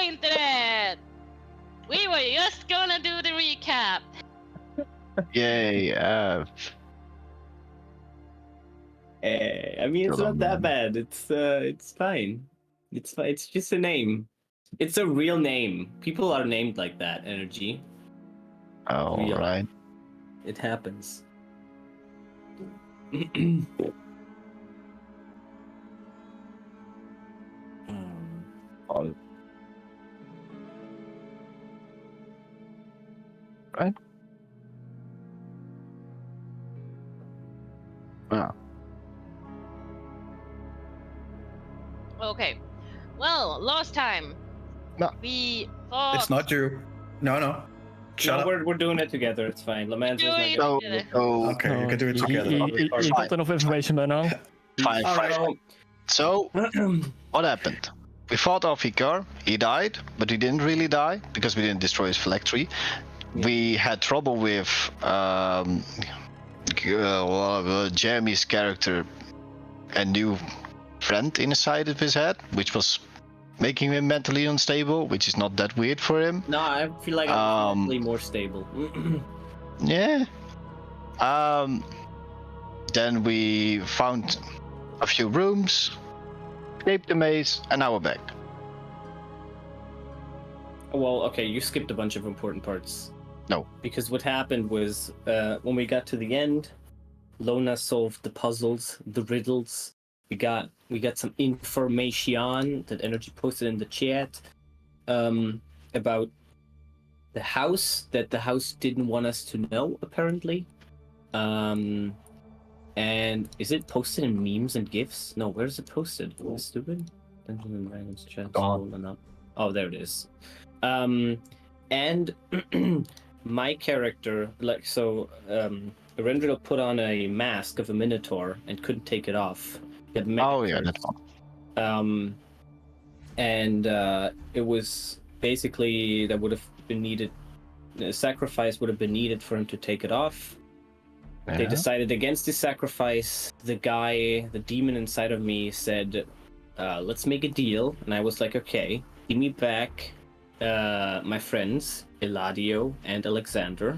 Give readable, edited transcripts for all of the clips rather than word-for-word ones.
internet! We were just gonna do the recap. Yay! I mean, it's not that bad. It's fine. It's fine. It's just a name. It's a real name. People are named like that. Energy. All Real. right. It happens. All right. Yeah. Okay. Well, last time No. we thought. It's not you. No. Shut No, up. we're doing it together. It's fine. Lamans is Do not it. Okay, you can do it together. You got enough information by now. Fine. Oh, So, no. what happened? We fought off Ikar. He died, but he didn't really die because we didn't destroy his phylactery. We had trouble with Jeremy's character, a new friend inside of his head, which was making him mentally unstable, which is not that weird for him. No, I feel like I'm mentally more stable. Yeah. Then we found a few rooms, escaped the maze, and now we're back. Well, okay, you skipped a bunch of important parts. No. Because what happened was, when we got to the end, Lona solved the puzzles, the riddles. We got some information that Energy posted in the chat about the house that the house didn't want us to know, apparently. And is it posted in memes and gifs? No, where is it posted? Am I stupid? Oh, there it is. And my character, Arendril put on a mask of a minotaur and couldn't take it off. Oh yeah, that's one. And it was basically that would have been needed. A sacrifice would have been needed for him to take it off. Yeah. They decided against the sacrifice. The demon inside of me said, let's make a deal. And I was like, okay, give me back my friends, Eladio and Alexander.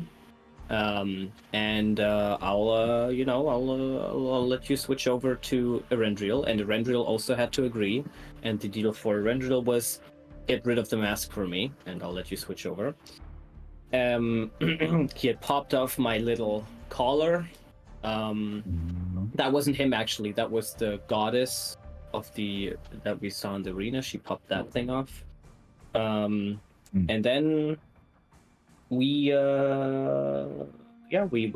And I'll let you switch over to Arendril. And Arendril also had to agree. And the deal for Arendril was get rid of the mask for me, and I'll let you switch over. He had popped off my little collar. That wasn't him actually. That was the goddess that we saw in the arena. She popped that thing off. And then we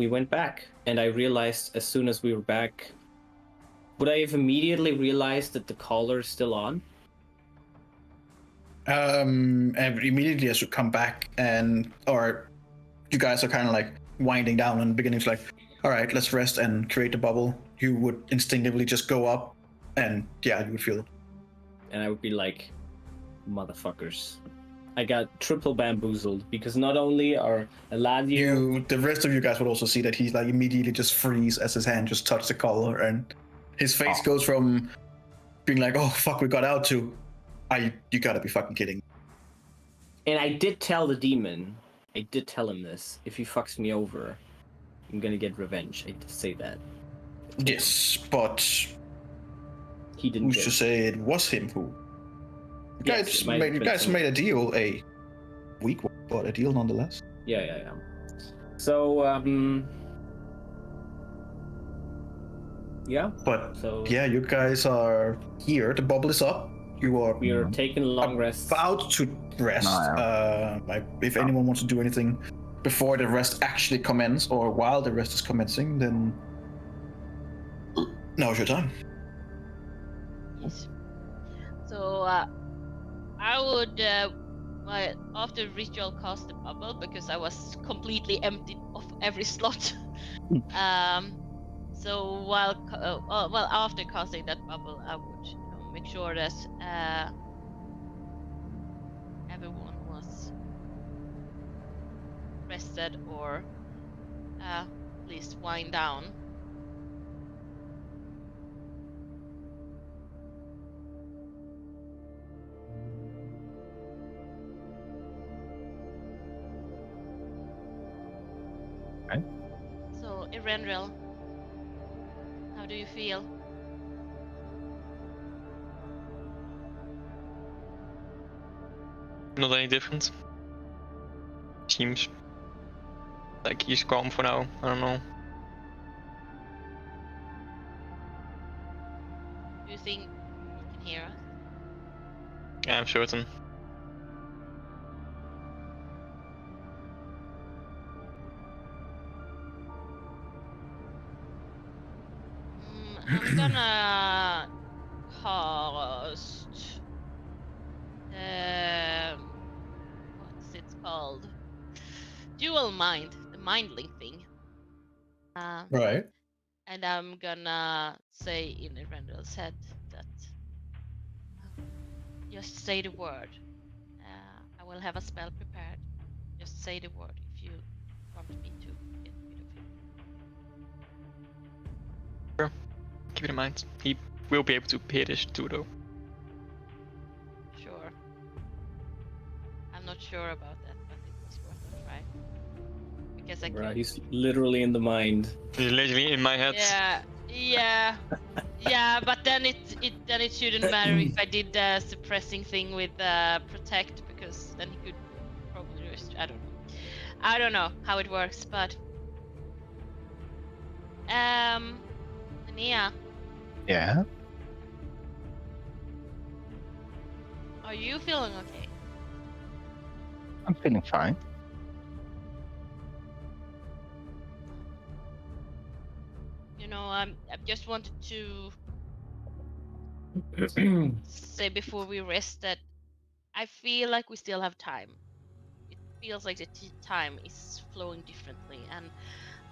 went back, and I realized as soon as we were back, would I have immediately realized that the collar is still on? And immediately as you come back, or you guys are kind of like winding down, and the beginning's like, all right, let's rest and create the bubble. You would instinctively just go up, and yeah, you would feel it. And I would be like, motherfuckers. I got triple bamboozled, because not only are Eladio... The rest of you guys would also see that he's like immediately just freeze as his hand just touched the collar, and his face goes from being like, oh fuck, we got out, to you gotta be fucking kidding. And I did tell the demon, I did tell him this, if he fucks me over, I'm gonna get revenge. I did say that. Yes, but he didn't. Who's to say it was him who? You Yes, guys made a deal, a weak one, but a deal nonetheless. Yeah. So, yeah. But yeah, you guys are here. The bubble is up. We are taking long rests. About to rest. If anyone wants to do anything before the rest actually commences, or while the rest is commencing, then now's your time. Yes. So I would, after ritual cast the bubble, because I was completely emptied of every slot. So after casting that bubble, I would make sure that everyone was rested, or at least wind down. Erendrel, how do you feel? Not any different. Seems like he's calm for now. I don't know. Do you think he can hear us? Yeah, I'm certain. I'm gonna cast. What's it called? Dual mind, the mind link thing. Right. And I'm gonna say in Erendel's head that just say the word. I will have a spell prepared. Just say the word if you want me to get rid of him. Keep it in mind. He will be able to hear this too, though. Sure. I'm not sure about that, but it was worth a try. Because I Bruh, could. he's literally in the mind. He's literally in my head. Yeah, but then it shouldn't matter if I did the suppressing thing with protect, because then he could probably I don't know how it works, but Linnea, Yeah. are you feeling okay? I'm feeling fine. You know, I just wanted to say before we rest that I feel like we still have time. It feels like the time is flowing differently, and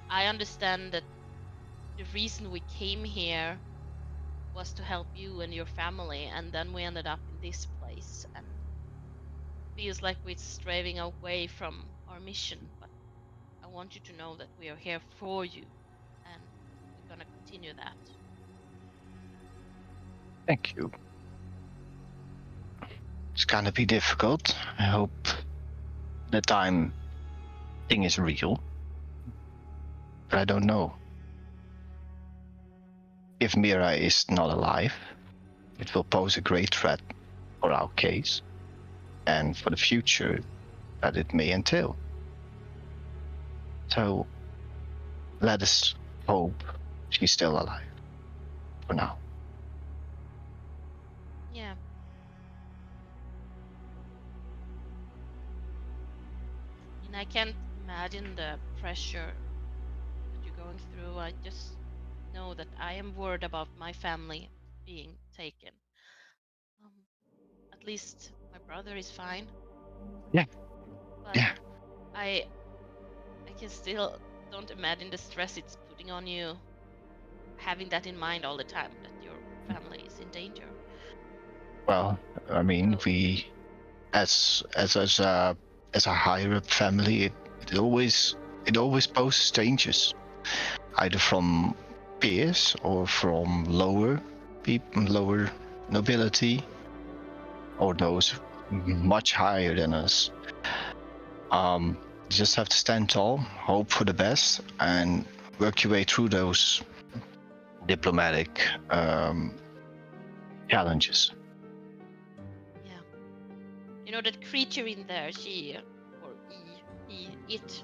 I understand that the reason we came here was to help you and your family, and then we ended up in this place, and feels like we're straying away from our mission. But I want you to know that we are here for you, and we're gonna continue that. Thank you. It's gonna be difficult. I hope the time thing is real. But I don't know. If Mira is not alive, it will pose a great threat for our case and for the future that it may entail. So let us hope she's still alive for now. Yeah. And I can't imagine the pressure that you're going through. I just know that I am worried about my family being taken. Um, at least my brother is fine. Yeah. But Yeah. I can still don't imagine the stress it's putting on you, having that in mind all the time, that your family is in danger. Well, I mean, So, we, as a higher up family, it always poses dangers, either from peers or from lower people, lower nobility, or those much higher than us. You just have to stand tall, hope for the best, and work your way through those diplomatic challenges. yeah. You know that creature in there, she or it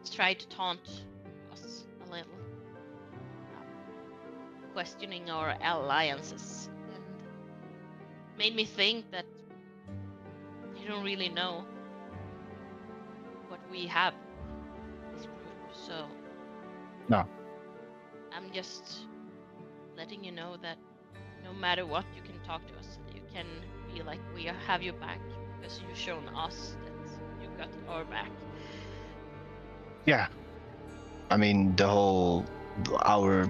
tried to taunt us a little, questioning our alliances, and made me think that you don't really know what we have in this group. So No. I'm just letting you know that no matter what, you can talk to us, and you can feel like we have your back, because you've shown us that you got our back. Yeah. I mean,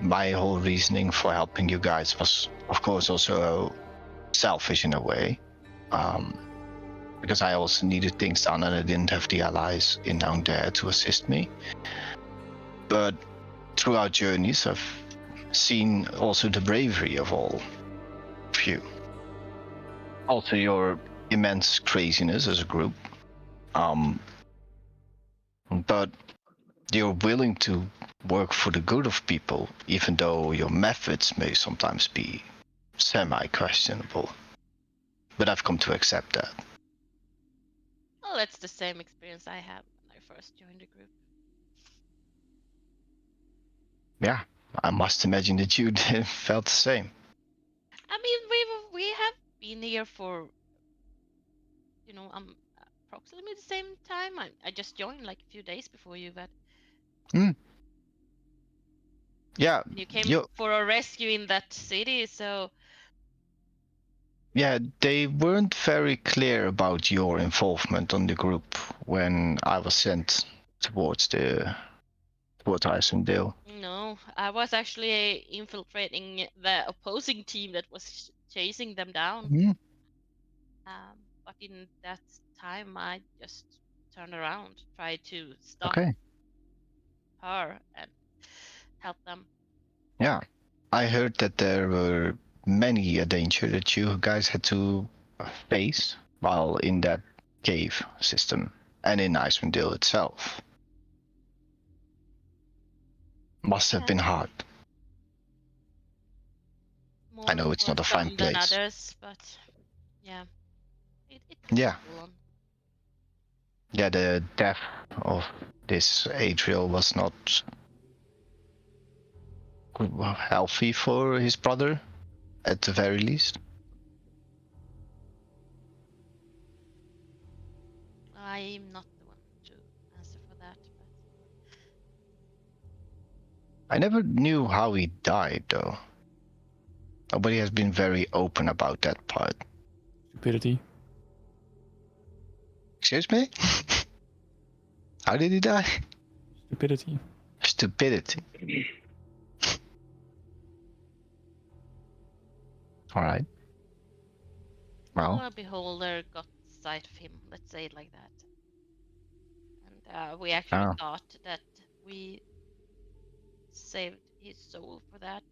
my whole reasoning for helping you guys was, of course, also selfish in a way, because I also needed things done and I didn't have the allies in down there to assist me. But through our journeys, I've seen also the bravery of all of you. Also, your immense craziness as a group. But you're willing to work for the good of people, even though your methods may sometimes be semi-questionable. But I've come to accept that. Well, that's the same experience I had when I first joined the group. Yeah, I must imagine that you felt the same. I mean, we have been here for, approximately the same time. I just joined like a few days before you, but Yeah, you came for a rescue in that city, so yeah, they weren't very clear about your involvement on the group when I was sent towards Icendale. no, I was actually infiltrating the opposing team that was chasing them down. But in that time, I just turned around, tried to stop her and help them. Yeah, I heard that there were many a danger that you guys had to face while in that cave system and in Icewind Dale itself. Must have been hard. More I know it's not a fine some than place. others, but yeah, it Yeah. full on. Yeah, the death of this Adriel was not healthy for his brother, at the very least. I'm not the one to answer for that, but I never knew how he died, though. Nobody has been very open about that part. Stupidity. Excuse me? How did he die? Stupidity. Stupidity. Alright. Well, a beholder got sight of him, let's say it like that. And we actually thought that we saved his soul for that.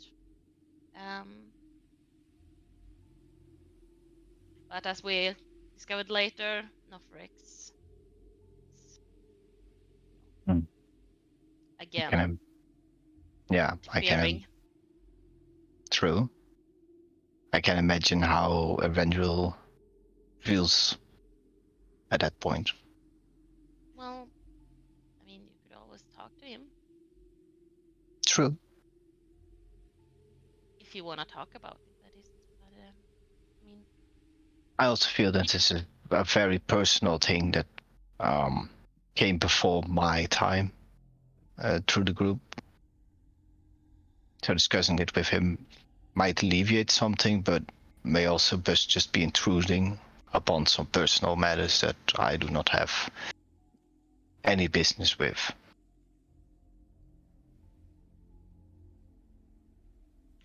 But as we discovered later, Nofrex. Again. I can. True. I can imagine how Eberron feels at that point. Well, I mean, you could always talk to him. True. If you want to talk about it, that is. But, I mean, I also feel that this is a very personal thing that came before my time through the group. So discussing it with him might alleviate something, but may also just be intruding upon some personal matters that I do not have any business with.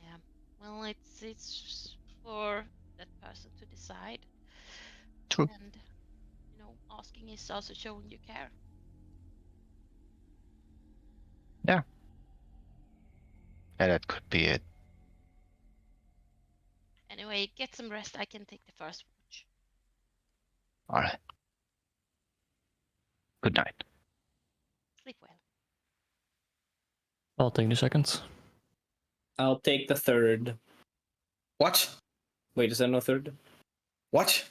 yeah. Well, it's for that person to decide. True. And asking is also showing you care. Yeah. Yeah, that could be it. Anyway, get some rest. I can take the first watch. All right. Good night. Sleep well. I'll take the second. I'll take the third. What? Wait, is there no third? What?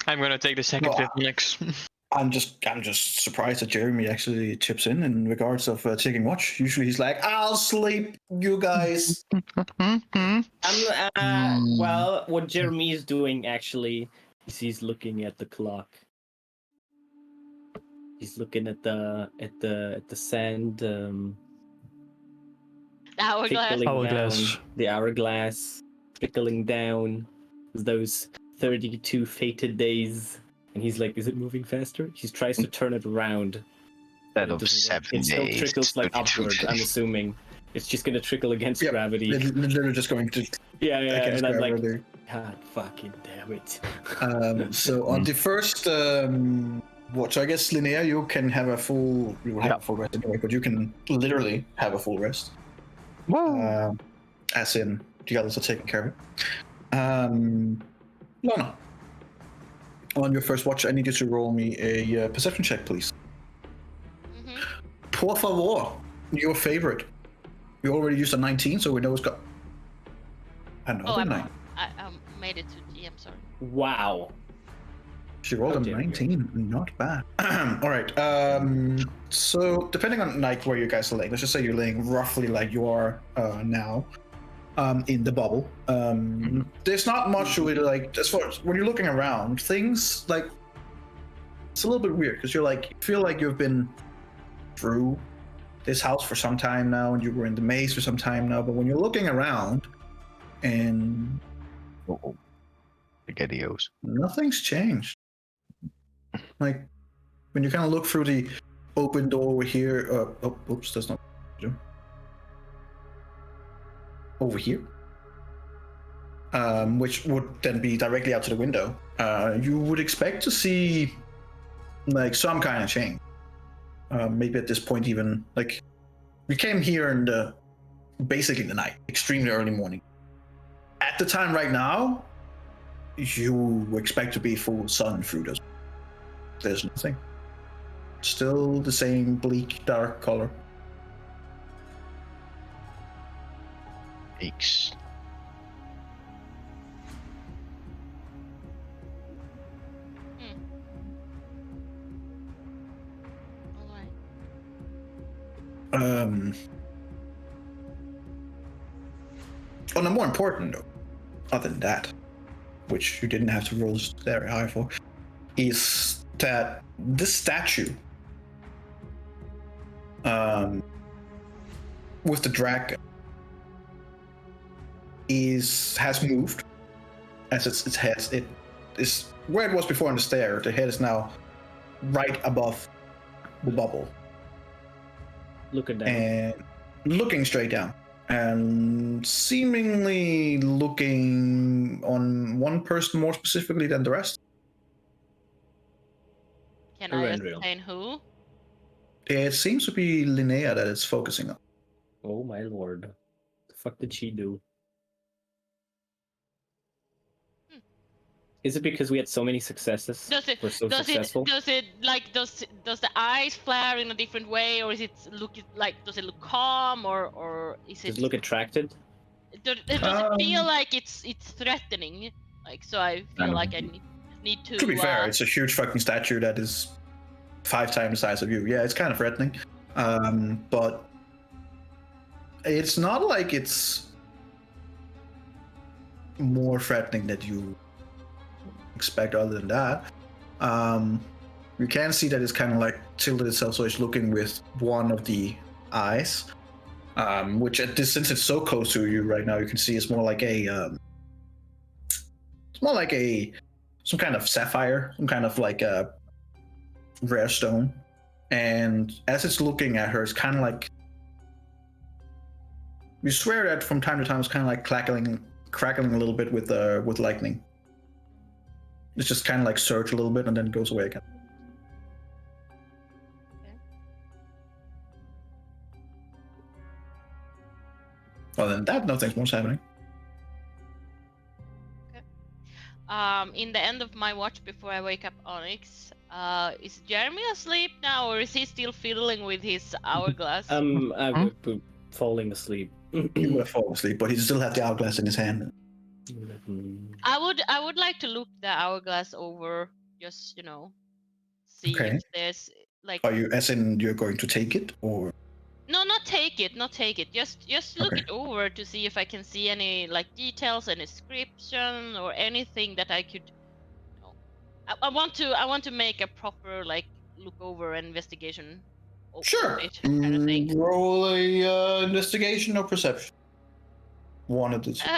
I'm gonna take the second No, next. I'm just surprised that Jeremy actually chips in regards of taking watch. Usually he's like, "I'll sleep, you guys." Well, what Jeremy is doing actually is he's looking at the clock. He's looking at the sand. The hourglass. Down, the hourglass trickling down. Those 32 fated days. And he's like, is it moving faster? He tries to turn it around. Instead of 7 It still days. trickles like upward, I'm assuming. It's just gonna trickle against gravity. Literally just going to Yeah, against and I'm gravity. like, God fucking damn it. So on the first watch, so I guess Linnea, you can have a full. You will have a full rest anyway, but you can literally have a full rest. As in, the others are taking care of it. Lana, on your first watch, I need you to roll me a perception check, please. por favor, your favorite. You already used a 19, so we know it's got another 9. I made it to GM, sorry. Wow. She rolled How a dare you. 19, not bad. All right. So depending on like where you guys are laying, let's just say you're laying roughly like you are now, in the bubble. There's not much really like as far as when you're looking around, things like it's a little bit weird because you're like you feel like you've been through this house for some time now, and you were in the maze for some time now. But when you're looking around, and Spaghettios. nothing's changed. Like when you kind of look through the open door over here. Oops, that's not over here. Which would then be directly out to the window. You would expect to see like some kind of change. Maybe at this point, even like we came here in basically the night, extremely early morning. At the time right now, you expect to be full sun through those. There's nothing. Still the same bleak, dark color. Aches. Alright. On a more important note, other than that, which you didn't have to roll very high for, is that this statue with the dragon has moved as its head. It is where it was before on the stair. The head is now right above the bubble. Looking down. And looking straight down. And seemingly looking on one person more specifically than the rest. Can I ascertain who? It seems to be Linnea that it's focusing on. Oh my lord. The fuck did she do? Is it because we had so many successes? We're so successful? Does the eyes flare in a different way, or is it does it look calm, or is it? Does it look attracted? Does it feel like it's threatening? Like, so I feel like I need to. To be fair, it's a huge fucking statue that is 5 times the size of you. Yeah, it's kind of threatening. But it's not like it's more threatening that you expect other than that. You can see that it's kind of like tilted itself, so it's looking with one of the eyes, which at this, since it's so close to you right now, you can see it's more like some kind of sapphire, some kind of like a rare stone. And as it's looking at her, it's kind of like, you swear that from time to time it's kind of like crackling a little bit with lightning. It's just kind of like surge a little bit and then it goes away again. Okay. Other than that, nothing more's happening. Okay. In the end of my watch before I wake up Onyx, is Jeremy asleep now, or is he still fiddling with his hourglass? I'm falling asleep. He would have fallen asleep, but he still had the hourglass in his hand. I would like to look the hourglass over, just see if there's like. Are you, as in you're going to take it, or? No, not take it. Just look it over to see if I can see any like details, any description, or anything that I could. I want to make a proper like look over investigation. Sure. Kind of thing. Roll a investigation or perception. One of the two.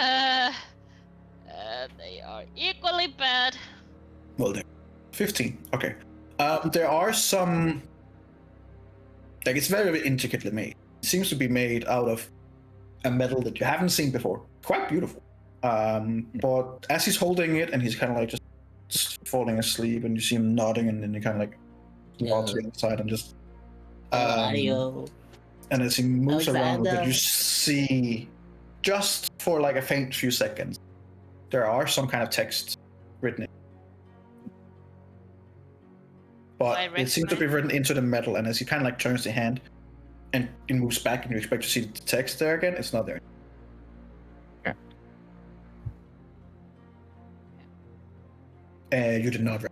They are equally bad. Well, there. 15. Okay. There are some. Like, it's very, very intricately made. It seems to be made out of a metal that you haven't seen before. Quite beautiful. But as he's holding it and he's kind of like just falling asleep, and you see him nodding, and then he kind of like nods to the side and just. And as he moves around with it, you see, just for like a faint few seconds, there are some kind of text written in. But it seems to be written into the metal, and as he kind of like turns the hand, and it moves back, and you expect to see the text there again. It's not there. You did not.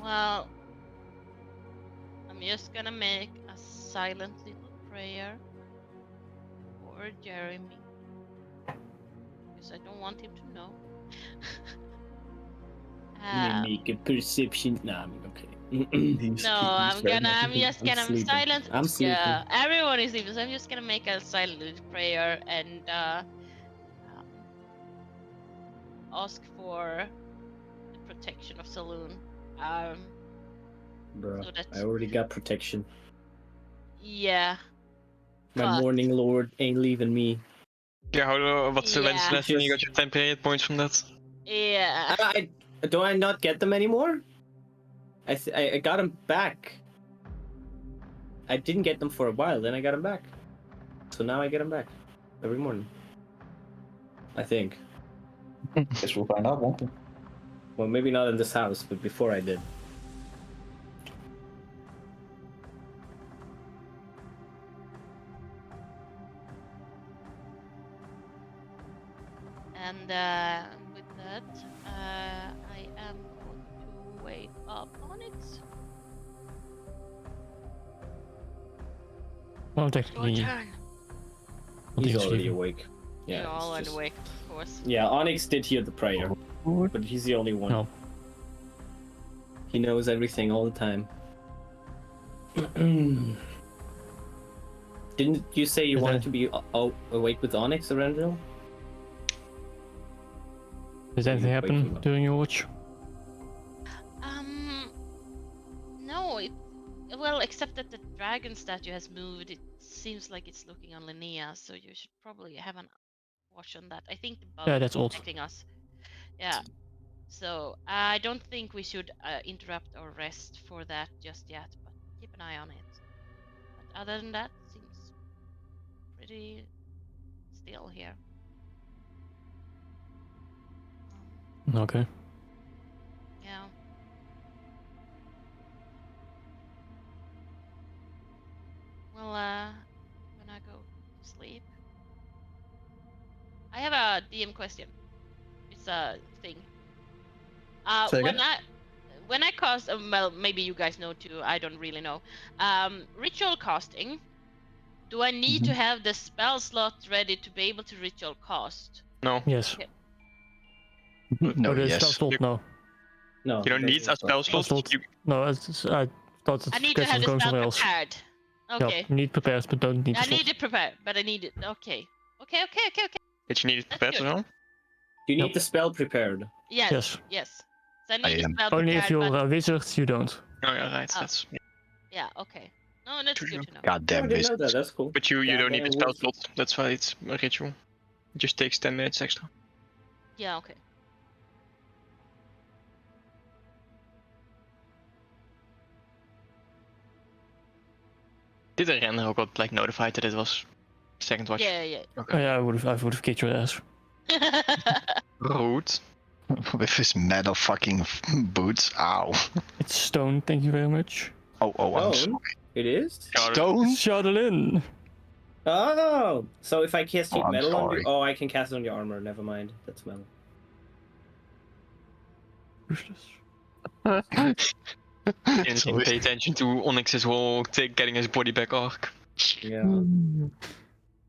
Well, I'm just gonna make a silent little prayer for Jeremy. Because I don't want him to know. Make a perception. Nah, I'm okay. No, I'm just gonna sleeping. silent. I'm sleeping. Yeah, everyone is sleeping, so I'm just gonna make a silent little prayer and ask for the protection of Saloon. Bro, So that- I already got protection. Yeah. My But- morning lord ain't leaving me. Ja, wat is de Ja. wensles en you got your 10 period points from that? Yeah. Do I not get them anymore? I got them back. I didn't get them for a while, then I got them back. So now I get them back every morning. I think. Guess we'll find out, won't we? Well, maybe not in this house, but before I did. And with that, I am going to wake up on it. Well, Your technically, turn. He's already sleeping. awake. Yeah. You're all it's just- awake, of course. Yeah, Onyx did hear the prayer, but he's the only one. No. He knows everything all the time. Didn't you say you Is wanted that- to be awake with Onyx, Arendelle? Does anything Wake happen him up. during your watch? No, well, except that the dragon statue has moved. It seems like it's looking on Linnea, so you should probably have an watch on that. I think the bug Yeah, is that's odd. protecting us. Yeah. So I don't think we should interrupt our rest for that just yet, but keep an eye on it. But other than that, seems pretty still here. Okay. Yeah. Well, when I go to sleep, I have a DM question. It's a thing. Say When again? I cast, well, maybe you guys know too. I don't really know. Ritual casting. Do I need to have the spell slot ready to be able to ritual cast? No, Yes. Okay. No, Okay, yes. spell slot, no. No. you don't need a spell Spell slot. slot. No, I thought I the need to question have was the going spell somewhere else. prepared. Okay. Yeah, you need prepared, but don't need I slot. need it prepared, but I need it. Okay. Okay. Did you need it That's prepared as good. well? You need Yep. the spell prepared. Yes. Yes. So I need the am. spell Only prepared, if you're but a wizard, you don't. Oh yeah, right. Oh. That's. yeah. Okay. No, that's True. good to know. Oh, I Goddamn didn't know that. wizards. That's cool. But you don't need the Goddamn spell wizard. slot. That's why it's a ritual. It just takes 10 minutes extra. Yeah. Okay. Did I render ook got like notified that it was second watch? Yeah. Oh, yeah, I would have kicked your ass. Rude. With his metal fucking boots. Ow. It's stone, thank you very much. Oh, I'm Stone? sorry. It is? Stone? Shadow Oh! So if I cast Oh, I'm metal on you... sorry. Oh, I can cast it on your armor. Never mind. That's metal. Useless. Didn't Sorry. pay attention to Onyx's whole getting his body back arc. Yeah.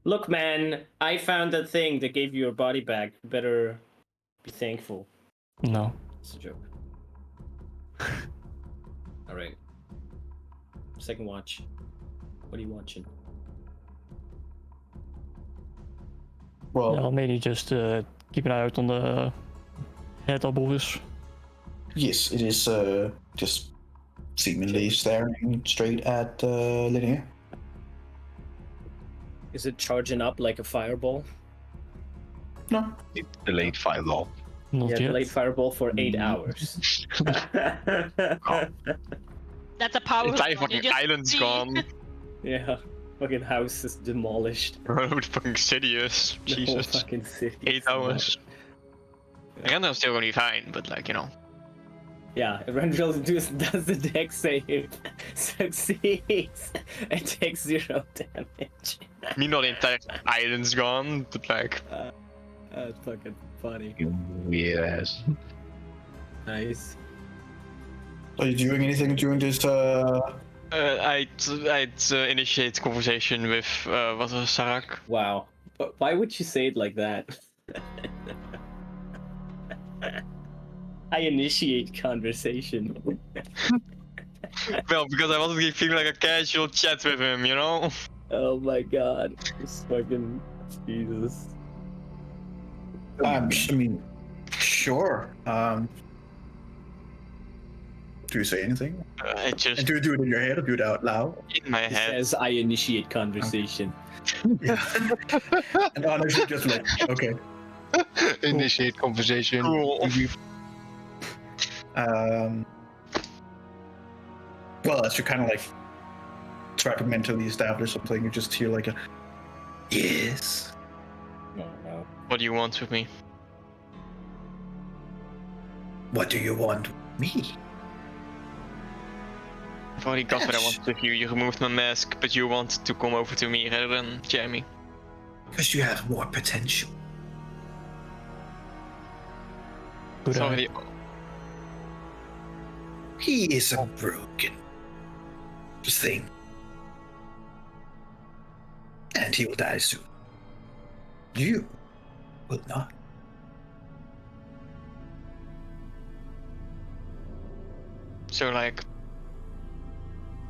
Look, man. I found that thing that gave you your body back. You better be thankful. No. It's a joke. Alright. Second watch. What are you watching? Well, Yeah, maybe just keep an eye out on the head of Boris. yes, it is just seemingly staring straight at Linnea. Is it charging up like a fireball? No. Delayed fireball. Not Yeah, yet. delayed fireball for 8 hours. That's a power. Entire You fucking just island's see- gone. Yeah. fucking house is demolished. I don't know what the fucking city is. The whole Jesus. fucking city. 8 hours. Render's still gonna be fine, but like, you know. Yeah, Rendrell does the deck save, succeeds, and takes 0 damage. I mean, not the entire island's gone, but like. That's fucking funny. Yes. Nice. Are you doing anything during this? I'd initiate conversation with what was Sarak. Wow. But why would you say it like that? I initiate conversation. Well, because I wasn't feeling like a casual chat with him, you know? Oh my god. This fucking Jesus. I mean, sure. Do you say anything? I just And do you do it in your head or do it out loud? in my It head. says I initiate conversation. Yeah. And honestly, just like, okay. Initiate conversation. Cool. Well, as you kind of like try to mentally establish something, you just hear like a yes. Oh no. What do you want with me? What do you want with me? I've already got what I Yes. wanted with you. You removed my mask, but you want to come over to me rather than Jamie. Because you have more potential. Good eye. Sorry. He is a broken thing. And he will die soon. You will not. So like,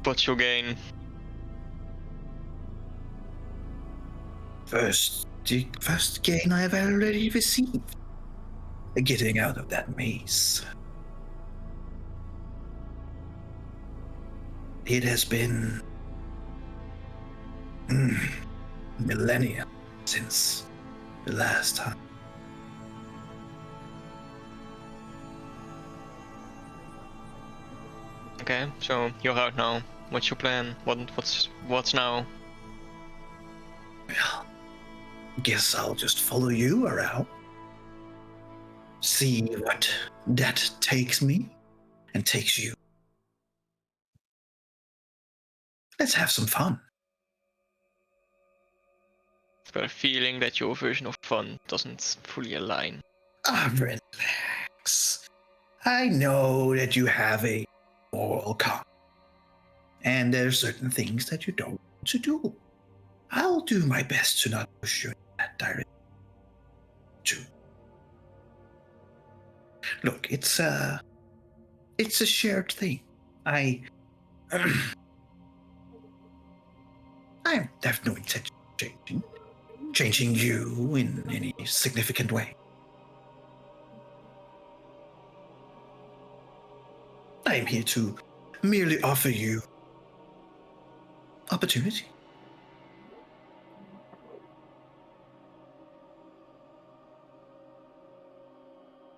what's your gain? First gain I have already received. Getting out of that maze. It has been millennia since the last time. Okay, so you're out now. What's your plan? What's now? Well, guess I'll just follow you around. See what that takes me and takes you. Let's have some fun. I've got a feeling that your version of fun doesn't fully align. Relax. I know that you have a moral compass, and there are certain things that you don't want to do. I'll do my best to not push you in that direction. Too. Look, it's a shared thing. I have no intention of changing you in any significant way. I am here to merely offer you opportunity.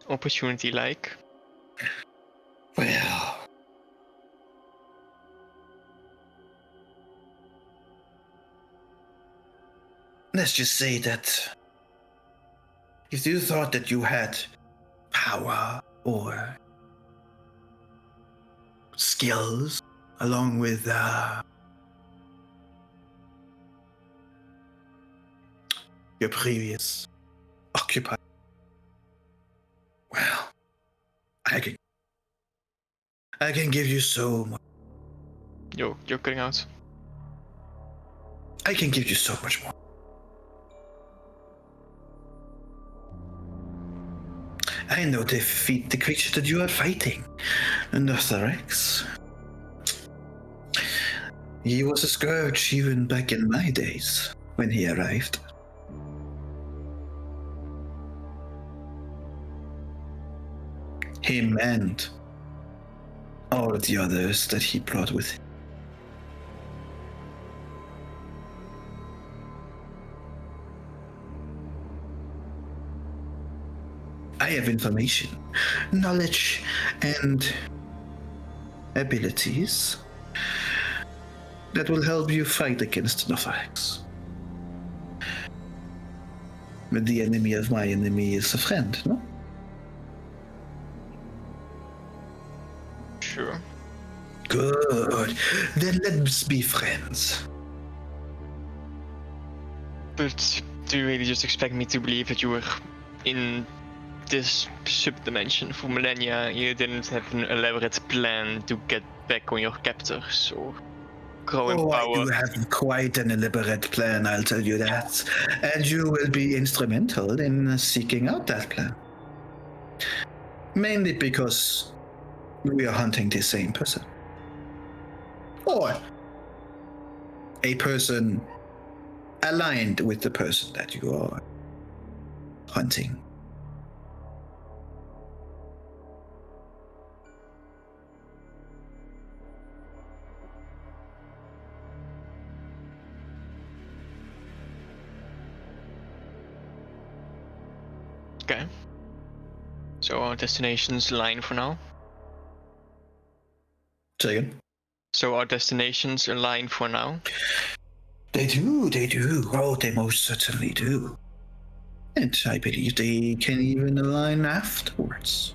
Opportunity like? Well, let's just say that if you thought that you had power or skills along with your previous occupier, well, I can give you so much. You're cutting out. I can give you so much more. I know defeat the creature that you are fighting, Notharex. He was a scourge even back in my days when he arrived. Him and all of the others that he brought with him. I have information, knowledge, and abilities that will help you fight against Nothax. But the enemy of my enemy is a friend, no? Sure. Good. Then let's be friends. But do you really just expect me to believe that you were in this sub-dimension for millennia? You didn't have an elaborate plan to get back on your captors or grow in I power? do have quite an elaborate plan, I'll tell you that. And you will be instrumental in seeking out that plan. Mainly because we are hunting the same person. Or a person aligned with the person that you are hunting. Okay. So our destinations align for now. Say again? So our destinations align for now. They do. Oh, they most certainly do. And I believe they can even align afterwards.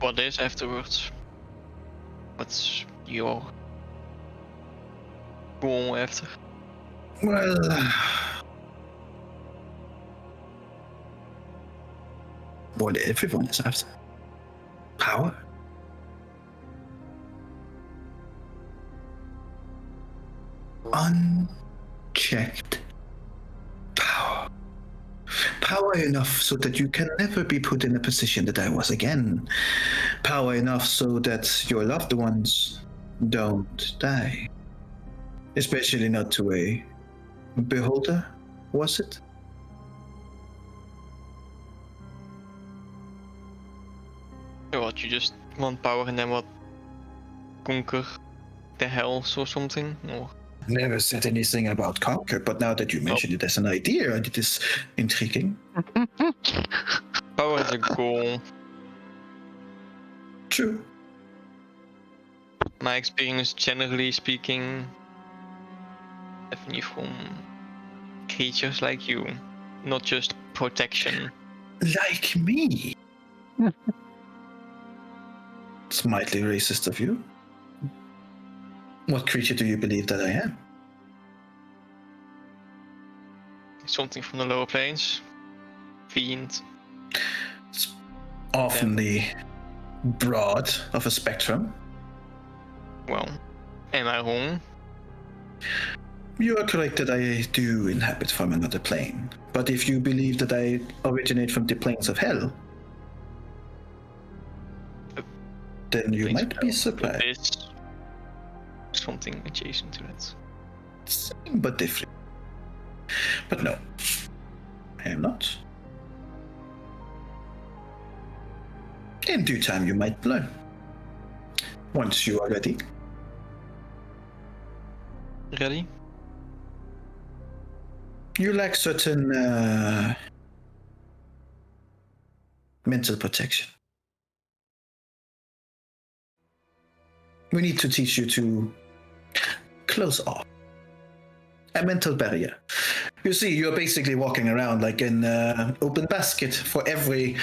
What is afterwards? What's your goal after? Well, what everyone is after. Power. Unchecked power. Power enough so that you can never be put in a position that I was again. Power enough so that your loved ones don't die. Especially not to a beholder, was it? So what, you just want power and then what? Conquer the hells or something? Or Never said anything about conquer, but now that you mention it as an idea, it is intriguing. power is a goal. True. My experience, generally speaking, definitely from creatures like you, not just protection. Like me. It's mildly racist of you. What creature do you believe that I am? Something from the lower planes. Fiend. It's awfully broad of a spectrum. Well, am I wrong? You are correct that I do inhabit from another plane. But if you believe that I originate from the planes of hell, then you Planes of might be hell. surprised. This something adjacent to that. Same but different. But no, I am not. In due time, you might learn. Once you are ready. Ready? You lack certain mental protection. We need to teach you to close off a mental barrier. You see, you're basically walking around like an open basket for every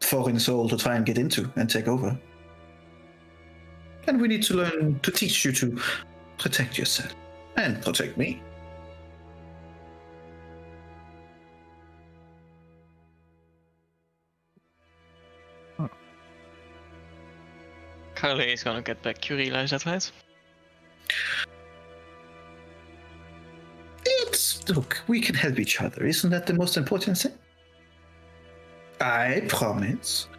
foreign soul to try and get into and take over. And we need to learn to teach you to protect yourself and protect me. Carly is gonna get back, you realize that, right? Look, we can help each other. Isn't that the most important thing? I promise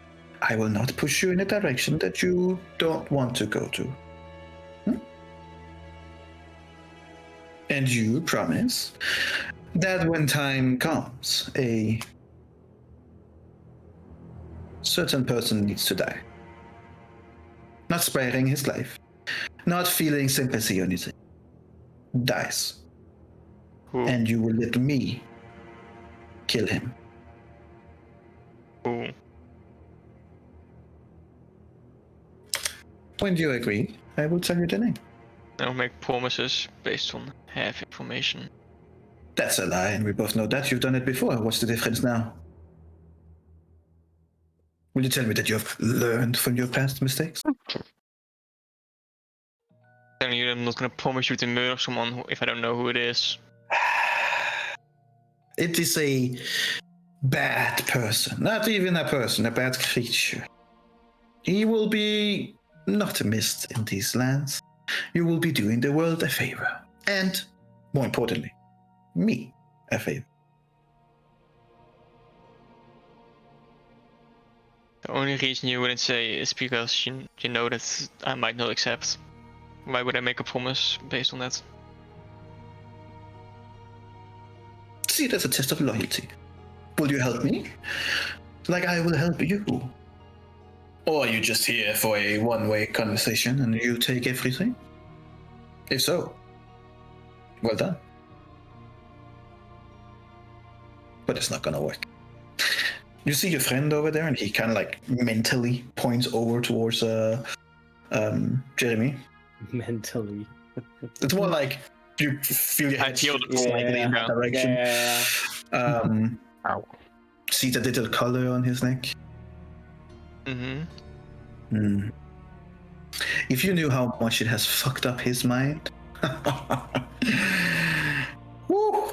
I will not push you in a direction that you don't want to go to. And you promise that when time comes, a certain person needs to die. Not sparing his life, not feeling sympathy or anything. Dies. Who? And you will let me kill him. Who? When you agree, I will tell you the name. I don't make promises based on half information. That's a lie, and we both know that. You've done it before. What's the difference now? Will you tell me that you have learned from your past mistakes? Telling you I'm not gonna promise you to murder someone if I don't know who it is. It is a bad person. Not even a person, a bad creature. He will be not missed in these lands. You will be doing the world a favor. And, more importantly, me a favor. The only reason you wouldn't say is because you know that I might not accept. Why would I make a promise based on that? See it as a test of loyalty. Will you help me? Like I will help you. Or are you just here for a one-way conversation and you take everything? If so, well done. But it's not gonna work. You see your friend over there, and he kind of like mentally points over towards Jeremy. Mentally. It's more like you feel your head feel the slightly in that direction. Yeah. See the little collar on his neck? Mm-hmm. If you knew how much it has fucked up his mind. Woo.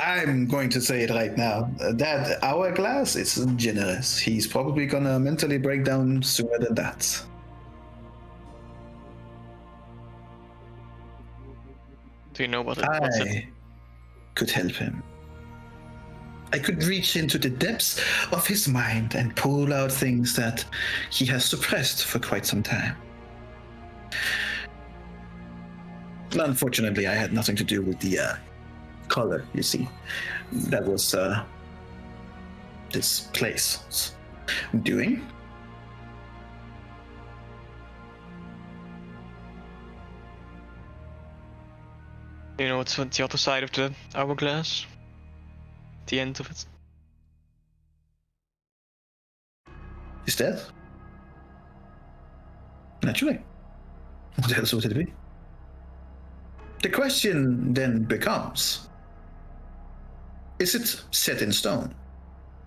I'm going to say it right now. That hourglass is generous. He's probably gonna mentally break down sooner than that. Do you know what's it? I could help him. I could reach into the depths of his mind and pull out things that he has suppressed for quite some time. Unfortunately, I had nothing to do with the color, you see. That was this place doing. Do you know what's on the other side of the hourglass? The end of it. He's dead. Naturally. What else would it be? The question then becomes, is it set in stone?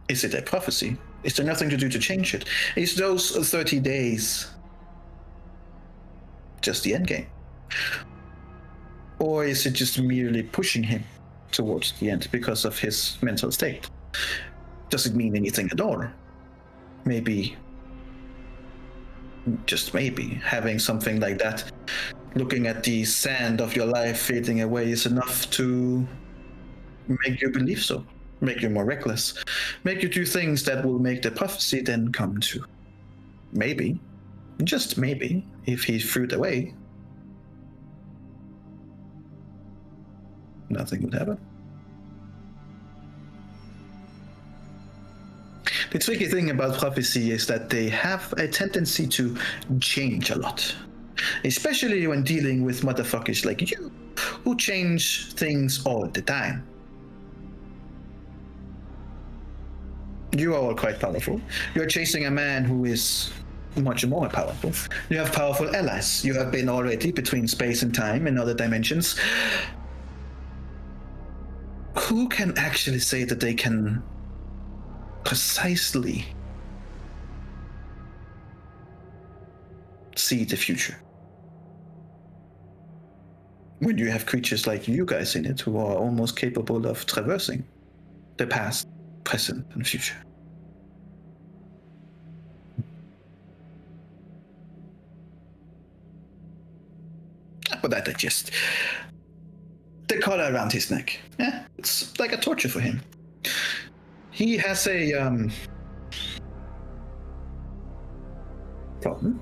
Is it a prophecy? Is there nothing to do to change it? Is those 30 days just the end game? Or is it just merely pushing him towards the end because of his mental state? Does it mean anything at all? Maybe, just maybe, having something like that, looking at the sand of your life fading away is enough to make you believe so, make you more reckless, make you do things that will make the prophecy then come true. Maybe, just maybe, if he threw it away, nothing would happen. The tricky thing about prophecy is that they have a tendency to change a lot. Especially when dealing with motherfuckers like you, who change things all the time. You are all quite powerful. You're chasing a man who is much more powerful. You have powerful allies. You have been already between space and time and other dimensions. Who can actually say that they can precisely see the future? When you have creatures like you guys in it who are almost capable of traversing the past, present, and future. But that just the collar around his neck. Yeah, it's like a torture for him. He has a problem.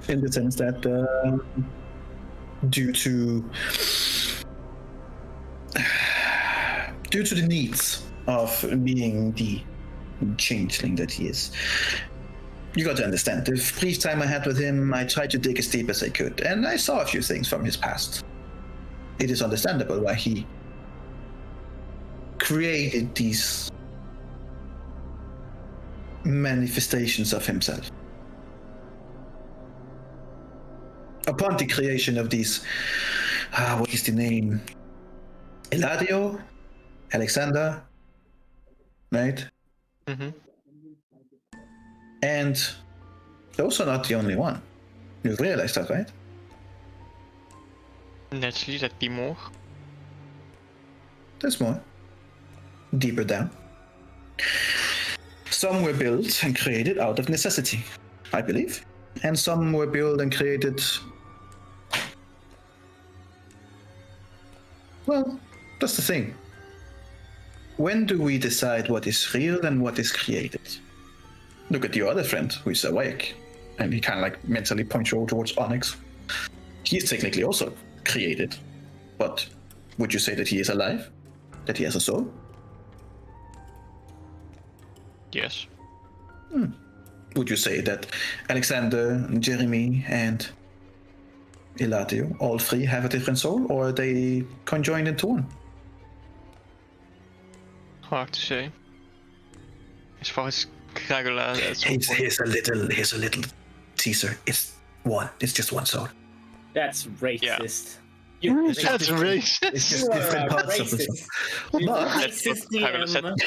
In the sense that due to the needs of being the changeling that he is, you got to understand, the brief time I had with him, I tried to dig as deep as I could, and I saw a few things from his past. It is understandable why he created these manifestations of himself. Upon the creation of these, what is the name? Eladio, Alexander, right? Mm-hmm. And those are not the only one. You've realized that, right? Naturally, that'd be more. There's more. Deeper down. Some were built and created out of necessity, I believe. And some were built and created... Well, that's the thing. When do we decide what is real and what is created? Look at your other friend who is awake. And he kind of like mentally points you towards Onyx. He is technically also created. But would you say that he is alive? That he has a soul? Yes. Would you say that Alexander, Jeremy, and Eladio, all three have a different soul, or are they conjoined into one? Hard to say. As far as Kragula, Here's a little teaser. It's one. It's just one soul. That's racist. That's racist. It's just different parts of the soul. But Racist DM.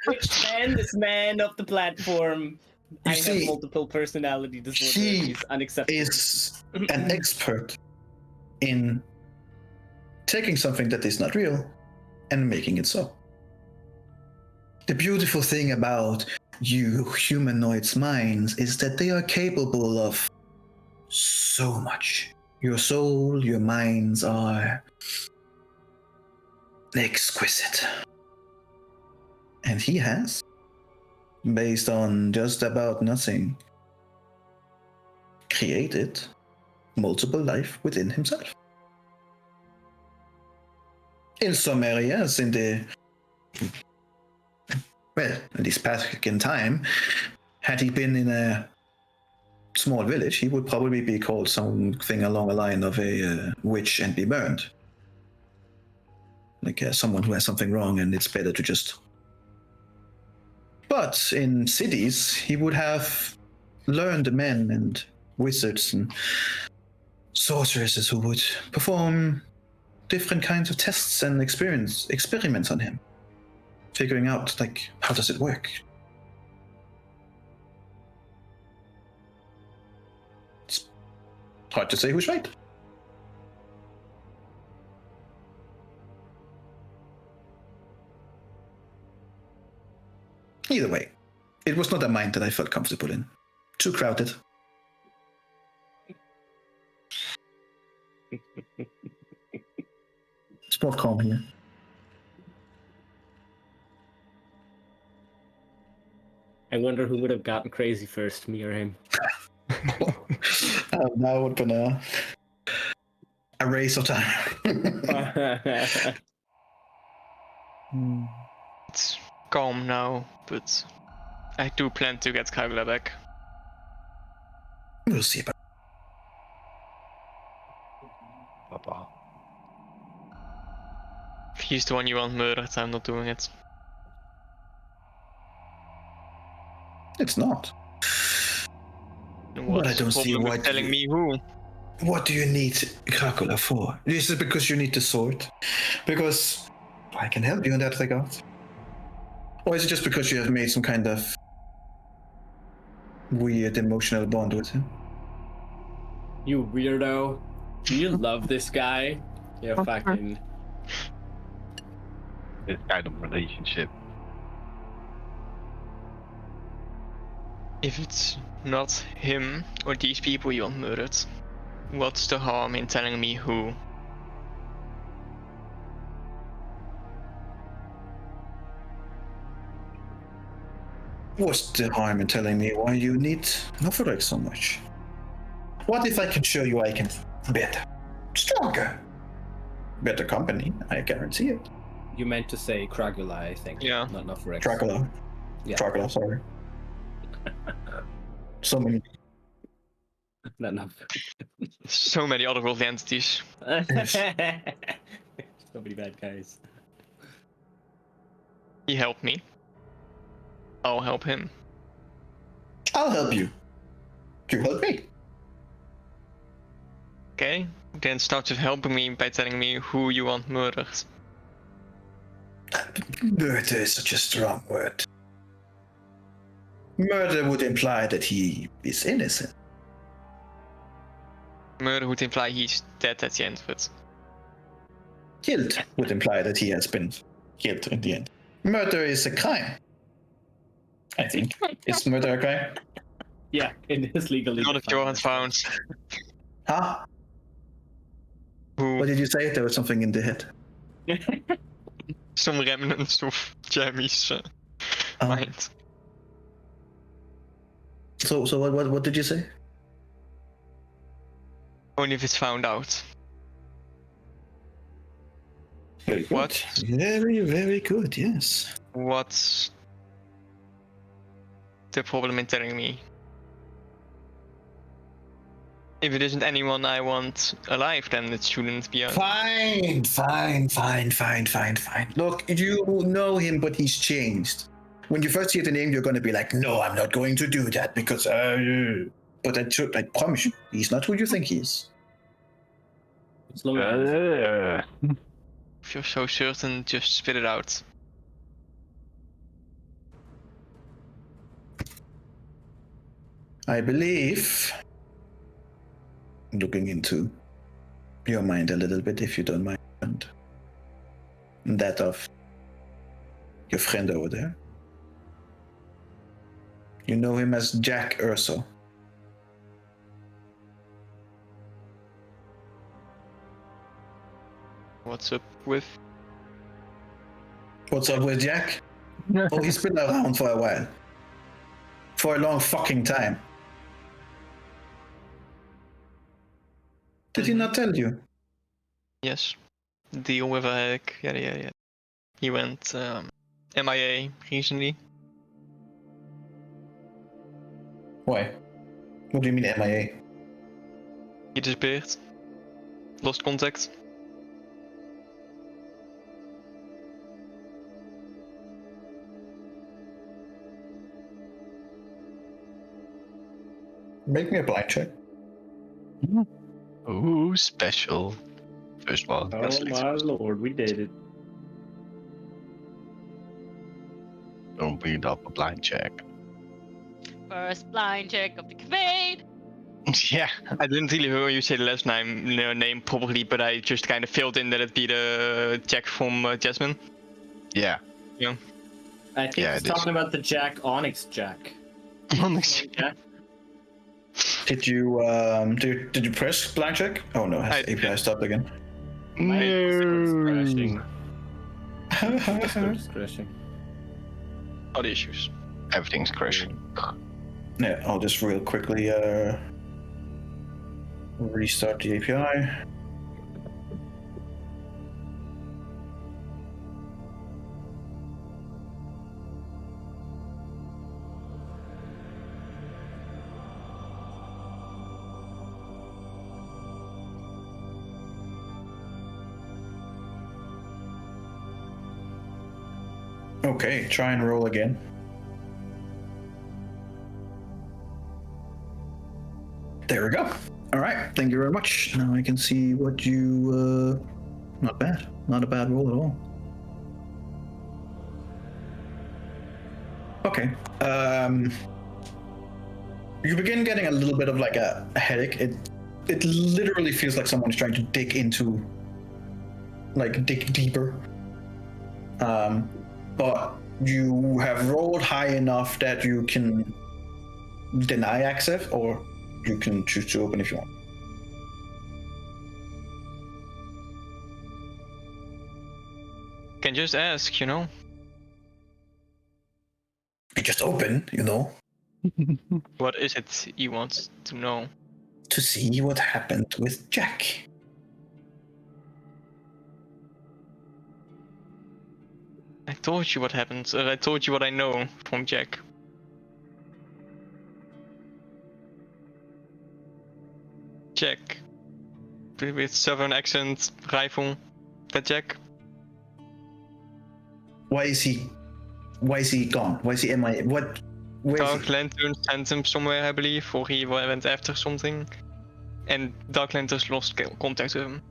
Which man, this man of the platform? I have multiple personality disorder. She It's unacceptable. is an expert in taking something that is not real and making it so. The beautiful thing about you humanoids' minds is that they are capable of so much. Your soul, your minds are exquisite. And he has, based on just about nothing, created multiple life within himself. In some areas, in this back in time, had he been in a small village, he would probably be called something along the line of a witch and be burned. Like someone who has something wrong and it's better to just... But in cities, he would have learned men and wizards and sorceresses who would perform different kinds of tests and experiments on him, figuring out, like, how does it work? It's hard to say who's right. Either way, it was not a mind that I felt comfortable in. Too crowded. It's more calm here. I wonder who would have gotten crazy first, me or him. That would have been a race of time. It's calm now, but I do plan to get Kragula back. We'll see about Papa. If he's the one you want murdered, I'm not doing it. It's not. What's I don't the see problem why with telling me who? What do you need Kragula for? Is it because you need the sword? Because I can help you in that regard. Or is it just because you have made some kind of weird emotional bond with him? You weirdo. Do you love this guy? Yeah, fucking... This kind of relationship. If it's not him or these people you want murdered, what's the harm in telling me who? What's the harm in telling me why you need Novorek so much? What if I can show you I can better, stronger, better company? I guarantee it. You meant to say Kragula, I think. Yeah. Not enough Rex. Dracula. Yeah. Dracula, sorry. So many. Not enough. So many other world entities. So many bad guys. He helped me. I'll help him. I'll help you. You help me. Okay, then start with helping me by telling me who you want murdered. Murder is such a strong word. Murder would imply that he is innocent. Murder would imply he's dead at the end of it. Guilt would imply that he has been killed in the end. Murder is a crime. I think. Is murder a crime? Yeah, it is legally. Not if Johan found Huh? who What did you say? There was something in the head. some remnants of Jamie's mind. So what did you say? Only if it's found out. Very good. What? Very, very good, yes. What's the problem in telling me? If it isn't anyone I want alive, then it shouldn't be. Fine. Look, you know him, but he's changed. When you first hear the name, you're going to be like, no, I'm not going to do that because, but I promise you, he's not who you think he is. As long as If you're so certain, just spit it out. I believe, looking into your mind a little bit, if you don't mind, and that of your friend over there. You know him as Jack Urso. What's up with? What's up with Jack? Oh, he's been around for a while. For a long fucking time. Did he not tell you? Yes. Deal with a headache. Yeah. He went MIA recently. Why? What do you mean MIA? He disappeared. Lost contact. Make me a blind check. Ooh, special. First one. Oh my lord, we did it. Don't beat up a blind check. First blind check of the campaign. Yeah. I didn't really hear you say the last name probably, but I just kind of filled in that it'd be the Jack from Jasmine. Yeah. I think Yeah, he's it is. talking about the Jack Onyx Jack. Yeah. Did you did you press blind check? Oh no, has I the API stopped again? My Discord's No. crashing. Discord is crashing. Other issues. Everything's crashing. Yeah, I'll just real quickly restart the API. Okay, try and roll again. There we go. All right, thank you very much. Now I can see what you. Not bad. Not a bad roll at all. Okay. You begin getting a little bit of like a headache. It literally feels like someone's trying to dig deeper. But you have rolled high enough that you can deny access, or you can choose to open if you want. Can just ask, you know? You just open, you know, What is it he wants to know? to see what happened with Jack. I told you what happened. I told you what I know from Jack. Jack. With southern accent, rifle. That Jack. Why is he Why is he gone? Why is he MIA? What? Where is Dark he? Lantern sent him somewhere, I believe, or he went after something. And Dark Lanterns lost contact with him.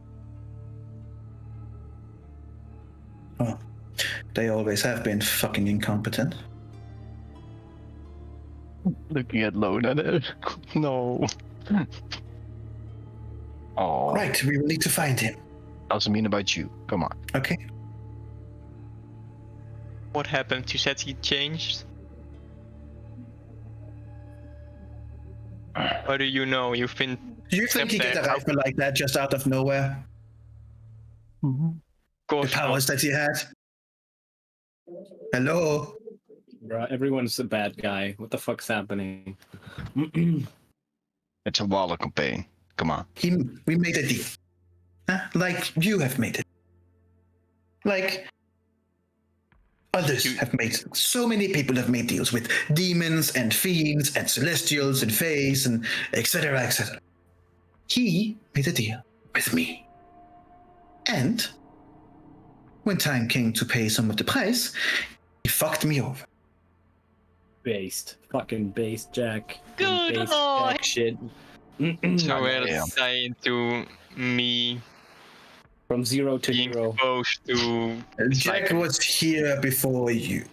Oh, they always have been fucking incompetent. Looking at Lona there. No. Oh. Right, we will need to find him. Doesn't mean about you. Come on. Okay. What happened? You said he changed? How do you know? You've been... Do you think he Kept get a there. rifle like that just out of nowhere? Of The course powers not. that he had? Hello? Bruh, everyone's a bad guy. What the fuck's happening? It's a Waller campaign. Come on. We made a deal. Huh? Like you have made it. Like others have made. So many people have made deals with demons and fiends and celestials and fays and etc. etc. He made a deal with me. And when time came to pay some of the price, he fucked me over. Based. Fucking based, Jack. Good Based lord. Jack shit. So we're Yeah. saying to me From zero to being hero. supposed to... Jack was here before you,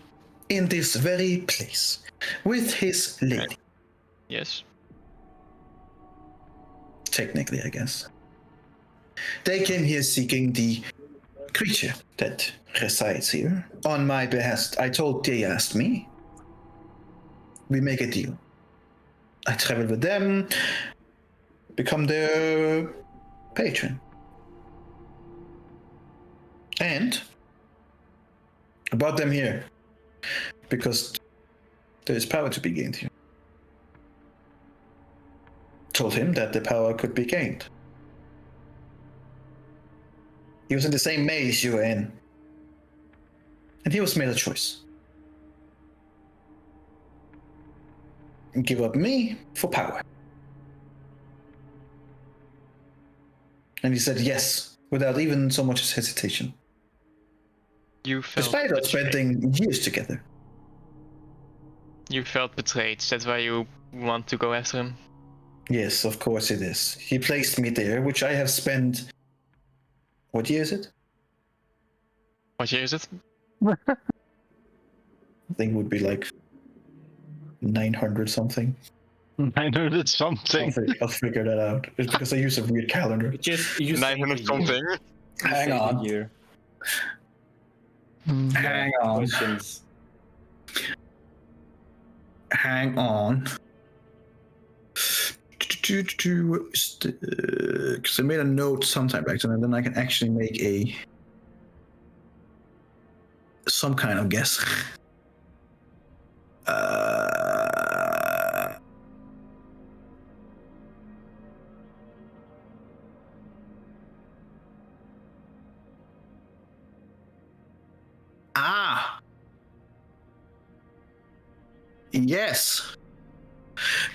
in this very place, with his lady. Yes. Technically, I guess. They came here seeking the creature that resides here. On my behest, they asked me. We make a deal. I travel with them, become their patron. And I brought them here because there is power to be gained here. Told him that the power could be gained. He was in the same maze you were in. And he was made a choice. And give up me for power. And he said yes, without even so much as hesitation. You felt Despite us betrayed. spending years together. You felt betrayed. That's why you want to go after him. Yes, of course it is. He placed me there, which I have spent... What year is it? What year is it? I think it would be like 900 something. 900 something. I'll figure that out. It's because I use a weird calendar. Just you 900 something. Hang on. Hang on. Questions. Hang on. Because I made a note sometime back then, and then I can actually make some kind of guess. Yes.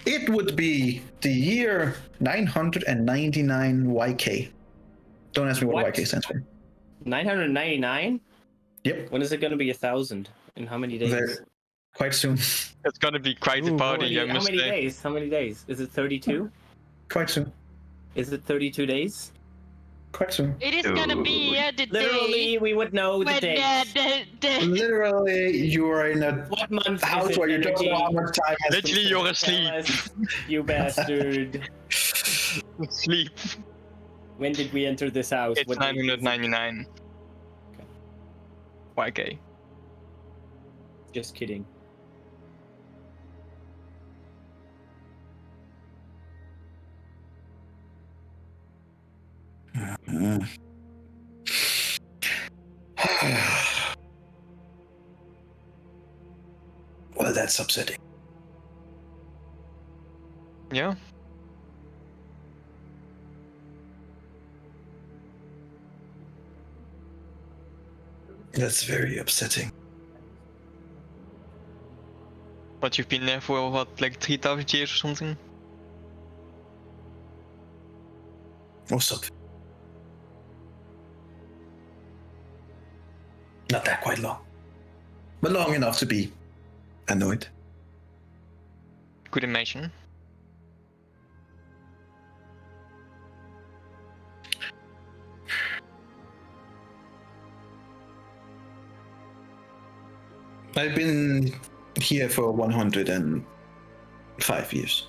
It would be the year 999 YK. Don't ask me what What? YK stands for. 999? Yep. When is it going to be 1,000? In how many days? Quite soon. It's gonna be quite a party, I How must many say. days? How many days? Is it 32? Quite soon. Is it 32 days? Quite soon. It is gonna be the Literally, day we would know the when days. Literally, you are in a What month house is it, where you don't know how Energy? much time has Literally, been you're Tell asleep. us, you bastard. Sleep. When did we enter this house? It's What date is it? 999. YK. Just kidding. Well, that's upsetting. Yeah. That's very upsetting. But you've been there for what, like 3,000 years or something? Or something. Not that quite long. but long enough to be annoyed. Could imagine. I've been here for 105 years.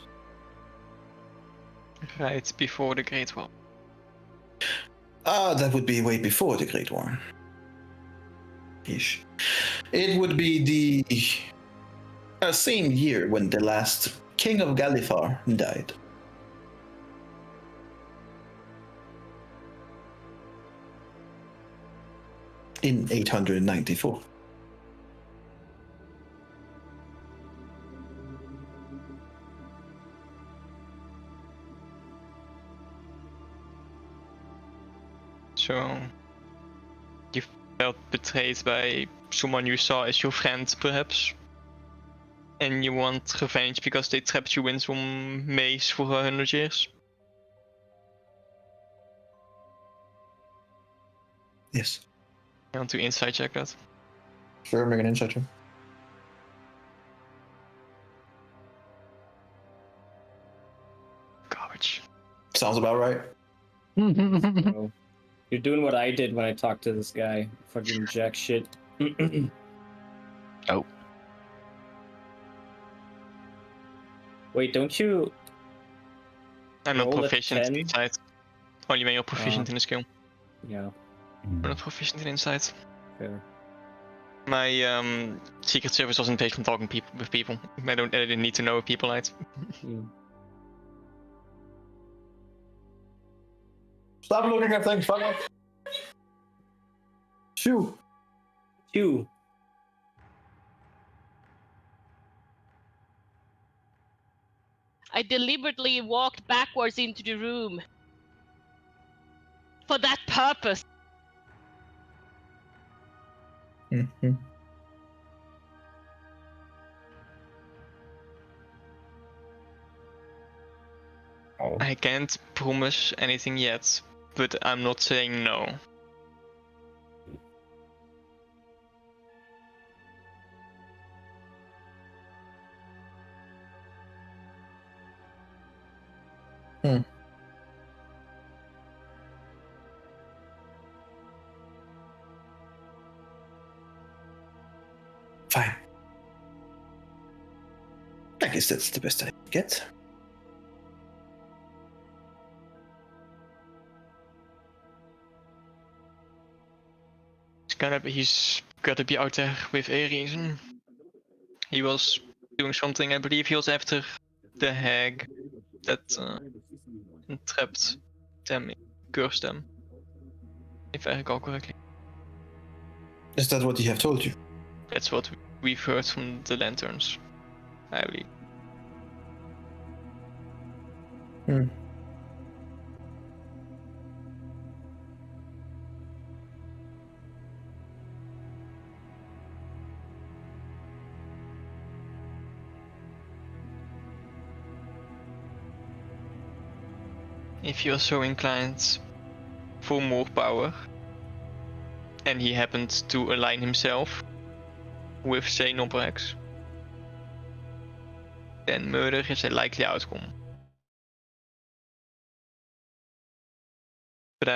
Right before the Great War. That would be way before the Great War. Ish. It would be the same year when the last king of Galifar died. In 894. So you felt betrayed by someone you saw as your friend, perhaps? And you want revenge because they trapped you in some maze for 100 years? Yes. I want to insight check that. Sure, make an insight check. Garbage. Sounds about right. So, you're doing what I did when I talked to this guy. Fucking jack shit. Oh. Wait, don't you? I'm not Roll a proficient 10. in insight. Only when you're proficient in the skill. Yeah, I'm not proficient in insight. fair. My secret service wasn't based on talking with people. I didn't need to know people, right? Mm. Stop looking at things, fuck off. Shoo. 2. I deliberately walked backwards into the room. For that purpose. Mm-hmm. I can't promise anything yet, but I'm not saying no. Fine. I guess that's the best I can get. He's gotta be out there with a reason. He was doing something, I believe he was after the hag that trapped them, cursed them. If I recall correctly. Is that what he have told you? That's what we've heard from the lanterns, I believe. If you're so inclined for more power, and he happened to align himself with, say, Nobrax, then murder is a likely outcome. But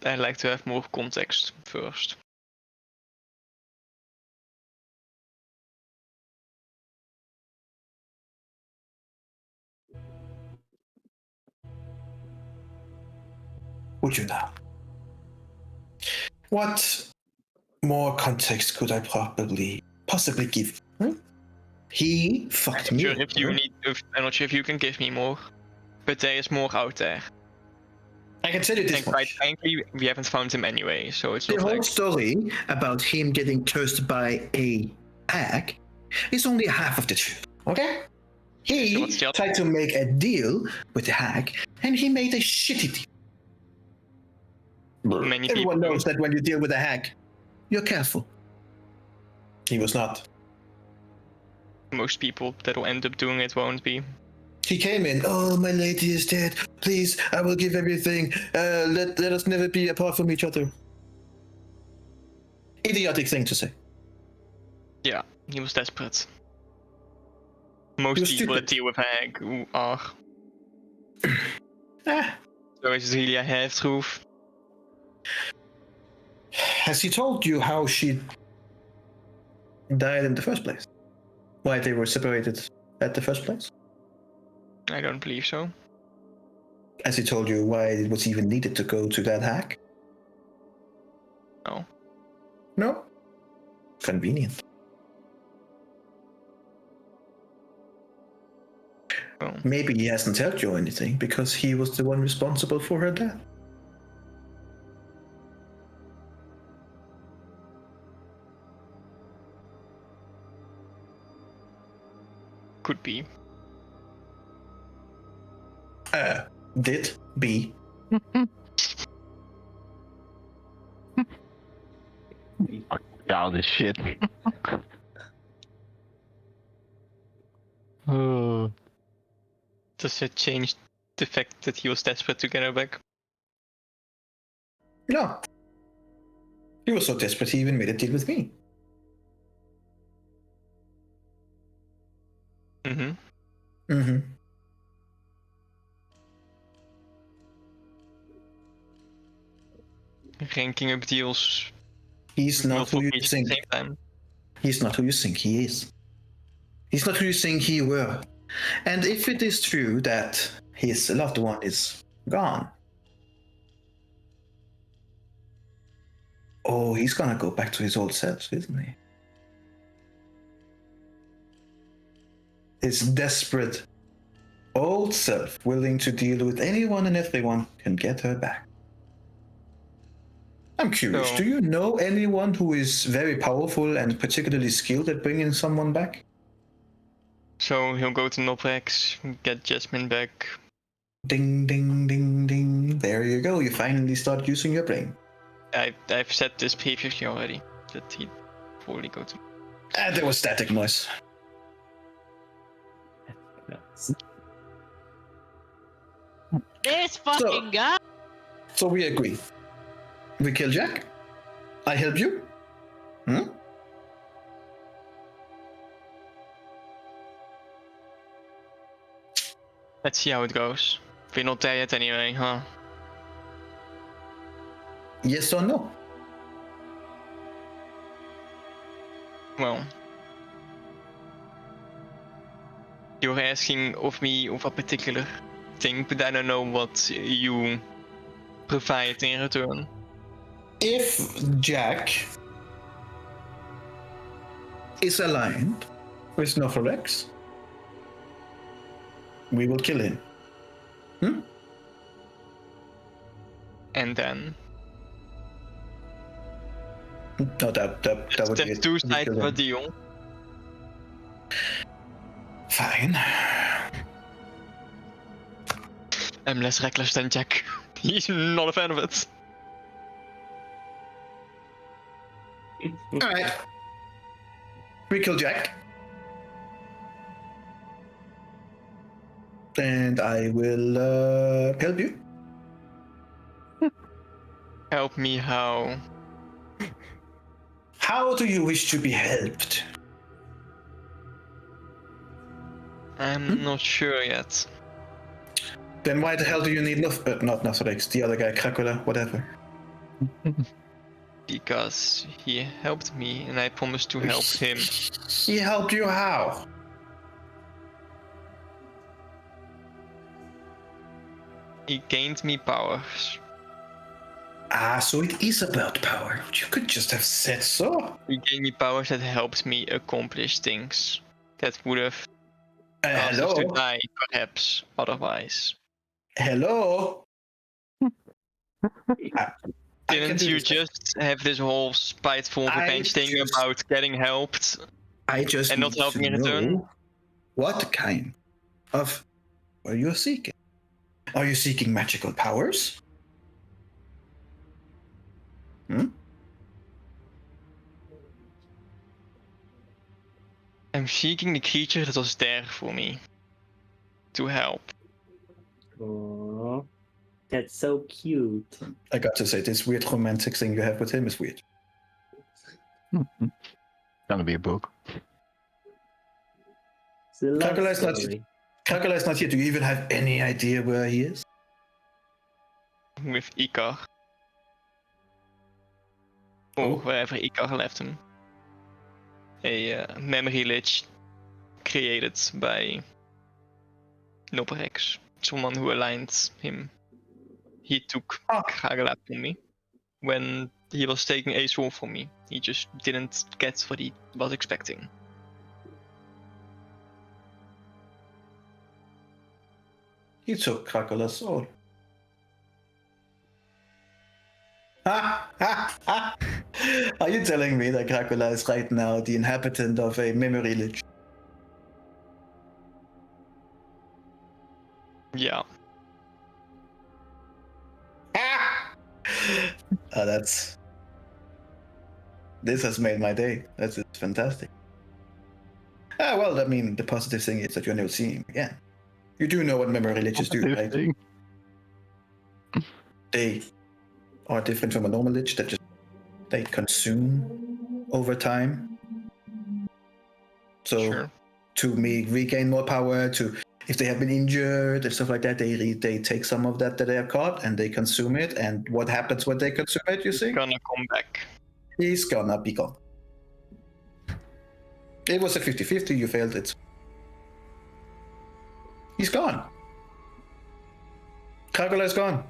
I'd like to have more context first. Would you now? What more context could I possibly give? He fucked me. I'm not sure if you can give me more, but there is more out there. I can tell you this And quite much. frankly, we haven't found him anyway, so it's The not whole like... story about him getting cursed by a hag is only half of the truth, okay? He What's the other- tried to make a deal with the hag, and he made a shitty deal. Many Everyone people knows that when you deal with a hag, you're careful. He was not. Most people that will end up doing it won't be. He came in, oh, my lady is dead. Please, I will give everything. Let us never be apart from each other. Idiotic thing to say. Yeah, he was desperate. Most was people that stupid. deal with a hag who are. Ah, So is it really a half-truth? has he told you how she died in the first place? Why they were separated at the first place? I don't believe so. Has he told you why it was even needed to go to that hack? No. No? Convenient. Well, Maybe he hasn't told you anything because he was the one responsible for her death. could be. Did be. Childish shit. Oh. Does it change the fact that he was desperate to get her back? No. He was so desperate he even made a deal with me. Mm-hmm. Mm-hmm. Ranking up deals. He's not who multiple you pages think. at the same time. He's not who you think he is. He's not who you think he were. And if it is true that his loved one is gone, oh, he's gonna go back to his old self, isn't he? His desperate old self, willing to deal with anyone and everyone, can get her back. I'm curious, So- do you know anyone who is very powerful and particularly skilled at bringing someone back? So he'll go to Noprex, get Jasmine back. Ding, ding, ding, ding. There you go. You finally start using your brain. I've said this previously already, that he'd probably go to. There was static noise. This fucking guy. So we agree. We kill Jack. I help you. Hmm? Let's see how it goes. We're not there yet anyway, huh? Yes or no? Well. You're asking of me of a particular thing, but I don't know what you provide in return. If Jack is aligned with Noforex, we will kill him. Hmm? And then No, that would be that's it. two We sides kill of a him. deal. Fine. I'm less reckless than Jack. He's not a fan of it. All right. We kill Jack. And I will help you. Help me how? How do you wish to be helped? I'm not sure yet. Then why the hell do you need not Noforex, the other guy, Kracula, whatever. Because he helped me and I promised to help him. He helped you how? He gained me powers. Ah, so it is about power. You could just have said so. He gave me powers that helped me accomplish things that would have caused us to Hello? die, perhaps, otherwise. Hello? I can Didn't do you this. just have this whole spiteful I revenge thing just- about getting helped? I just and not need helping to in return? know what kind of are you seeking? Are you seeking magical powers? I'm seeking the creature that was there for me. To help. Oh, that's so cute. I got to say, this weird romantic thing you have with him is weird. Gonna be a book. a love Dracula is not- story. Dracula is not here. Do you even have any idea where he is? With Icar. Or Oh. wherever Icar left him. A memory lich created by Noparex. Someone who aligned him. He took Ah. Dracula from me when he was taking a soul from me. He just didn't get what he was expecting. He took Dracula's soul. Ha, ha, ha. Are you telling me that Dracula is right now the inhabitant of a memory lich? Yeah. That's. This has made my day. That's fantastic. Well, I mean, the positive thing is that you're never seeing him again. You do know what memory liches do, Positive right? thing. They are different from a normal lich that just they consume over time. So Sure. to regain more power, to if they have been injured and stuff like that, they take some of that they have caught and they consume it. And what happens when they consume it? You see, Gonna come back. he's gonna be gone. It was a 50-50. You failed it. He's gone. Dracula is gone.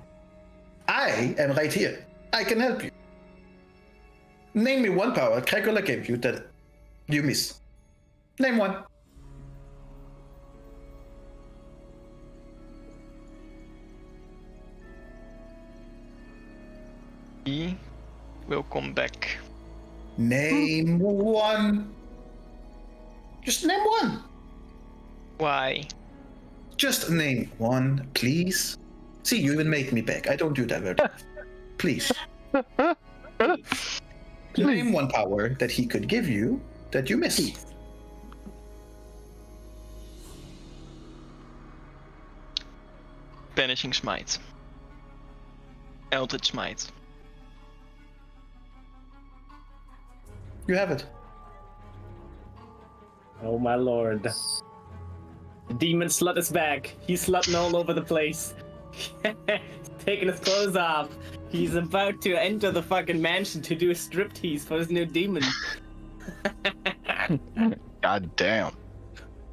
I am right here. I can help you. Name me one power Dracula gave you that you miss. Name one. He will come back. Name one. Just name one. Why? Just name one, please. See, you even make me beg. I don't do that very often. Please. Name one power that he could give you that you missed. Banishing Smite. Eldritch Smite. You have it. Oh my lord. The demon slut is back. He's slutting all over the place. Taking his clothes off. He's about to enter the fucking mansion to do a striptease for his new demon. God damn.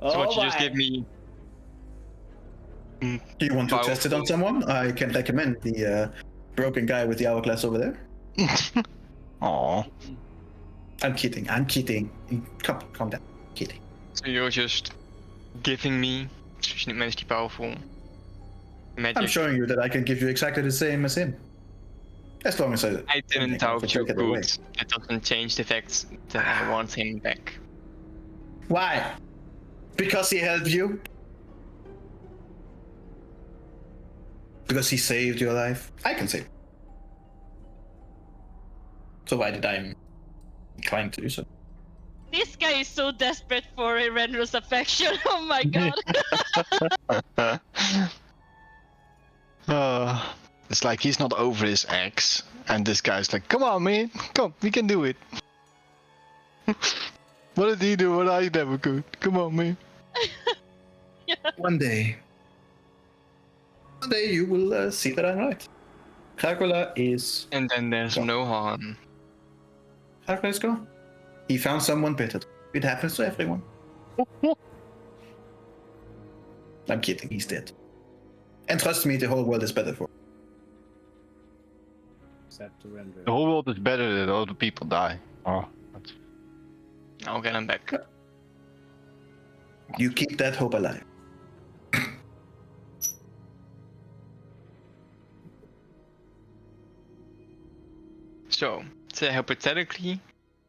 Oh So what you just my. give me? Do you want to test it on someone? I can recommend the broken guy with the hourglass over there. Aw. I'm kidding. Calm down. Kidding. So you're just giving me, dus niet immensely powerful magic. I'm showing you that I can give you exactly the same as him. As long as I didn't doubt you take it away. could. It doesn't change the fact that I want him back. Why? Because he helped you? Because he saved your life? I can save. So why did I incline to do so? This guy is so desperate for Renro's affection. Oh my god. It's like he's not over his ex, and this guy's like, come on, man, come, we can do it. What did he do? What I never could? Come on, man. Yeah. One day you will see that I'm right. Dracula is And then there's Yeah. no harm. Dracula is gone. He found someone better. It happens to everyone. I'm kidding. He's dead. And trust me, the whole world is better for him. Except to render. The whole world is better than all the people die. Oh, that's... I'll get him back. You keep that hope alive. So, say hypothetically,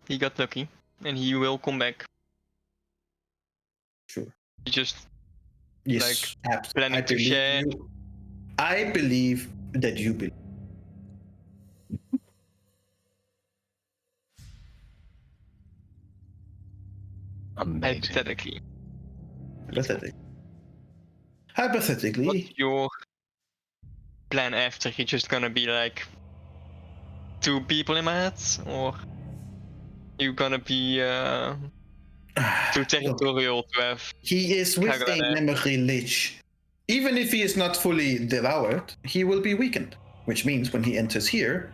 he got lucky, and he will come back. Sure. He just Yes. planning I to believe share. you. I believe that you believe. amazing. Hypothetically. Hypothetically, What's your plan after? He just gonna be like two people in my head, or you gonna be too territorial to have. He is with a memory lich. Even if he is not fully devoured, he will be weakened. Which means when he enters here,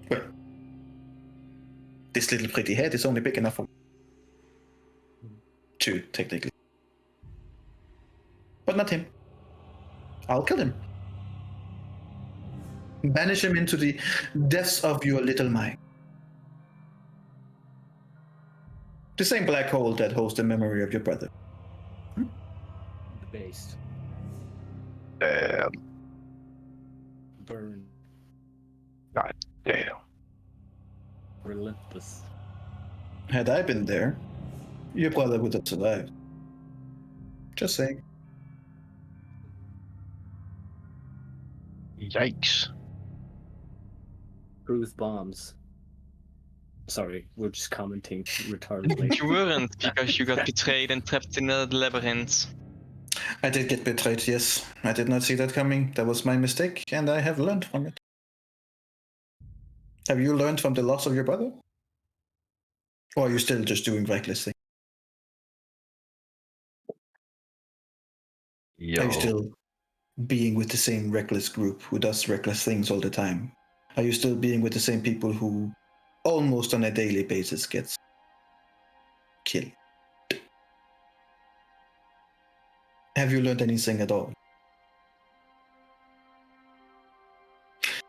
well, this little pretty head is only big enough for two, technically. But not him. I'll kill him. Banish him into the depths of your little mind. The same black hole that holds the memory of your brother. The base. Damn. Burn. God damn. Relentless. Had I been there, your brother would have survived. Just saying. Yikes. Truth bombs. Sorry, we're just commenting retardedly. You weren't, because you got betrayed and trapped in the labyrinth. I did get betrayed, yes. I did not see that coming. That was my mistake, and I have learned from it. Have you learned from the loss of your brother? Or are you still just doing reckless things? Yo. Are you still being with the same reckless group who does reckless things all the time? Are you still being with the same people who almost on a daily basis gets killed? Have you learned anything at all?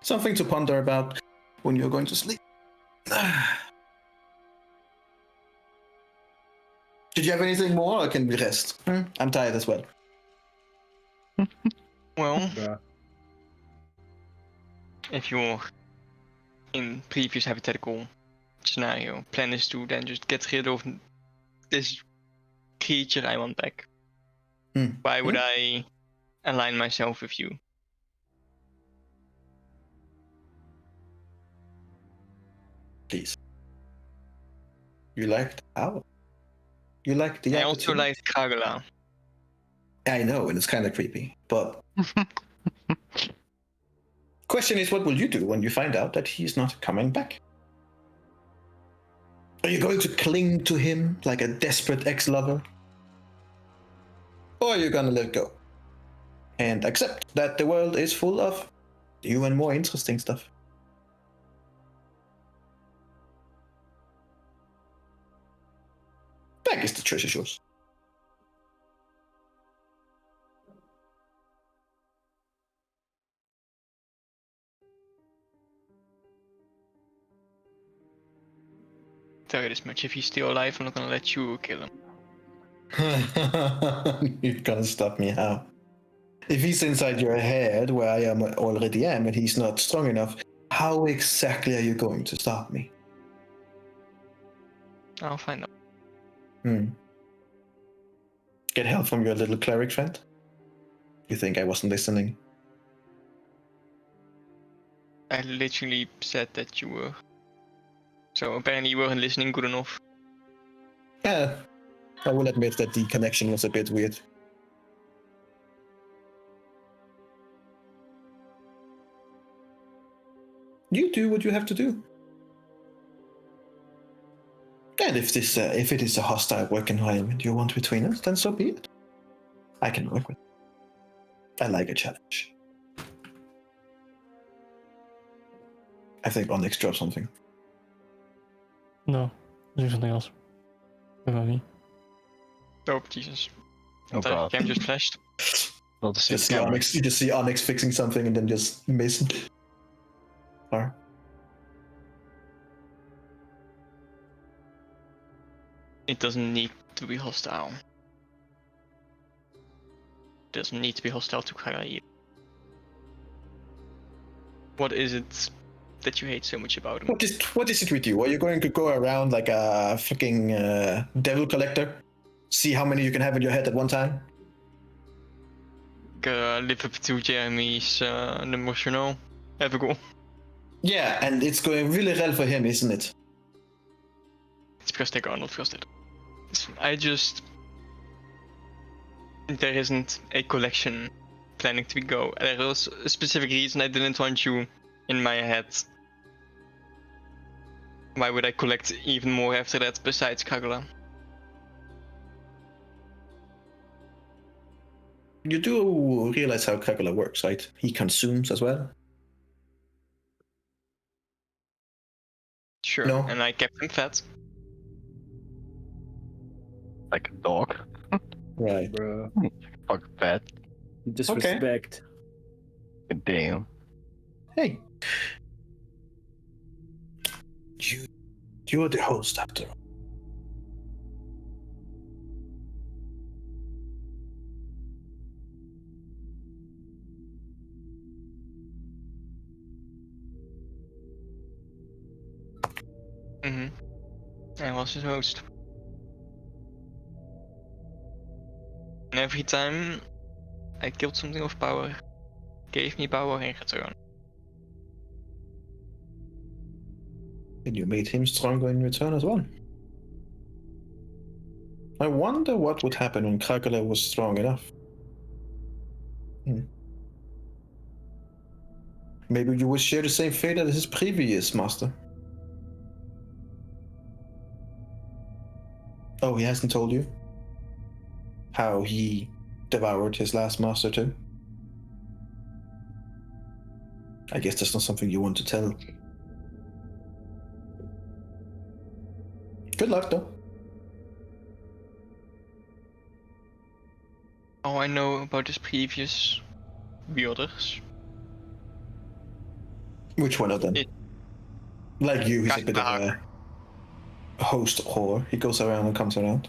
Something to ponder about when you're going to sleep. Did you have anything more, or can we rest? I'm tired as well. Well, Yeah. if you're in previous hypothetical scenario, plan is to then just get rid of this creature I want back. Why would I align myself with you? Please. You liked how? You like the I also opportunity? like Kagala. I know, and it's kind of creepy, but... Question is, what will you do when you find out that he's not coming back? Are you going to cling to him like a desperate ex-lover? Or are you gonna let go? And accept that the world is full of new and more interesting stuff? I guess the choice is yours. Tell you this much, if he's still alive, I'm not gonna let you kill him. You're gonna stop me how? If he's inside your head, where I already am, and he's not strong enough, how exactly are you going to stop me? I'll find out. Get help from your little cleric friend? You think I wasn't listening? I literally said that you were. So apparently you weren't listening good enough. Yeah, I will admit that the connection was a bit weird. You do what you have to do. And if it is a hostile work environment you want between us, then so be it. I can work with it. I like a challenge. I think Onyx dropped something. No, do something else. About me. Oh, Jesus. Oh The god. cam just flashed. Well, the Just see Onyx, you just see Onyx fixing something and then just miss. Or It doesn't need to be hostile. It doesn't need to be hostile to Kagala either. What is it that you hate so much about him? what is it with you? Are you going to go around like a fucking devil collector? See how many you can have in your head at one time? Live up to Jeremy's emotional. Have a go. Yeah, and it's going really well for him, isn't it? It's because they are not trusted. There isn't a collection planning to go. There was a specific reason I didn't want you in my head. Why would I collect even more after that besides Kagura? You do realize how Kagura works, right? He consumes as well. Sure, No. and I kept him fed. Like a dog. Right. Bro, Fuck that. disrespect. Damn. Hey. You're the host after all. I was his host. And every time I killed something of power, gave me power in return. And you made him stronger in return as well. I wonder what would happen when Kagura was strong enough. Maybe you would share the same fate as his previous master. Oh, he hasn't told you how he devoured his last master too? I guess that's not something you want to tell. Good luck, though. All I know about his previous wielders. Which one of them? Like you, he's a bit of a host whore. He goes around and comes around.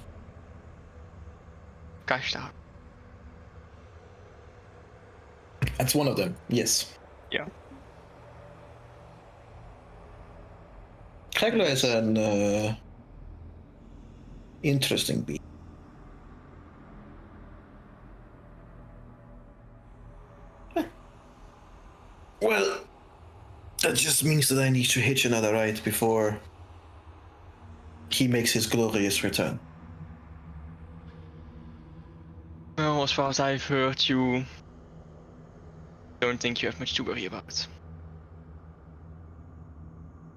Kashtar. That's one of them, yes. Yeah. Kagura is an interesting being. Well, that just means that I need to hitch another ride before he makes his glorious return. Well, as far as I've heard, you don't think you have much to worry about.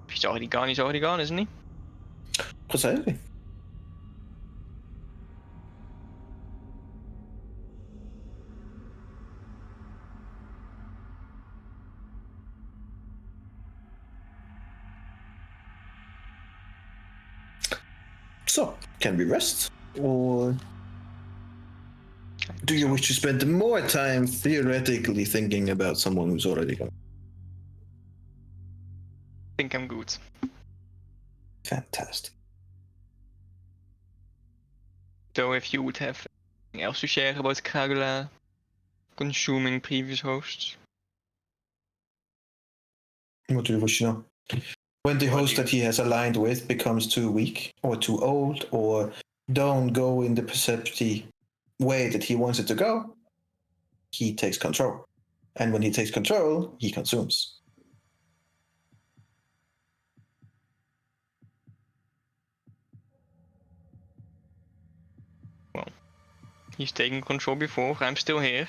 If he's already gone, isn't he? Precisely. So, can we rest? Or do you wish to spend more time theoretically thinking about someone who's already gone? I think I'm good. Fantastic. Though if you would have anything else to share about Kagura consuming previous hosts. What do you wish to know? When the host that he has aligned with becomes too weak or too old or don't go in the perceptive way that he wants it to go, he takes control. And when he takes control, he consumes. Well, he's taken control before, I'm still here.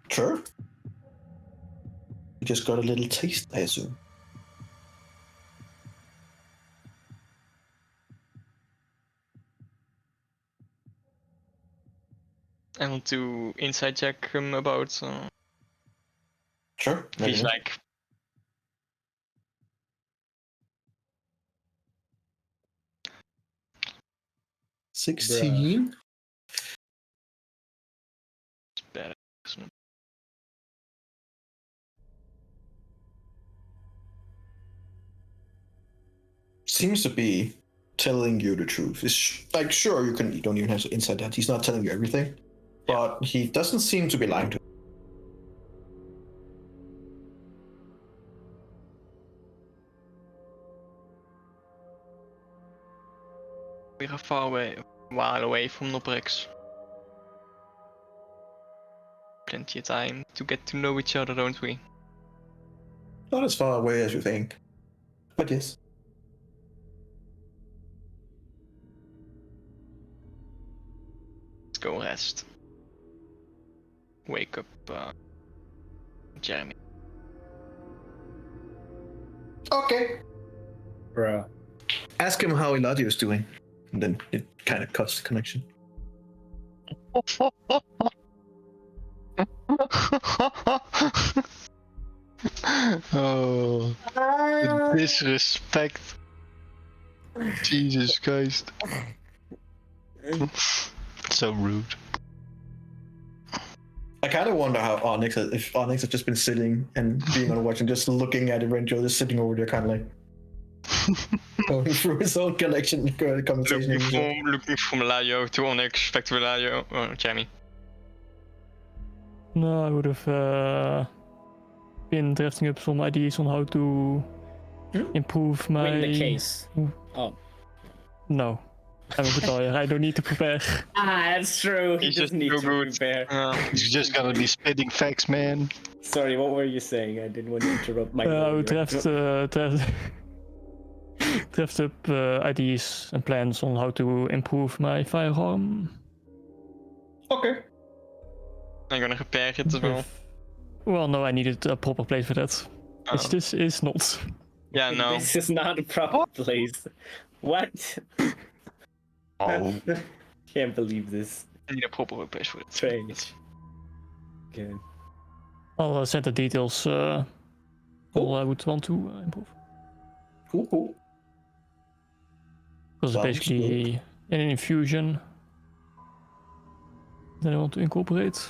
Sure. You just got a little taste, I assume. I want to inside check him about Sure. if he's like 16. bad. Seems to be telling you the truth. It's like, sure, you don't even have to inside that. He's not telling you everything, but he doesn't seem to be lying to you. We're a while away from Noprex. Plenty of time to get to know each other, don't we? Not as far away as you think, but yes. Let's go rest. Wake up, Jeremy. Okay. Bruh. Ask him how Eladio is doing. And then it kind of cuts the connection. Oh, the disrespect. Jesus Christ. So rude. I kind of wonder how if Onyx has just been sitting and being on watch and just looking at Eventually just sitting over there, kind of like going through his own connection conversation. Looking from Layo to Onyx, back to Layo. Oh, Jamie. No, I would have been drafting up some ideas on how to improve my. Win the case. Oh. No. I'm a good lawyer. I don't need to prepare. That's true. He He's doesn't just need so to good. prepare. He's just gonna be spitting facts, man. Sorry, what were you saying? I didn't want to interrupt my. I would draft up ideas and plans on how to improve my firearm. Okay. I'm gonna repair it as well. Well, no, I needed a proper place for that. Which this is not. Yeah, no. This is not a proper place. What? Oh. Can't believe this. I need a proper place for it. Strange. Okay. I'll send the details. All I would want to improve. Cool. Because Sounds basically an infusion that I want to incorporate.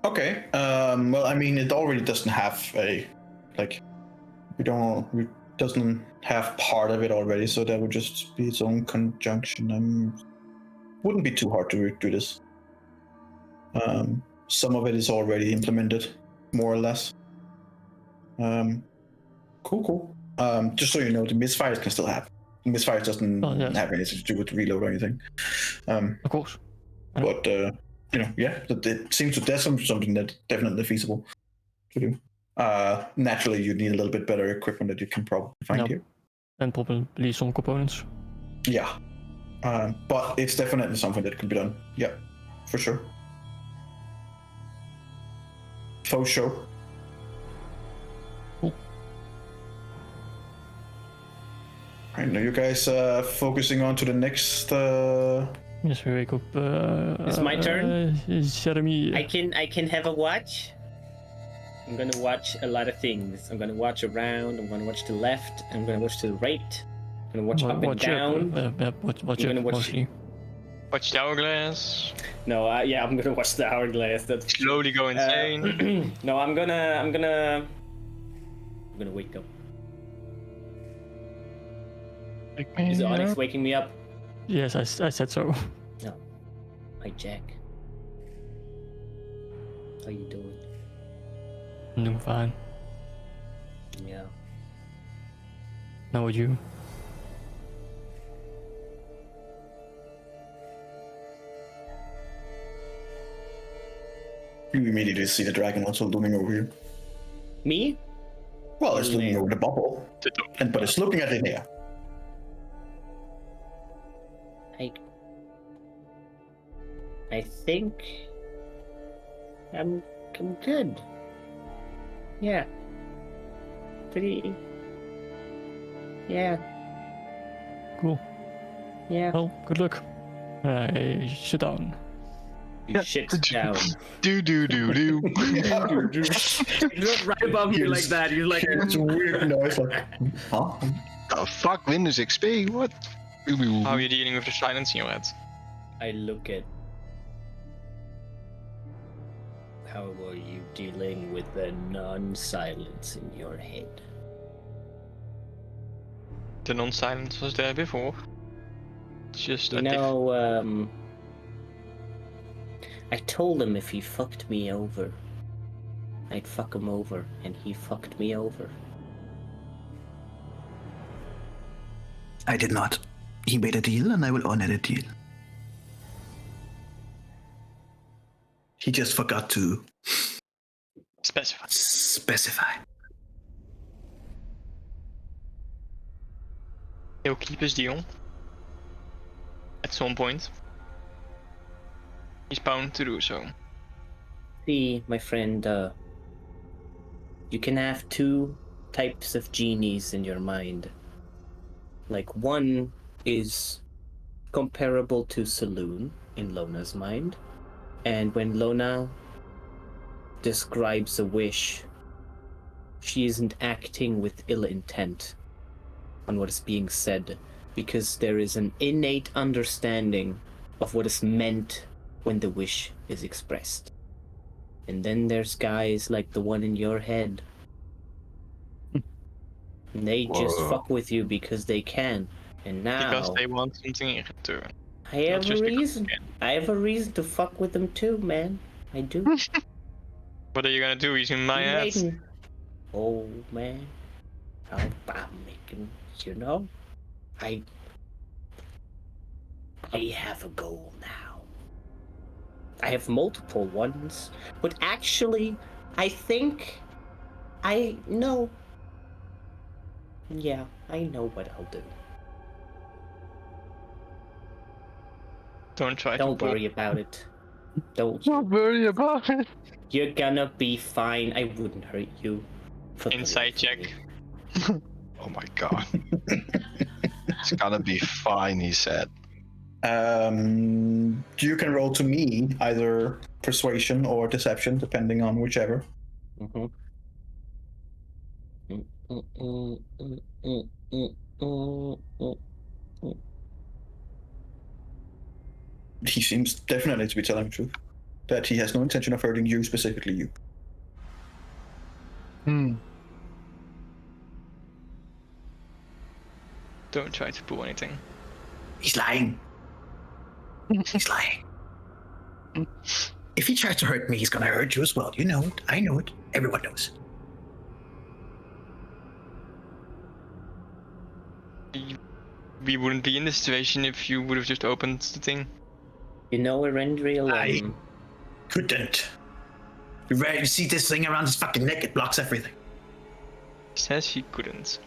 Okay. Well, I mean, it already doesn't have a we doesn't have part of it already, so that would just be its own conjunction. Wouldn't be too hard to do this. Some of it is already implemented, more or less. Cool. Just so you know, the misfires can still happen. Misfires doesn't have anything to do with reload or anything. Of course. But yeah, it seems to that's something that's definitely feasible to do. Naturally, you need a little bit better equipment that you can probably find here. And probably some components. Yeah. But it's definitely something that can be done. Yeah, for sure. For sure. Cool. Alright, now you guys focusing on to the next Yes, we wake up. It's my turn? Jeremy. I can have a watch. I'm gonna watch a lot of things. I'm gonna watch around. I'm gonna watch to the left. I'm gonna watch to the right. I'm gonna watch up and down. Watch gonna watch- mostly. Watch the hourglass. No, yeah, I'm gonna watch the hourglass. That's Slowly go insane. no, I'm gonna wake up. Is Onyx waking me up? Yes, I said so. No. Hi, Jack. How you doing? I'm doing fine. Yeah. How about you? You immediately see the dragon also looming over you. Me? Well, it's looming over the bubble, but it's looking at Linnea. I think I'm good. Yeah. Pretty. Yeah. Cool. Yeah. Well, good luck. Sit down. You shit down. Do. Right above you like that. You're like. It's a weird noise. Like, huh? Oh, fuck Windows XP, what? How are you dealing with the silence in your head? I look at. How are you dealing with the non-silence in your head? The non-silence was there before. It's just You know, I told him if he fucked me over, I'd fuck him over, and he fucked me over. I did not. He made a deal, and I will honor the deal. He just forgot to Specify. He'll keep his deal. At some point. He's bound to do so. See, my friend, you can have two types of genies in your mind. Like, one is comparable to Saloon in Lona's mind. And when Lona describes a wish, she isn't acting with ill intent on what is being said, because there is an innate understanding of what is meant when the wish is expressed. And then there's guys like the one in your head. And they just fuck with you because they can. And now Because they want something in return. I have a reason. I have a reason to fuck with them too, man. I do. What are you gonna do? He's in my ass. Oh man, I'm making. You know, I have a goal now. I have multiple ones, but actually, I think I know. Yeah, I know what I'll do. Don't try Don't to worry about it. Don't worry about it. You're gonna be fine. I wouldn't hurt you. Inside check. Oh my god. It's gonna be fine, he said. You can roll to me either persuasion or deception, depending on whichever. He seems definitely to be telling the truth. That he has no intention of hurting you, specifically you. Don't try to pull anything. He's lying. He's lying. If he tries to hurt me, he's gonna hurt you as well. You know it. I know it. Everyone knows it. We wouldn't be in this situation if you would have just opened the thing. You know, Erendriel, I couldn't. You see this thing around his fucking neck? It blocks everything. Says he couldn't.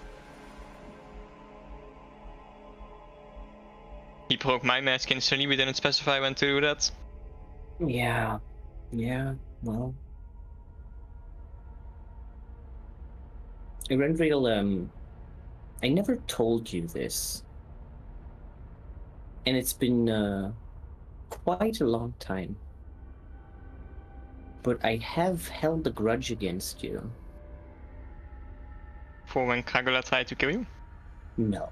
He broke my mask instantly. We didn't specify when to do that. Yeah, well. Erendriel, I never told you this. And it's been, quite a long time. But I have held a grudge against you. For when Kragola tried to kill you? No.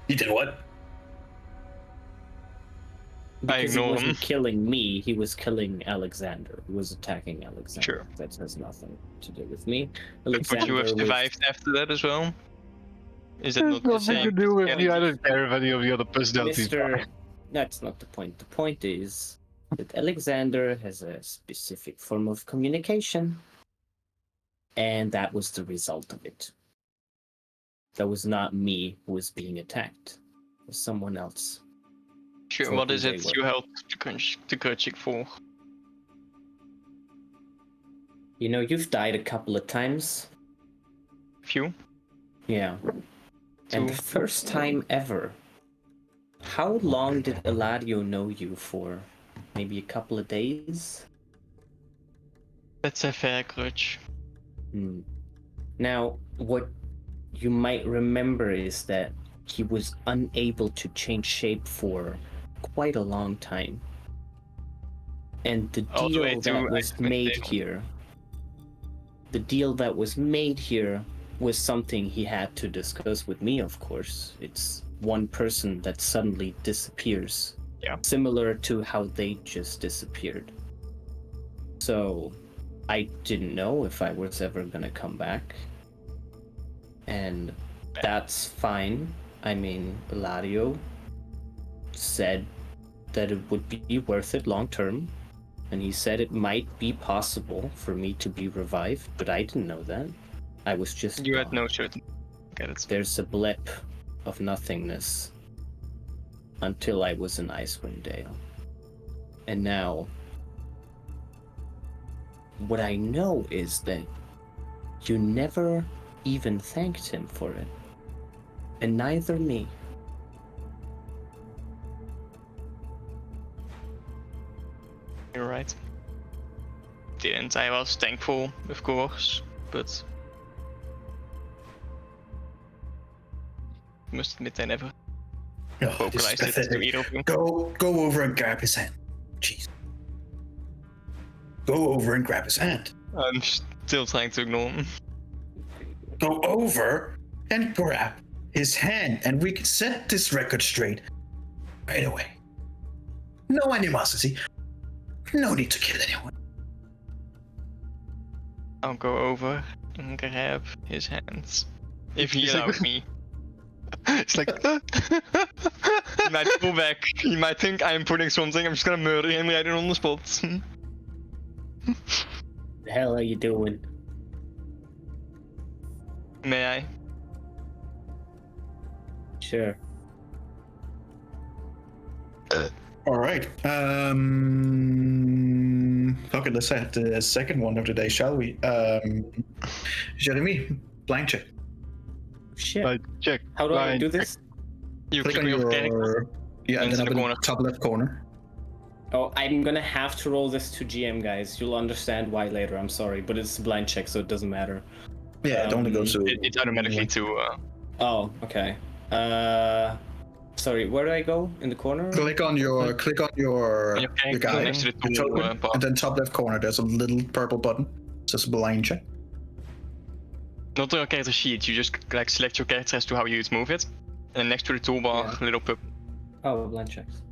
He did what? Because he wasn't him. killing me, he was killing Alexander. He was attacking Alexander. Sure. That has nothing to do with me. But you have survived after that as well? Is that not the Nothing same? to do with me. I Yeah, don't care if any of the other personalities die. That's not the point. The point is that Alexander has a specific form of communication, and that was the result of it. That was not me who was being attacked. It was someone else. Sure, For what who is they it were. you helped the Kurchik for? You know, you've died a couple of times. Few? Yeah. And the first time ever. How long did Eladio know you for? Maybe a couple of days? That's a fair grudge. Now, what you might remember is that he was unable to change shape for quite a long time. And the All the way deal to that was Icewind made Dale. here, the deal that was made here was something he had to discuss with me, of course. It's one person that suddenly disappears. Yeah. Similar to how they just disappeared. So, I didn't know if I was ever gonna come back. And that's fine. I mean, Eladio said that it would be worth it long term. and he said it might be possible for me to be revived, but I didn't know that. I was just You had gone. no certain. Get it. There's a blip of nothingness until I was in Icewind Dale. And now, what I know is that you never even thanked him for it. And neither me. You're right. Didn't. I was thankful, of course, but must admit I never Oh, this is vocalized it to pathetic. either of you. Go over and grab his hand. Jeez. Go over and grab his hand. I'm still trying to ignore him. Go over and grab his hand, and we can set this record straight right away. No animosity. No need to kill anyone. I'll go over and grab his hands. If he He's like- allows me. It's like, He might pull back. He might think I'm putting something. I'm just gonna murder him right on the spot. The hell are you doing? May I? Sure. All right. Okay, let's have the second one of the day, shall we? Jeremy, blind check. Shit. check. How do I blind do check. this? You Click click on on your character. your yeah, and Into then the up in corner. the top left corner. Oh, I'm gonna have to roll this to GM, guys. You'll understand why later. I'm sorry, but it's a blind check, so it doesn't matter. Yeah, it only goes to. It's automatically to. Oh, okay. Sorry, where do I go? In the corner? Click on your your your character guy, next to the your tool, token, bar. and then top left corner. There's a little purple button. It says blind check. Not on your character sheet. You just like select your character as to how you would move it, and next to the toolbar, Yeah. little pip. Oh, blind checks.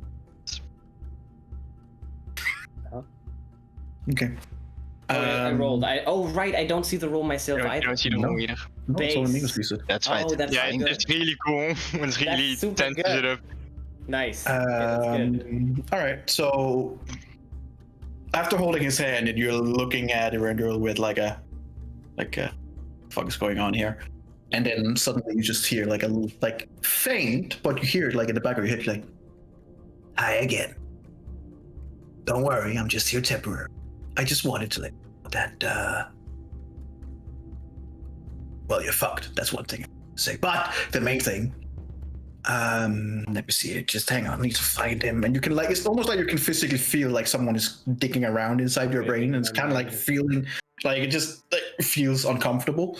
Okay. Oh, I rolled. Right, I don't see the roll myself You either. don't see the No. roll either. No, it's only Base. English piece. That's right. Oh, that's Yeah, so good. it's really cool. It's really super tenses good. it up. Nice. Okay, that's good. All right. So after holding his hand and you're looking at Eberron with like a fuck is going on here, and then suddenly you just hear like faint, but you hear it like in the back of your head, like, "Hi again. Don't worry, I'm just here temporary. I just wanted to let you know that well, you're fucked. That's one thing to say. But the main thing, let me see it. Just hang on. I need to find him. And you can it's almost like you can physically feel like someone is digging around inside your brain, and it's kind of like feeling like it just feels uncomfortable.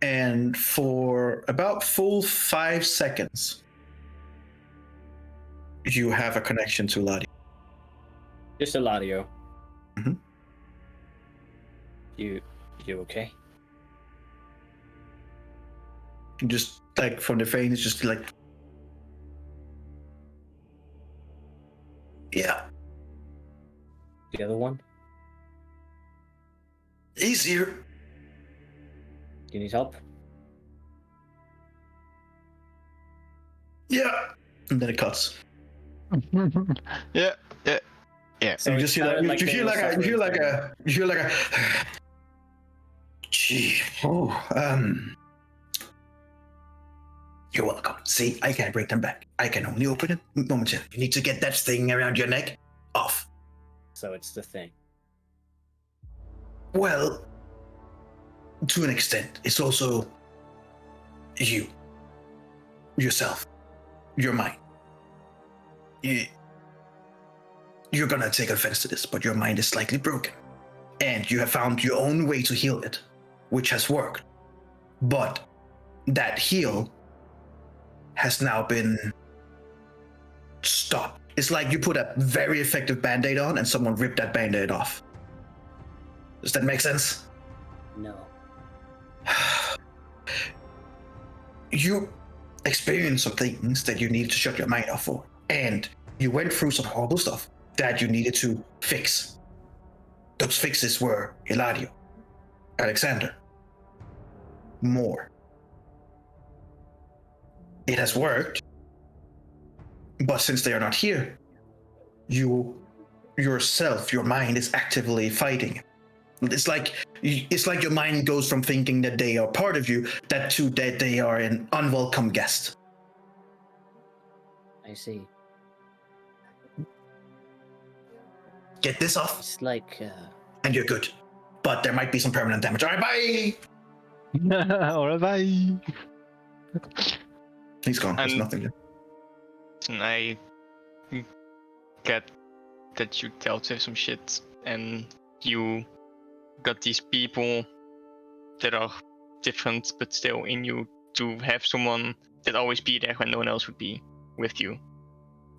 And for about full 5 seconds, you have a connection to Ladi. Just Eladio. Mhm. You okay? Just like from the vein, it's just like, yeah, The other one? he's here. You need help? Yeah. And then it cuts. Yeah. So And you it just hear sounded like, you they hear were like a, you hear like a, gee, you're welcome. See, I can't break them back. I can only open it momentarily. You need to get that thing around your neck off. So it's the thing. Well, to an extent, it's also yourself, your mind. You're gonna take offense to this, but your mind is slightly broken. And you have found your own way to heal it, which has worked. But that heal has now been stopped. It's like you put a very effective band-aid on and someone ripped that band-aid off. Does that make sense? No. You experienced some things that you needed to shut your mind off for. And you went through some horrible stuff that you needed to fix. Those fixes were Eladio, Alexander, more. It has worked, but since they are not here, you yourself, your mind is actively fighting. It's like your mind goes from thinking that they are part of you that they are an unwelcome guest. I see. Get this off, It's like and you're good. But there might be some permanent damage. All right, bye. Alright, bye. He's gone. There's And- nothing there. And I get that you dealt with some shit and you got these people that are different but still in you to have someone that always be there when no one else would be with you.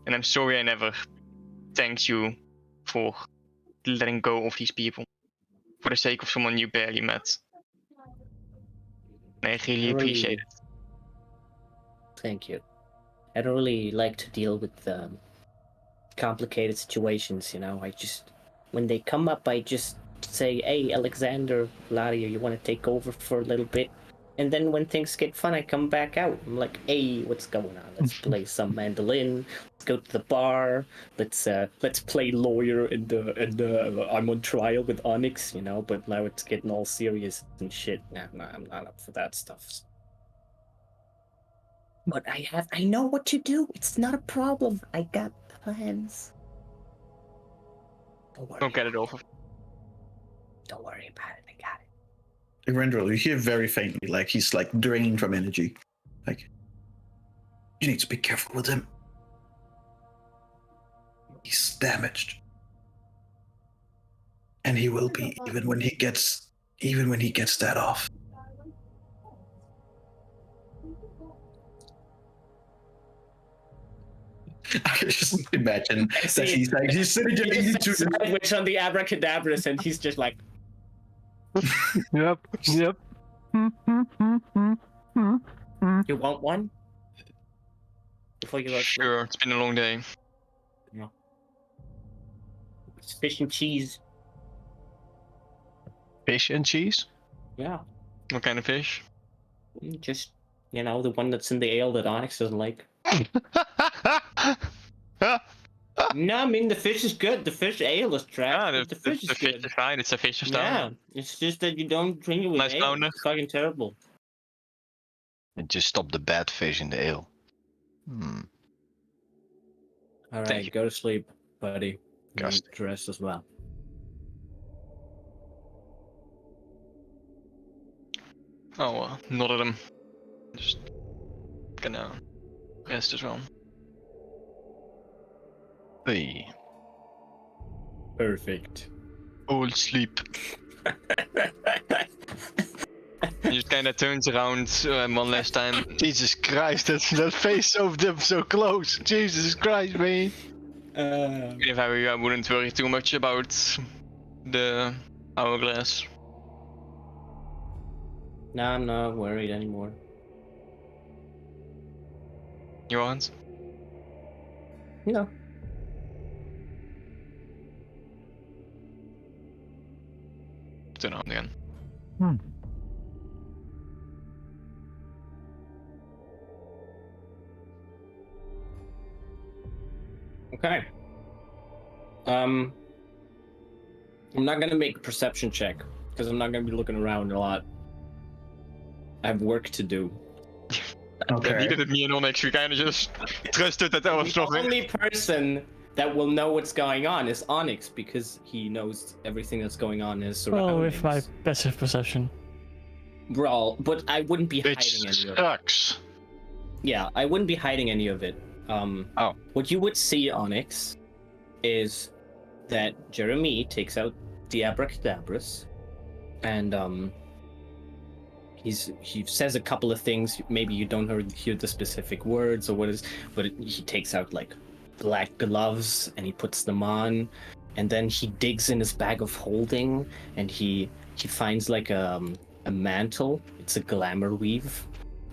And I'm sorry I never thanked you for letting go of these people for the sake of someone you barely met. I really appreciate it. Thank you. I don't really like to deal with complicated situations, you know. When they come up, I just say, hey, Alexander, Ladia, you want to take over for a little bit? And then when things get fun, I come back out. I'm like, hey, what's going on? Let's play some mandolin. Let's go to the bar. Let's play lawyer and I'm on trial with Onyx, you know. But now it's getting all serious and shit. Nah, I'm not up for that stuff. But I know what to do. It's not a problem. I got plans. Don't worry. Don't get it over. Don't worry about it. I got it. Rendrell, you hear very faintly, like he's like drained from energy. Like, you need to be careful with him. He's damaged. And he will be even when he gets that off. I can just imagine that he's sitting there eating to Sandwich on the abracadabras, and he's just like, Yep. you want one? Before you go. Sure, it's been a long day. It's fish and cheese. Fish and cheese? Yeah. What kind of fish? Just, you know, the one that's in the ale that Onyx doesn't like. No, I mean, the fish is good. The fish ale is trash. Yeah, But the fish is good. is fine. It's a fish of Yeah, stone. it's just that you don't drink it with Nice ale. pounder. It's fucking terrible. And just stop the bad fish in the ale. All Thank right, you. go to sleep, buddy. Gust. And rest as well. Oh, well, not at them. Just gonna rest as well. Hey. Perfect. Old sleep. He just kinda turns around one last time. Jesus Christ, that face of them so close. Jesus Christ, man. If I were you, I wouldn't worry too much about the hourglass. No, I'm not worried anymore. You aren't? No. Turn on again. Okay. I'm not gonna make a perception check because I'm not gonna be looking around a lot. I have work to do. Okay. Neither did me and Onyx. We kinda just trusted that was The nothing. only person that will know what's going on is Onyx because he knows everything that's going on in his surroundings. Well, with my passive perception. Brawl, but I wouldn't be Bitch hiding any of it. sucks. Yeah, I wouldn't be hiding any of it. Oh. What you would see, Onyx, is that Jeremy takes out the abracadabras, and he says a couple of things. Maybe you don't hear the specific words or what is, but he takes out like black gloves and he puts them on, and then he digs in his bag of holding and he finds like a mantle. It's a glamour weave.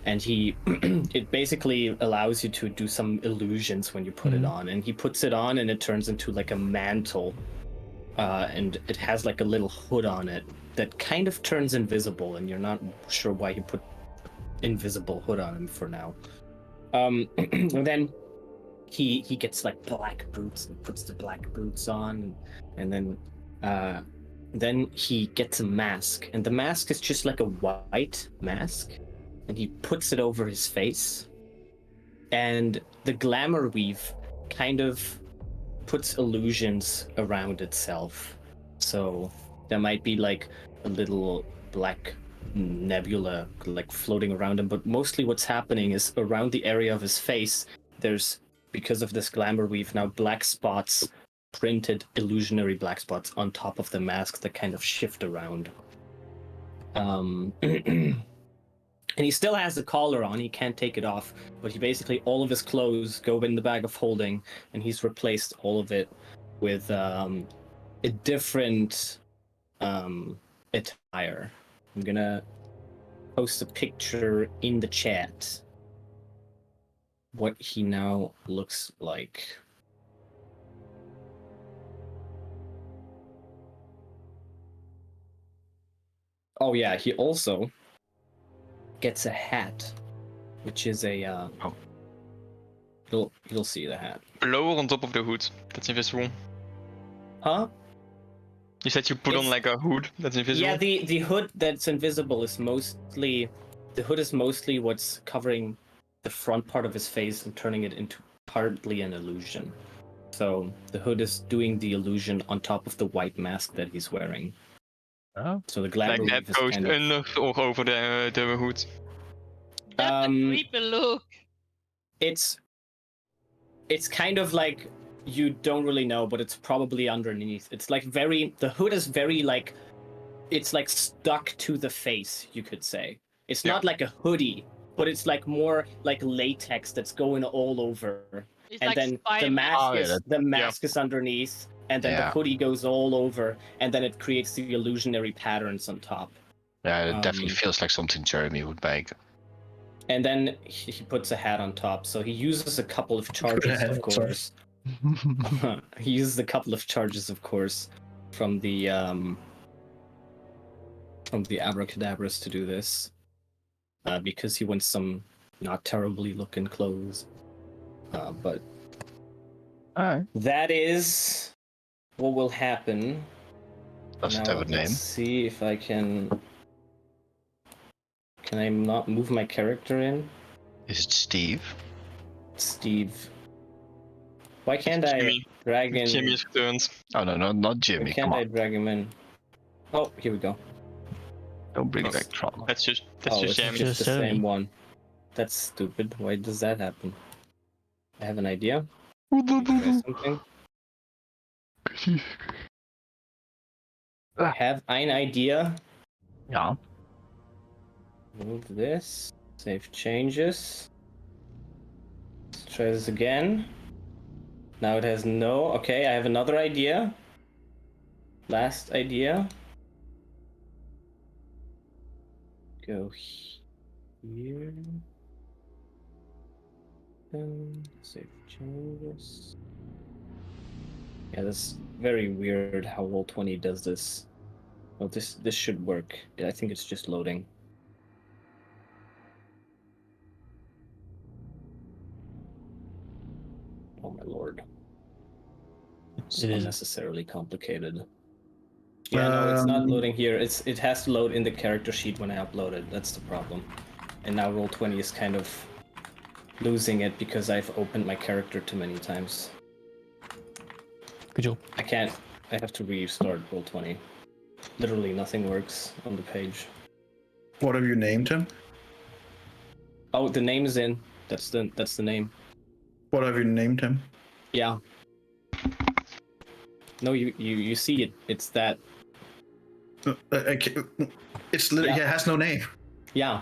And it basically allows you to do some illusions when you put it on. And he puts it on and it turns into like a mantle. And it has like a little hood on it that kind of turns invisible. And you're not sure why he put invisible hood on him for now. And then he gets like black boots and puts the black boots on, and then he gets a mask, and the mask is just like a white mask, and he puts it over his face, and the glamour weave kind of puts illusions around itself. So there might be like a little black nebula like floating around him, but mostly what's happening is around the area of his face, there's, because of this glamour weave, now black spots, printed illusionary black spots on top of the mask that kind of shift around. And he still has the collar on, he can't take it off, but he basically, all of his clothes go in the bag of holding, and he's replaced all of it with a different attire. I'm gonna post a picture in the chat what he now looks like. Oh yeah, he also gets a hat, which is a you'll see the hat. Blower on top of the hood. That's invisible. Huh? You said you put on It's- like a hood that's invisible? Yeah, the hood that's invisible is mostly, the hood is mostly what's covering the front part of his face and turning it into partly an illusion. So the hood is doing the illusion on top of the white mask that he's wearing. Oh. So the glamour Like that weave is goes kind of, under or over the hood. That's a creepy look. it's kind of like, you don't really know, but it's probably underneath. It's like the hood is very like, it's like stuck to the face, you could say. It's not like a hoodie, but it's like more like latex that's going all over. It's And like then the Spider-Man. mask Oh, yeah, is the mask is underneath, and then the Yeah. hoodie goes all over, and then it creates the illusionary patterns on top. Yeah, it definitely Um, feels like something Jeremy would make. And then he puts a hat on top, so he uses a couple of charges, hat, of sorry. course. He uses a couple of charges, of course, from the abracadabras to do this, because he wants some not terribly looking clothes. But Alright. that is what will happen. Does it Now, have a name? let's see if I can. Can I not move my character in? Is it Steve? Steve. Why can't I Jimmy. drag in? Jimmy is returned. Oh no, not Why Jimmy. can't Come I on, drag him in? Oh, here we go. don't bring Oh. back trauma. That's just Oh, Jamie. it's just Just the Jeremy. same one. That's stupid. Why does that happen? I have an idea. Try something. I have an idea. Yeah. Move this. Save changes. Let's try this again. Now it has no. Okay, I have another idea. Last idea. Go here. Save changes. Yeah, that's very weird how Roll20 does this. Well, this should work. I think it's just loading. Oh my lord. It's It is. unnecessarily complicated. Yeah, no, it's not loading here. It has to load in the character sheet when I upload it. That's the problem. And now Roll20 is kind of losing it because I've opened my character too many times. Good job. I can't. I have to restart Roll20. Literally nothing works on the page. What have you named him? Oh, the name is in. That's the name. What have you named him? Yeah. No, you see it. It's that. It's literally, Yeah. it has no name. Yeah.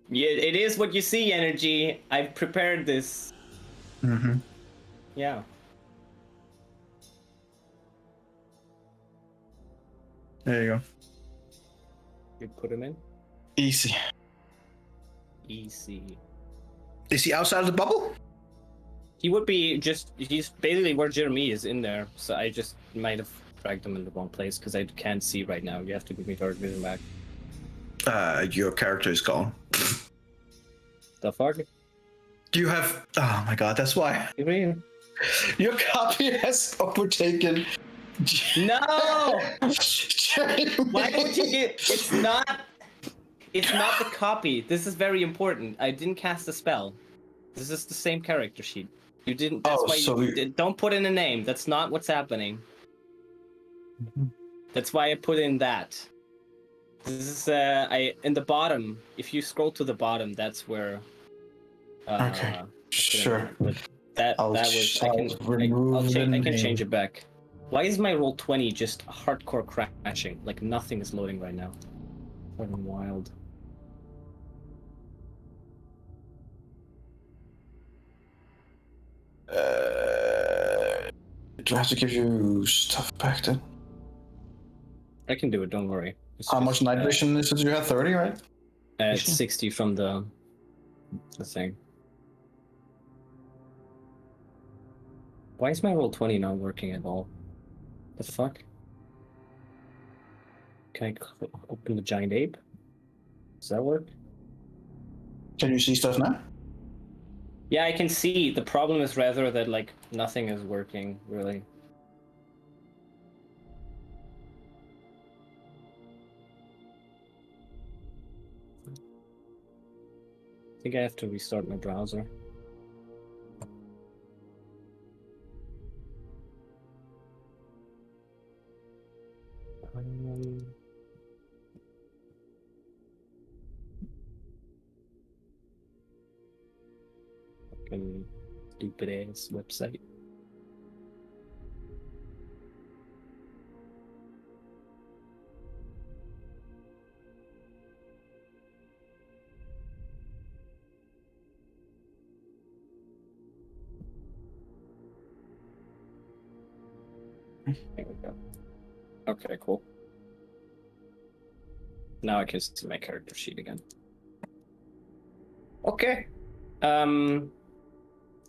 Yeah, it is what you see, energy. I've prepared this. Mm-hmm. Yeah. There you go. You put him in. Easy. Easy. Is he outside of the bubble? He would be just. He's basically where Jeremy is in there. So I just might have dragged him in the wrong place because I can't see right now. You have to give me dark vision back. your character is gone. The fuck? Do you have? Oh my god, that's why. What do you mean? Your copy has overtaken. No! Jeremy. Why would you get? It's not the copy. This is very important. I didn't cast a spell. This is the same character sheet. You didn't. That's why don't put in a name. That's not what's happening. That's why I put in that. This is in the bottom. If you scroll to the bottom, that's where. Okay. Sure. That was. I can change it back. Why is my roll 20 just hardcore crashing? Like nothing is loading right now. Fucking wild. Do I have to give you stuff back then? I can do it. Don't worry. How much night vision is it? You have 30, right? It's 60 from the thing. Why is my roll 20 not working at all? The fuck? Can I open the giant ape? Does that work? Can you see stuff now? Yeah, I can see. The problem is rather that like nothing is working really. I think I have to restart my browser. Fucking stupid ass website. There we go. Okay, cool. Now I can see my character sheet again. Okay.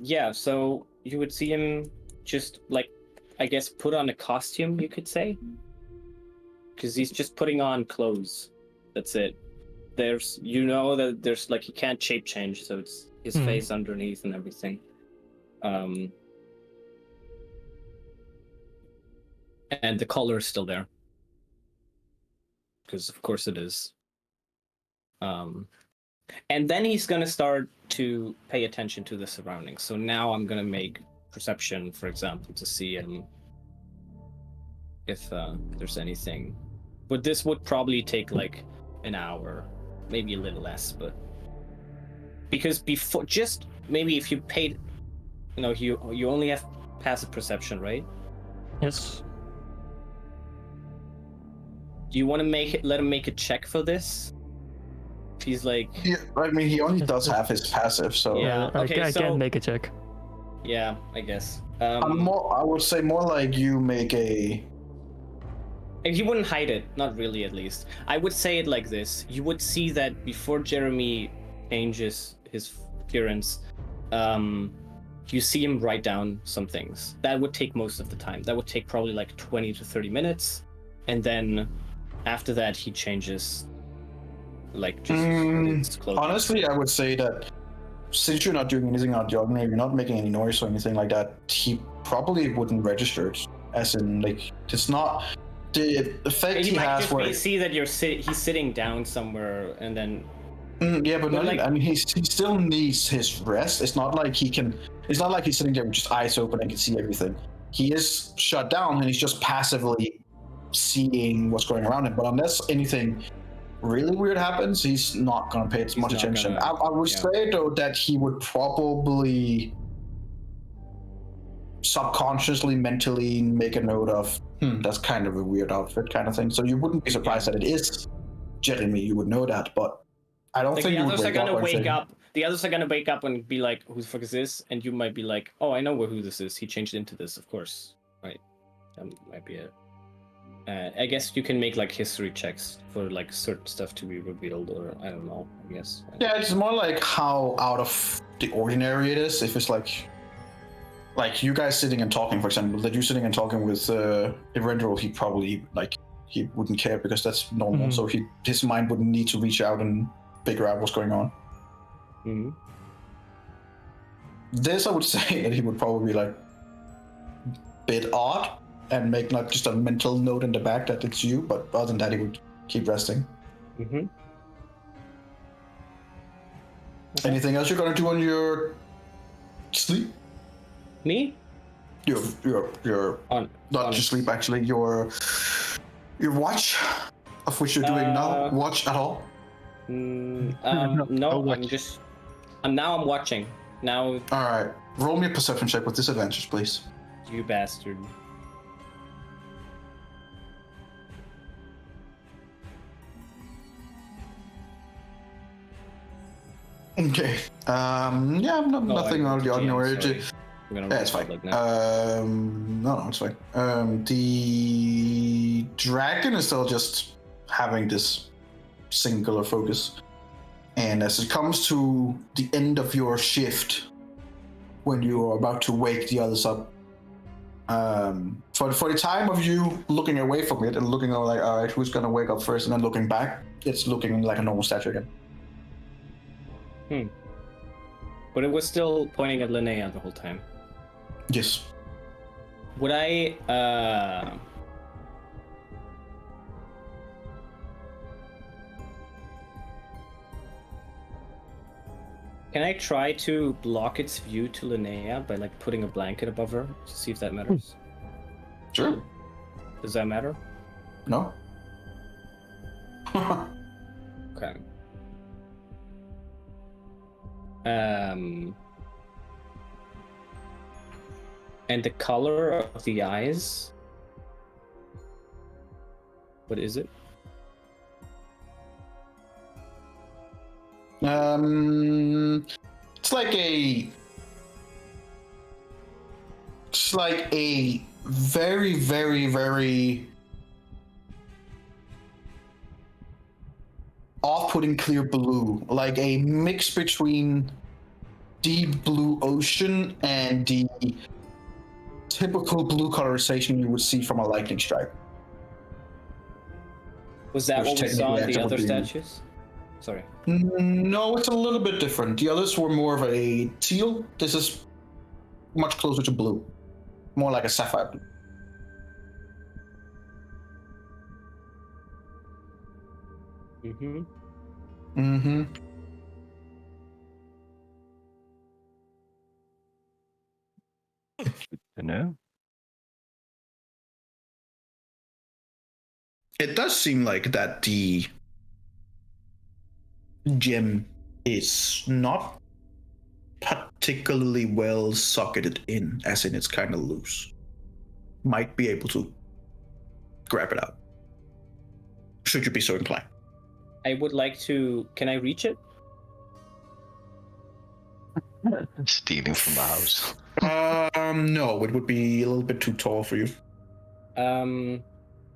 Yeah, so you would see him just like, I guess, put on a costume, you could say. Because he's just putting on clothes. That's it. There's, you know, that there's like, he can't shape change, so it's his face underneath and everything. And the color is still there. Because of course it is. And then he's gonna start to pay attention to the surroundings. So now I'm gonna make perception, for example, to see if there's anything. But this would probably take like an hour, maybe a little less, but because before, just maybe if you paid, you know, you only have passive perception, right? Yes. Do you want to let him make a check for this? If he's like, yeah, I mean, he only does have his passive, so yeah. Okay, I can make a check. Yeah, I guess. I would say more like you make a. And he wouldn't hide it, not really, at least. I would say it like this: you would see that before Jeremy changes his appearance, you see him write down some things. That would take most of the time. That would take probably like 20 to 30 minutes, and then after that he changes. Like just honestly, I would say that since you're not doing anything out of the ordinary, you're not making any noise or anything like that, he probably wouldn't register it. As in, like, it's not the effect he has. Just where see that he's sitting down somewhere, and then yeah, but not like, I mean, he still needs his rest. It's not like he can. It's not like he's sitting there with just eyes open and can see everything. He is shut down and he's just passively seeing what's going around him. But unless anything really weird happens, he's not going to pay much attention. I would say though that he would probably subconsciously, mentally make a note of that's kind of a weird outfit kind of thing. So you wouldn't be surprised that it is Jeremy. You would know that, but I don't think the others are gonna wake up. The others are gonna wake up and be like, "Who the fuck is this?" And you might be like, "Oh, I know who this is. He changed into this, of course." Right? That might be it. I guess you can make like history checks for like certain stuff to be revealed, or I don't know. I guess. Yeah, it's more like how out of the ordinary it is. If it's like you guys sitting and talking, for example, that you sitting and talking with Eberron, he probably like he wouldn't care because that's normal. Mhm. So his mind wouldn't need to reach out and figure out what's going on. Mm-hmm. This I would say that he would probably be like bit odd and make not just a mental note in the back that it's you, but other than that he would keep resting. Mm-hmm. Anything else you're gonna do on your sleep? Me? Your On not on your sleep actually, your watch, of which you're doing now. Watch at all? No, watch. I'm watching. Now, Alright. Roll me a perception check with disadvantage, please. you bastard. Okay. Yeah, nothing out of the ordinary. Sorry. I'm gonna Yeah, it's roll fine. like now. No, it's fine. The dragon is still just having this singular focus. And as it comes to the end of your shift, when you are about to wake the others up, for the time of you looking away from it and looking over like, all right, who's gonna wake up first, and then looking back, it's looking like a normal statue again. But it was still pointing at Linnea the whole time. Yes. Would I can I try to block its view to Linnea by like putting a blanket above her to see if that matters? Sure. Does that matter? No. Okay. And the color of the eyes. What is it? It's like a very, very, very off-putting clear blue, like a mix between deep blue ocean and the typical blue colorization you would see from a lightning strike. Was that Which what we saw in technically the other actually would be- statues? Sorry. No, it's a little bit different. The others were more of a teal. This is much closer to blue, more like a sapphire blue. Mm-hmm. Mm-hmm. You know? It does seem like that the gem is not particularly well socketed in, as in it's kind of loose. Might be able to grab it out, should you be so inclined. I would like to. Can I reach it? Stealing from the house. No, it would be a little bit too tall for you.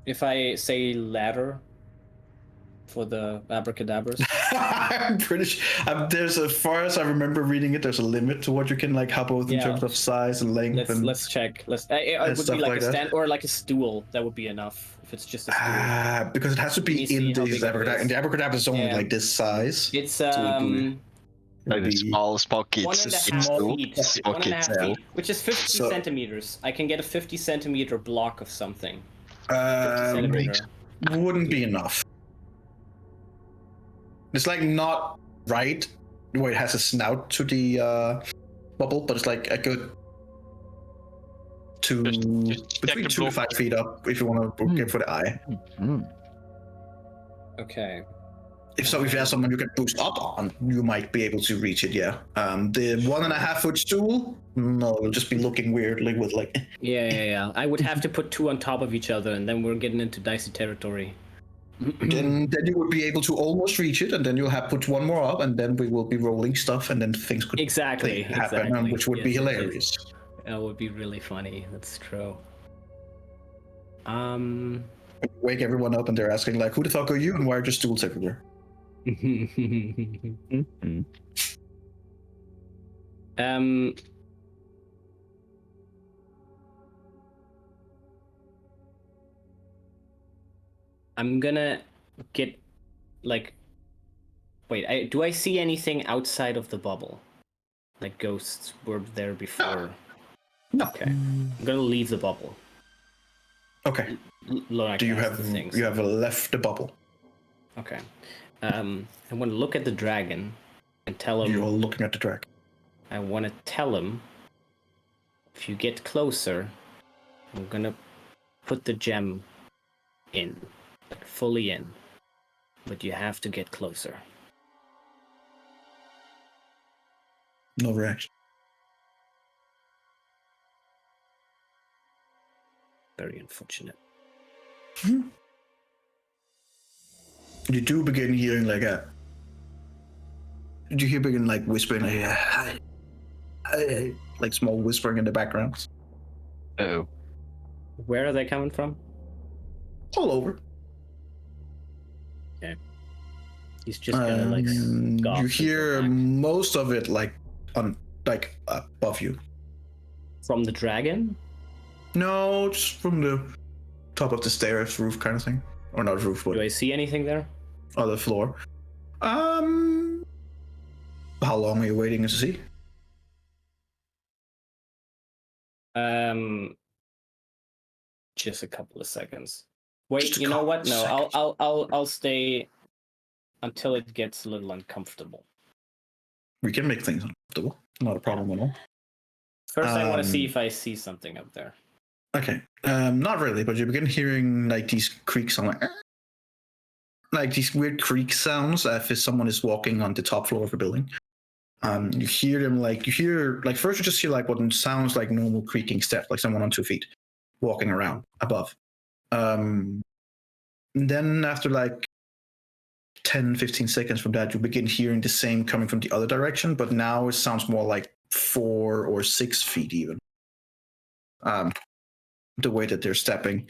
If I say ladder for the abracadabras. I'm pretty sure. There's, as far as I remember reading it, there's a limit to what you can like hop with in Yeah. terms of size and length. Let's check. It would be stuff like like a that. stand or like a stool. That would be enough if it's just a stool. Because it has to Let me be see in how these big it abracadabra, is. and the abracadabra is only Yeah. like this size. It's So it would Like the be- small kids. 1.5 feet. Small 1.5 kids. feet, which is 50 So- centimeters. I can get a 50 centimeter block of something. 50 Um, centimeter. wouldn't be enough. It's like not right where it has a snout to the bubble, but it's like a good Just check between the 2 to block. 5 feet up if you want to get for the eye. Mm. Okay. If you have someone you can boost up on, you might be able to reach it. Yeah. The 1.5 foot stool, no, it'll just be looking weirdly with like. Yeah. I would have to put two on top of each other, and then we're getting into dicey territory. then you would be able to almost reach it, and then you'll have put one more up, and then we will be rolling stuff, and then things could Exactly. happen, which would be Yes, yes, yes. hilarious. That would be really funny. That's true. Wake everyone up, and they're asking like, "Who the fuck are you, and why are there stools everywhere?" Mm. I'm gonna get like. Wait, do I see anything outside of the bubble? Like ghosts were there before. No. Okay. I'm gonna leave the bubble. Okay. Like Do you have the things. you have left the bubble? Okay. I'm gonna look at the dragon and tell him. You're looking at the dragon. I want to tell him. If you get closer, I'm gonna put the gem in, like fully in. But you have to get closer. No reaction. Very unfortunate. You do begin hearing like a. You begin like whispering like hi, hi, like small whispering in the background. Oh. Where are they coming from? All over. Okay. He's just gonna like. Scoff You and hear go back. most of it like on like above you. From the dragon. No, just from the top of the stairs, roof kind of thing, or not roof, but Do I see anything there? other floor. How long are you waiting to see? Just a couple of seconds. Wait, Just a you know couple what? of No, seconds. I'll stay until it gets a little uncomfortable. We can make things uncomfortable. Not a problem at all. First, I want to see Um, if I see something up there. Okay. Not really, but you begin hearing like these creaks on like these weird creak sounds as if someone is walking on the top floor of a building. You hear them like first you just hear like what sounds like normal creaking steps, like someone on 2 feet walking around above. And then after like 10-15 seconds from that, you begin hearing the same coming from the other direction, but now it sounds more like 4 or 6 feet even. The way that they're stepping.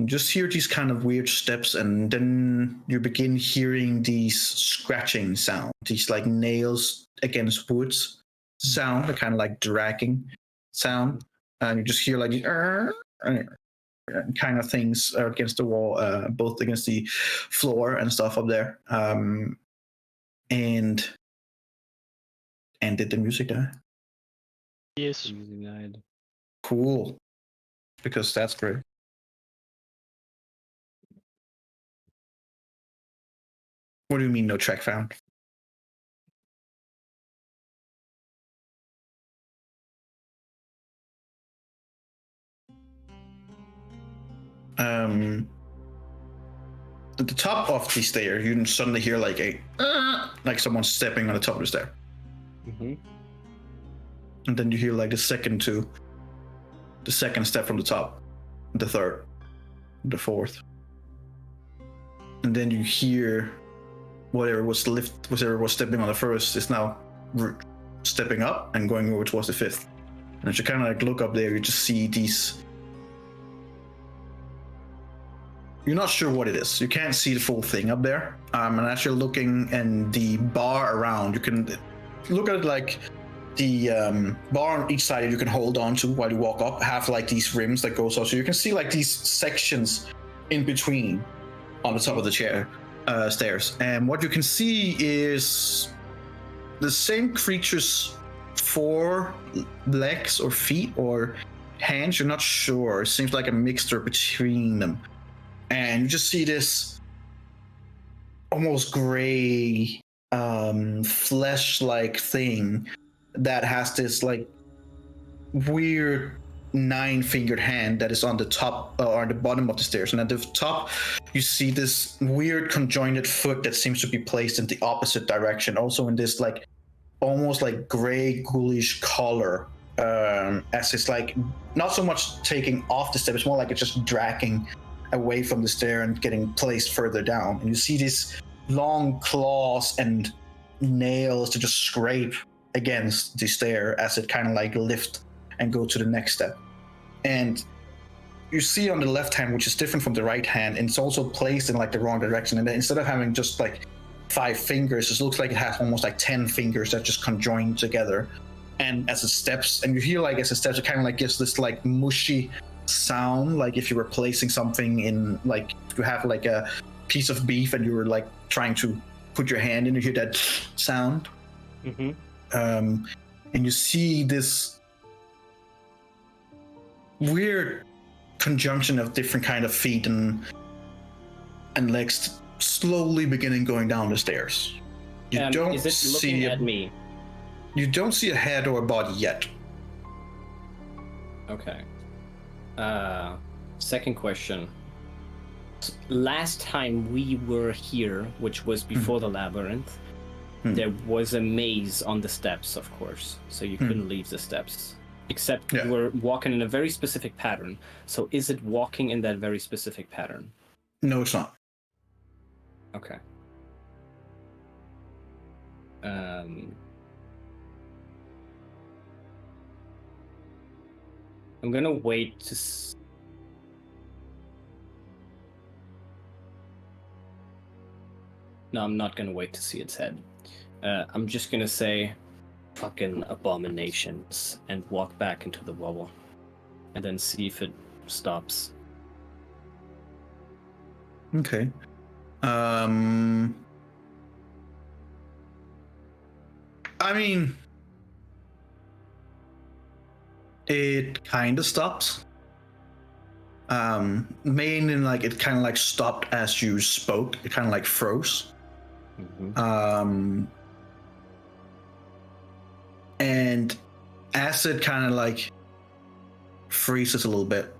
Just hear these kind of weird steps, and then you begin hearing these scratching sound, these like nails against woods sound, a kind of like dragging sound, and you just hear like these kind of things against the wall, both against the floor and stuff up there. And did the music die? Yes. Using guide. Cool, because that's great. What do you mean no track found? At the top of the stair, you suddenly hear like like someone stepping on the top of the stair. Mm-hmm. And then you hear like the second step from the top, the third, the fourth. And then you hear whatever was stepping on the first is now stepping up and going over towards the fifth. And as you kind of like look up there, you just see these. You're not sure what it is. You can't see the full thing up there. And as you're looking and the bar around, you can look at it like the bar on each side you can hold on to while you walk up have like these rims that goes up. So you can see like these sections in between on the top of the stairs. And what you can see is the same creature's 4 legs or feet or hands. You're not sure. It seems like a mixture between them. And you just see this almost gray flesh-like thing that has this like weird 9-fingered hand that is on the top or the bottom of the stairs. And at the top you see this weird conjoined foot that seems to be placed in the opposite direction, also in this like almost like gray ghoulish color, as it's like not so much taking off the step, it's more like it's just dragging away from the stair and getting placed further down. And you see these long claws and nails to just scrape against the stair as it kind of like lift and go to the next step. And you see on the left hand, which is different from the right hand, and it's also placed in like the wrong direction. And then instead of having just like 5 fingers, it looks like it has almost like 10 fingers that just conjoin together. And as it steps, and you hear like as it steps, it kind of like gives this like mushy sound, like if you were placing something in like you have like a piece of beef and you were like trying to put your hand in, you hear that sound. Mm-hmm. And you see this weird conjunction of different kind of feet and legs slowly beginning going down the stairs. You don't is it see looking at me? You don't see a head or a body yet. Okay. Second question. Last time we were here, which was before the labyrinth, there was a maze on the steps, of course, so you couldn't leave the steps. Except you were walking in a very specific pattern. So is it walking in that very specific pattern? No, it's not. Okay. I'm gonna wait to. No, I'm not gonna wait to see its head. I'm just gonna say, "Fucking abominations," and walk back into the bubble, and then see if it stops. Okay. I mean, it kind of stops. Mainly like it kind of like stopped as you spoke. It kind of like froze. Mm-hmm. And as it kind of like freezes a little bit,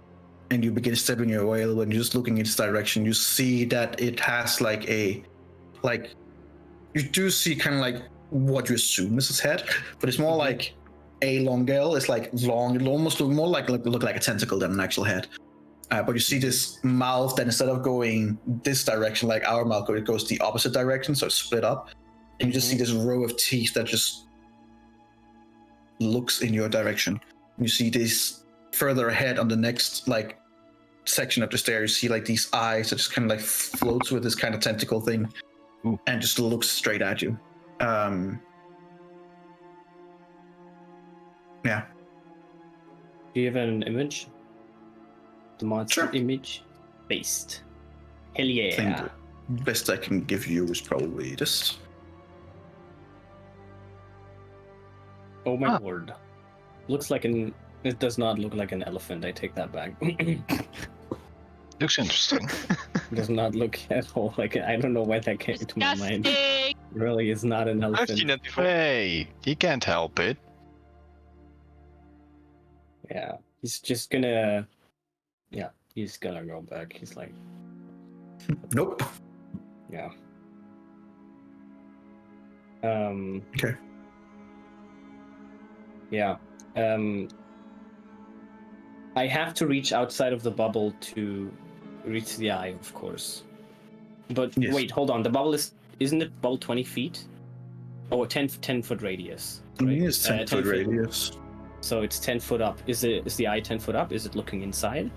and you begin stepping your way a little bit, and you're just looking in its direction, you see that it has like you do see kind of like what you assume is its head, but it's more like a longale. It's like long. It almost look more like look like a tentacle than an actual head. But you see this mouth that instead of going this direction like our mouth, it goes the opposite direction, so it's split up. And you just see this row of teeth that just looks in your direction. You see this further ahead on the next like section of the stairs. You see like these eyes that just kind of like floats with this kind of tentacle thing. Ooh. And just looks straight at you. Yeah. Do you have an image? The monster Sure. image? Based. Hell I think yeah. the best I can give you is probably this. Oh my word. Looks like an... It does not look like an elephant. I take that back. Looks interesting. Does not look at all like it. I don't know why that came to my mind. Disgusting. Really is not an I've elephant. seen that before. Hey, he can't help it. Yeah. He's just gonna... Yeah. He's gonna go back. He's like... Nope. Yeah. Okay. Yeah. I have to reach outside of the bubble to reach the eye, of course. But Yes. wait, hold on. The bubble isn't it bubble 20 feet? Oh, 10 foot radius. Right? It's 10 foot radius. So it's 10 foot up. Is the eye 10 foot up? Is it looking inside?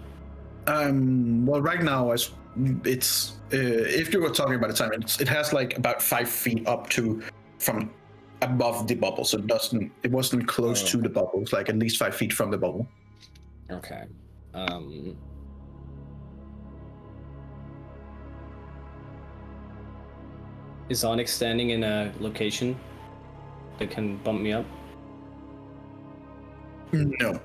Well, right now, it's if you were talking about the time, it has like about 5 feet up to from above the bubble, so it wasn't close to the bubble. It's like at least 5 feet from the bubble. Okay. Is Onyx standing in a location that can bump me up? No,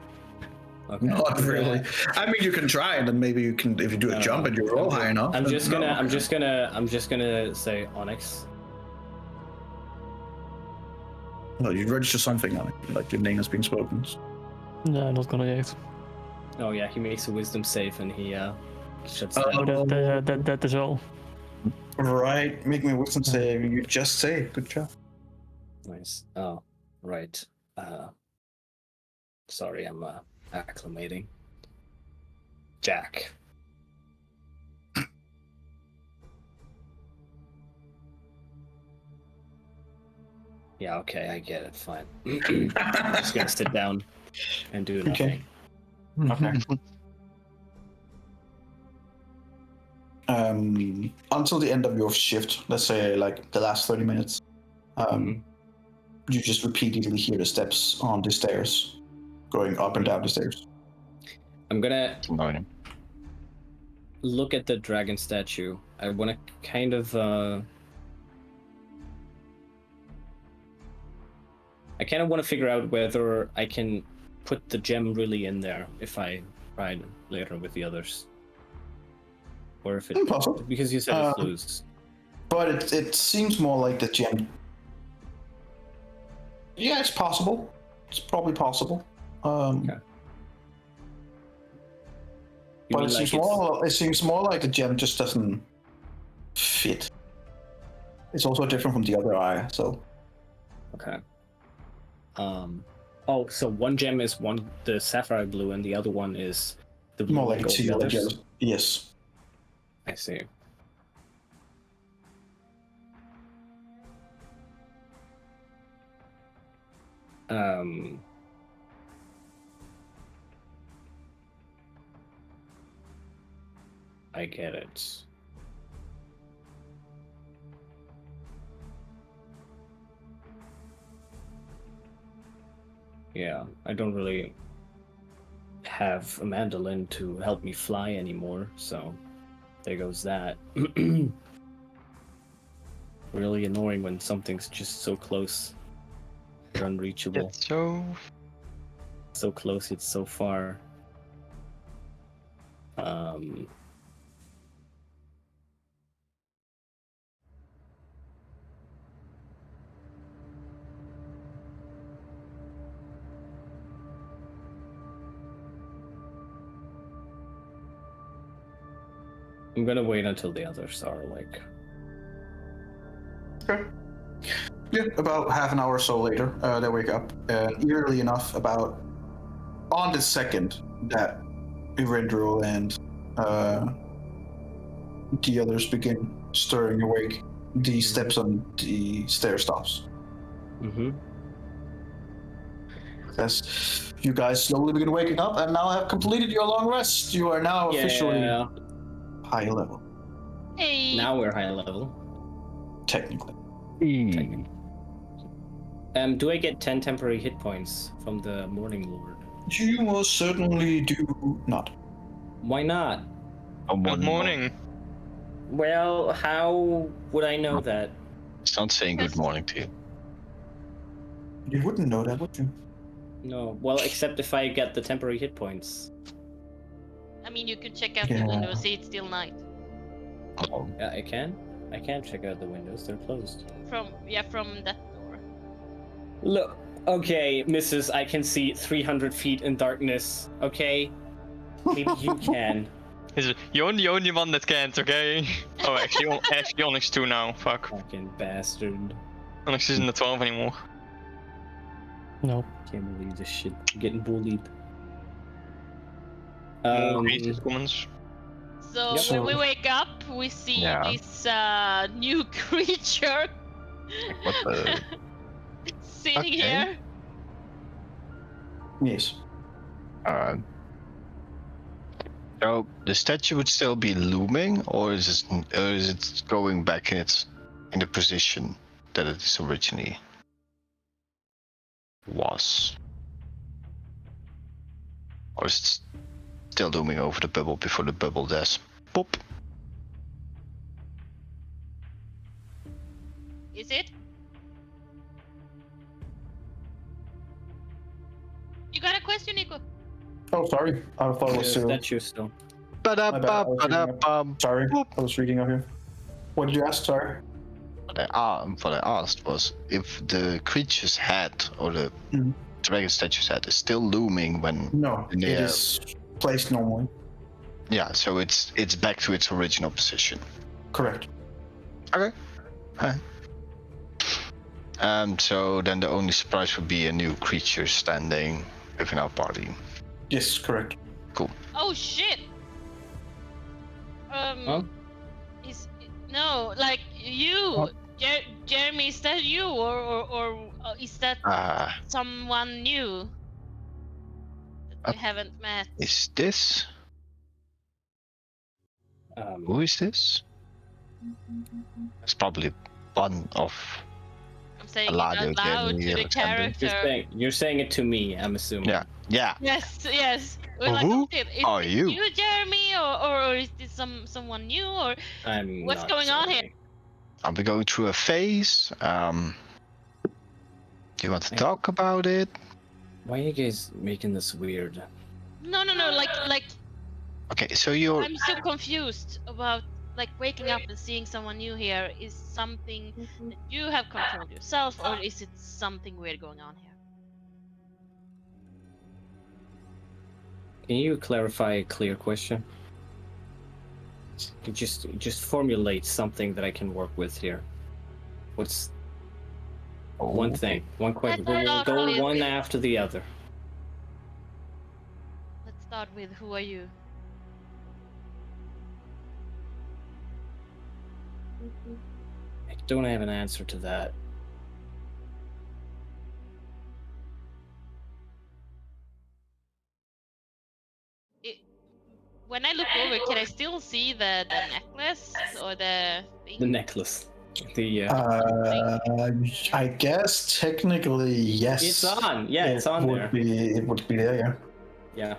Okay. not really. I mean, you can try, and then maybe you can if you do a jump and you roll high enough. I'm then just no. gonna say Onyx. Well, you register something on it, like your name has been spoken. Yeah, not gonna react. Oh yeah, he makes a wisdom save and he shuts Oh, down. That is all. Right, make me a wisdom save. You just say, good job. Nice. Oh, right. Sorry, I'm acclimating. Jack. Yeah, okay, I get it. Fine. I'm just gonna sit down and do nothing. Okay. Until the end of your shift, let's say like the last 30 minutes, you just repeatedly hear the steps on the stairs going up and down the stairs. I'm gonna Annoying. look at the dragon statue. I want to kind of want to figure out whether I can put the gem really in there if I try later with the others, or if it Impossible. because you said it's loose. But it seems more like the gem. Yeah, it's possible. It's probably possible. Okay. You But mean it seems more like the gem just doesn't fit. It's also different from the other eye, so. Okay. Oh, so one gem is the sapphire blue, and the other one is the blue More like and a gold teal, I letters? guess. Yes. I see. I get it. Yeah, I don't really have a mandolin to help me fly anymore, so there goes that. Really annoying when something's just so close. They're unreachable. It's so... So close, it's so far. I'm gonna wait until the others are like. Okay. Yeah, about half an hour or so later, they wake up, and eerily enough, about on the second that Erindril and the others begin stirring awake, the steps on the stair stops. Mm-hmm. As you guys slowly begin waking up, and now have completed your long rest. You are now officially high level, Hey. Now we're high level. technically. Do I get 10 temporary hit points from the Morning Lord? You most certainly do not. Why not? Good morning. Well, how would I know that? It's not saying good morning to you. You wouldn't know that, would you? No. Well, except if I get the temporary hit points. I mean, you could check out Yeah. the window, see it's still night. Oh, Yeah, I can. I can check out the windows. They're closed. From that door. Look. Okay, Mrs. I can see 300 feet in darkness. Okay. Maybe you can. You're the only one that can't, okay? Oh, actually Onyx too now. Fuck. Fucking bastard. Onyx isn't the 12 anymore. No. Can't believe this shit. I'm getting bullied. More racist comments. So Yep. when we wake up, we see this new creature what the? sitting Okay. here. Yes. So the statue would still be looming, or is it going back in the position that it is originally was, or is it still looming over the bubble before the bubble does pop? Is it? You got a question, Nico? Oh, sorry. I thought it was still. Statue still. My bad, Sorry, I was reading up here. What did you ask? Sorry. What I asked was if the creature's head or the Mhm. dragon statue's head is still looming when. No, in the it air. is placed normally. Yeah, so it's back to its original position. Correct. Okay. Alright. So then the only surprise would be a new creature standing within our party. Yes, correct. Oh shit! Huh? No, like you, What? Jeremy, is that you or is that someone new that we haven't met? Is this? Who is this? It's probably one of. I'm saying it Alado, out loud Jeremy, to the Alexander. character. You're saying it to me, I'm assuming. Yeah. Yes. We're Who okay, is are it you? you, Jeremy, or is this someone new, or I'm what's not going on here? joking. Are we going through a phase? Do you want to talk about it? Why are you guys making this weird? No, like Okay, so you're I'm so confused about like waking up and seeing someone new here. Is something that you have controlled yourself, or is it something weird going on here? Can you clarify a clear question? Just formulate something that I can work with here. What's one thing? One question. Let's We'll start go with- one after the other. Let's start with who are you? I don't have an answer to that. When I look over, can I still see the necklace or the thing? The necklace. The I guess technically yes. It's on. Yeah, it's on there. It would be there, yeah. Yeah.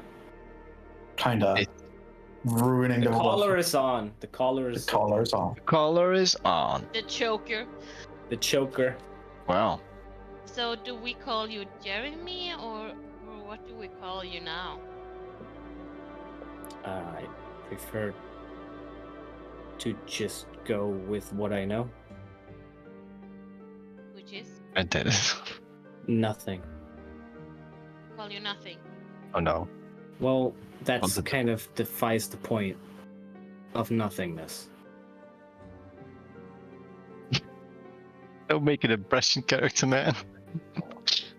Kinda It- ruining The the collar is on. The collar The is collar is on. color is on. The choker. the choker. Well, So do we call you Jeremy, or what do we call you now? I prefer to just go with what I know. Which is I did it. Nothing. call you nothing. Oh no. Well, that's Well, the- kind of defies the point of nothingness. Don't make an impression character, man.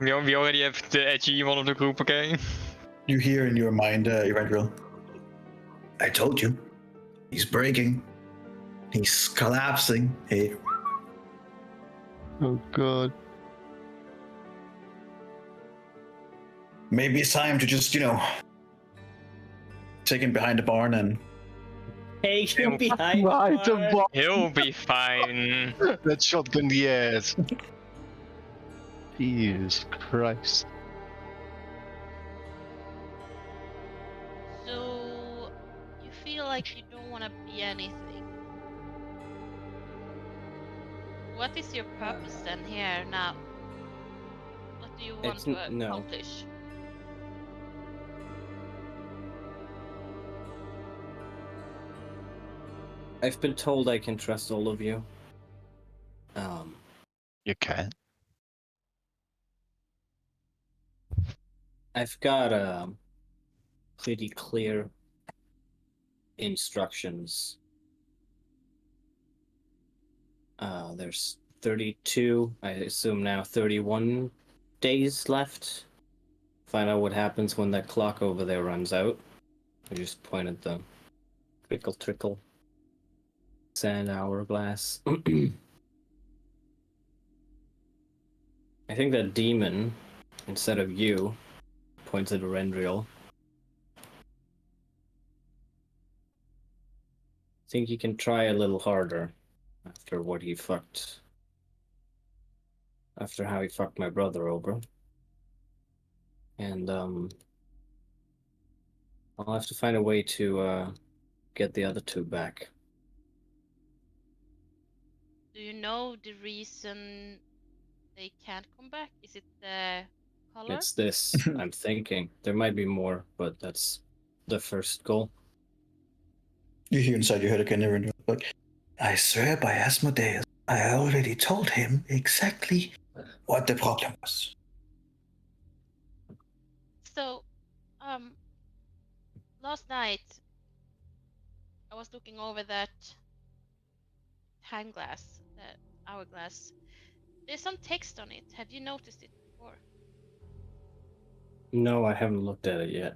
We already have the edgy one of the group, okay? You hear in your mind, Eberron. I told you. He's breaking. He's collapsing. Hey, Oh god. maybe it's time to just, take him behind the barn and Hey, you behind Right, the the bar. bar. He'll be fine. That shotgun the ass. Jesus Christ. So you feel like you don't want to be anything. What is your purpose then here now? What do you want It's to no. accomplish? I've been told I can trust all of you. You can. I've got pretty clear instructions. There's 32, I assume now 31 days left. Find out what happens when that clock over there runs out. I just pointed the trickle sand hourglass. I think that demon, instead of you, points at Arendriel. Think you can try a little harder after what he fucked. After how he fucked my brother over. And I'll have to find a way to get the other two back. Do you know the reason they can't come back? Is it the color? It's this, I'm thinking. There might be more, but that's the first goal. you hear inside your head again, Eberron. Like, I swear by Asmodeus, I already told him exactly what the problem was. So, last night I was looking over that hand glass, that hourglass. There's some text on it. Have you noticed it before? No, I haven't looked at it yet.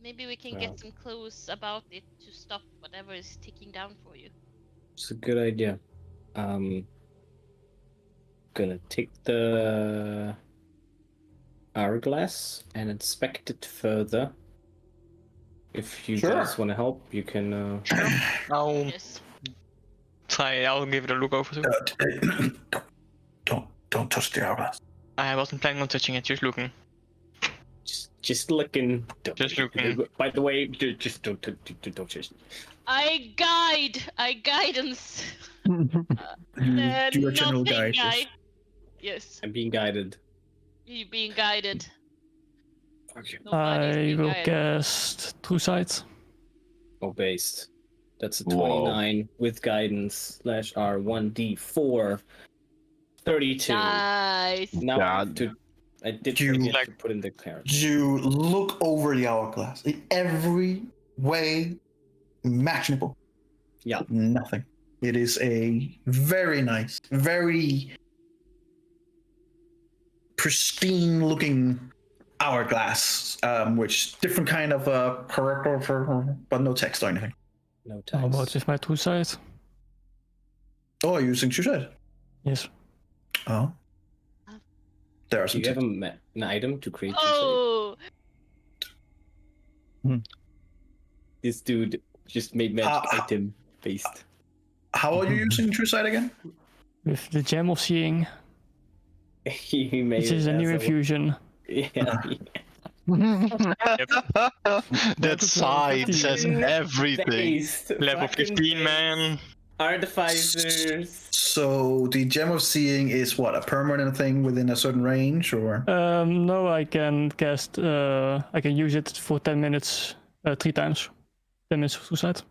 Maybe we can Oh. get some clues about it to stop whatever is ticking down for you. It's a good idea. Gonna take the hourglass and inspect it further. If you Sure. guys want to help, you can. I'll Yes. try, I'll give it a look over too. Don't touch the hourglass. I wasn't planning on touching it, just looking. Just looking. Just looking. By the way, just don't just. I guidance. You do a general Nothing guide. guy. Yes, I'm being guided. you're being guided. Okay. Nobody's I being will guided. cast True Sight. Oh, based. That's a Whoa. 29 with guidance / R1d4. 32. Nice. Now I have God. to. I did You- forget to put in the character. You look over the hourglass in every way imaginable. Yeah. Nothing. It is a very nice, very pristine looking hourglass, which different kind of character, but no text or anything. No How about text. with my True Sight? Oh, you're using Shushed? Yes. Oh. There are Do some you have text. an item to create? Oh, This dude just made magic Ah. item based. How are you using True Sight again? With the Gem of Seeing, He made which is it a new as infusion. Yeah. That side says everything. Based. Level Fucking 15, man. Artificers. So the Gem of Seeing is what, a permanent thing within a certain range, or? No, I can cast. I can use it for 10 minutes, 3 times. 10 minutes of True Sight.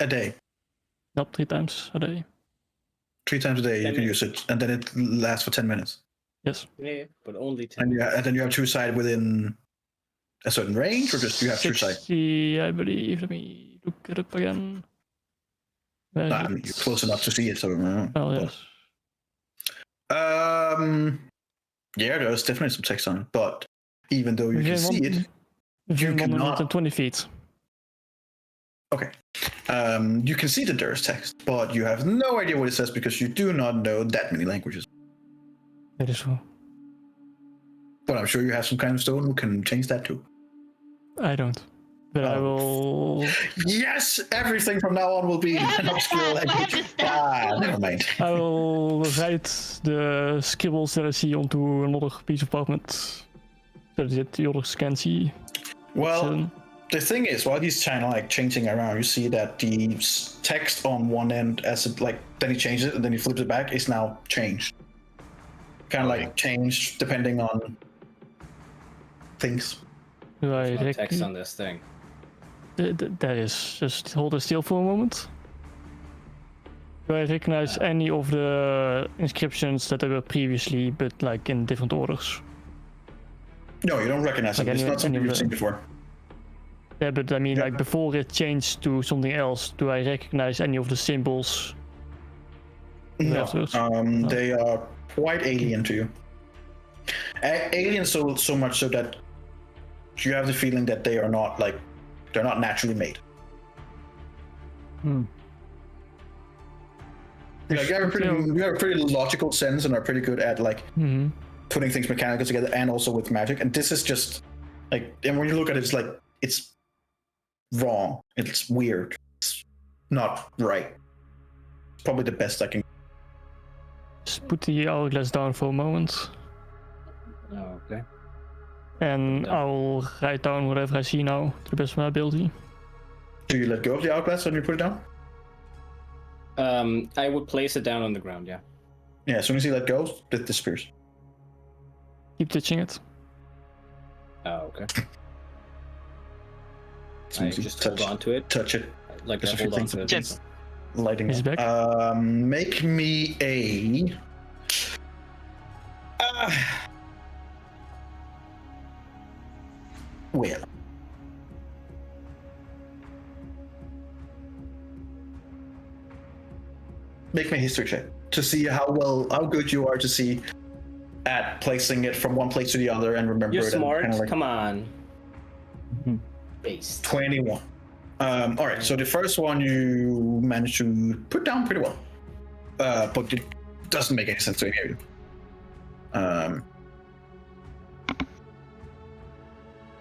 A day. Not 3 times a day. 3 times a day you 10 can minutes. use it, and then it lasts for 10 minutes. Yes. Yeah, but only 10. And then you have True Sight within a certain range, or just you have True Sight? 60, I believe. Let me look it up again. Where is I it? mean, you're close enough to see it, so. Oh, yes. Yeah, there's definitely some text on it, but even though you can Within see it, within cannot- 120 feet. okay. You can see that there's text, but you have no idea what it says because you do not know that many languages. That is true. But I'm sure you have some kind of stone who can change that too. I don't. But I Oh. will. Yes, everything from now on will be an obscure language. Never mind. I will write the scribbles that I see onto another piece of parchment, so that the others can see. Well, the thing is, while he's kind of like changing around, you see that the text on one end, as it like, then he changes it and then he flips it back, is now changed. Kind of like changed depending on things. Do I There's no text reckon on this thing. that is just hold it still for a moment? Do I recognize any of the inscriptions that there were previously, but like in different orders? No, you don't recognize Like it. It's any- not something any of you've the- seen before. Yeah, but I mean, Yeah. like before it changed to something else, do I recognize any of the symbols? No, Afterwards? they are quite alien to you. Alien so much so that you have the feeling that they are not like they're not naturally made. Hmm. Like, you have a pretty logical sense and are pretty good at like Mm-hmm. putting things mechanical together and also with magic. And this is just like, and when you look at it, it's like it's wrong. It's weird. It's not right. It's probably the best I can. Just put the hourglass down for a moment, Oh, okay. and I'll write down whatever I see now to the best of my ability. Do you let go of the hourglass when you put it down? I would place it down on the ground, yeah. Yeah, as soon as you let go, it disappears. Keep touching it. Oh, okay. As soon I as you just hold on to it. touch it, Like I Just a hold few on things to it. Yes. lighting. Is it back? Make me a. Well. Make me a history check to see how good you are to see at placing it from one place to the other and remember You're it. and smart. kinda like Come on. Mhm. Based. 21. All right, so the first one you managed to put down pretty well, but it doesn't make any sense to hear you.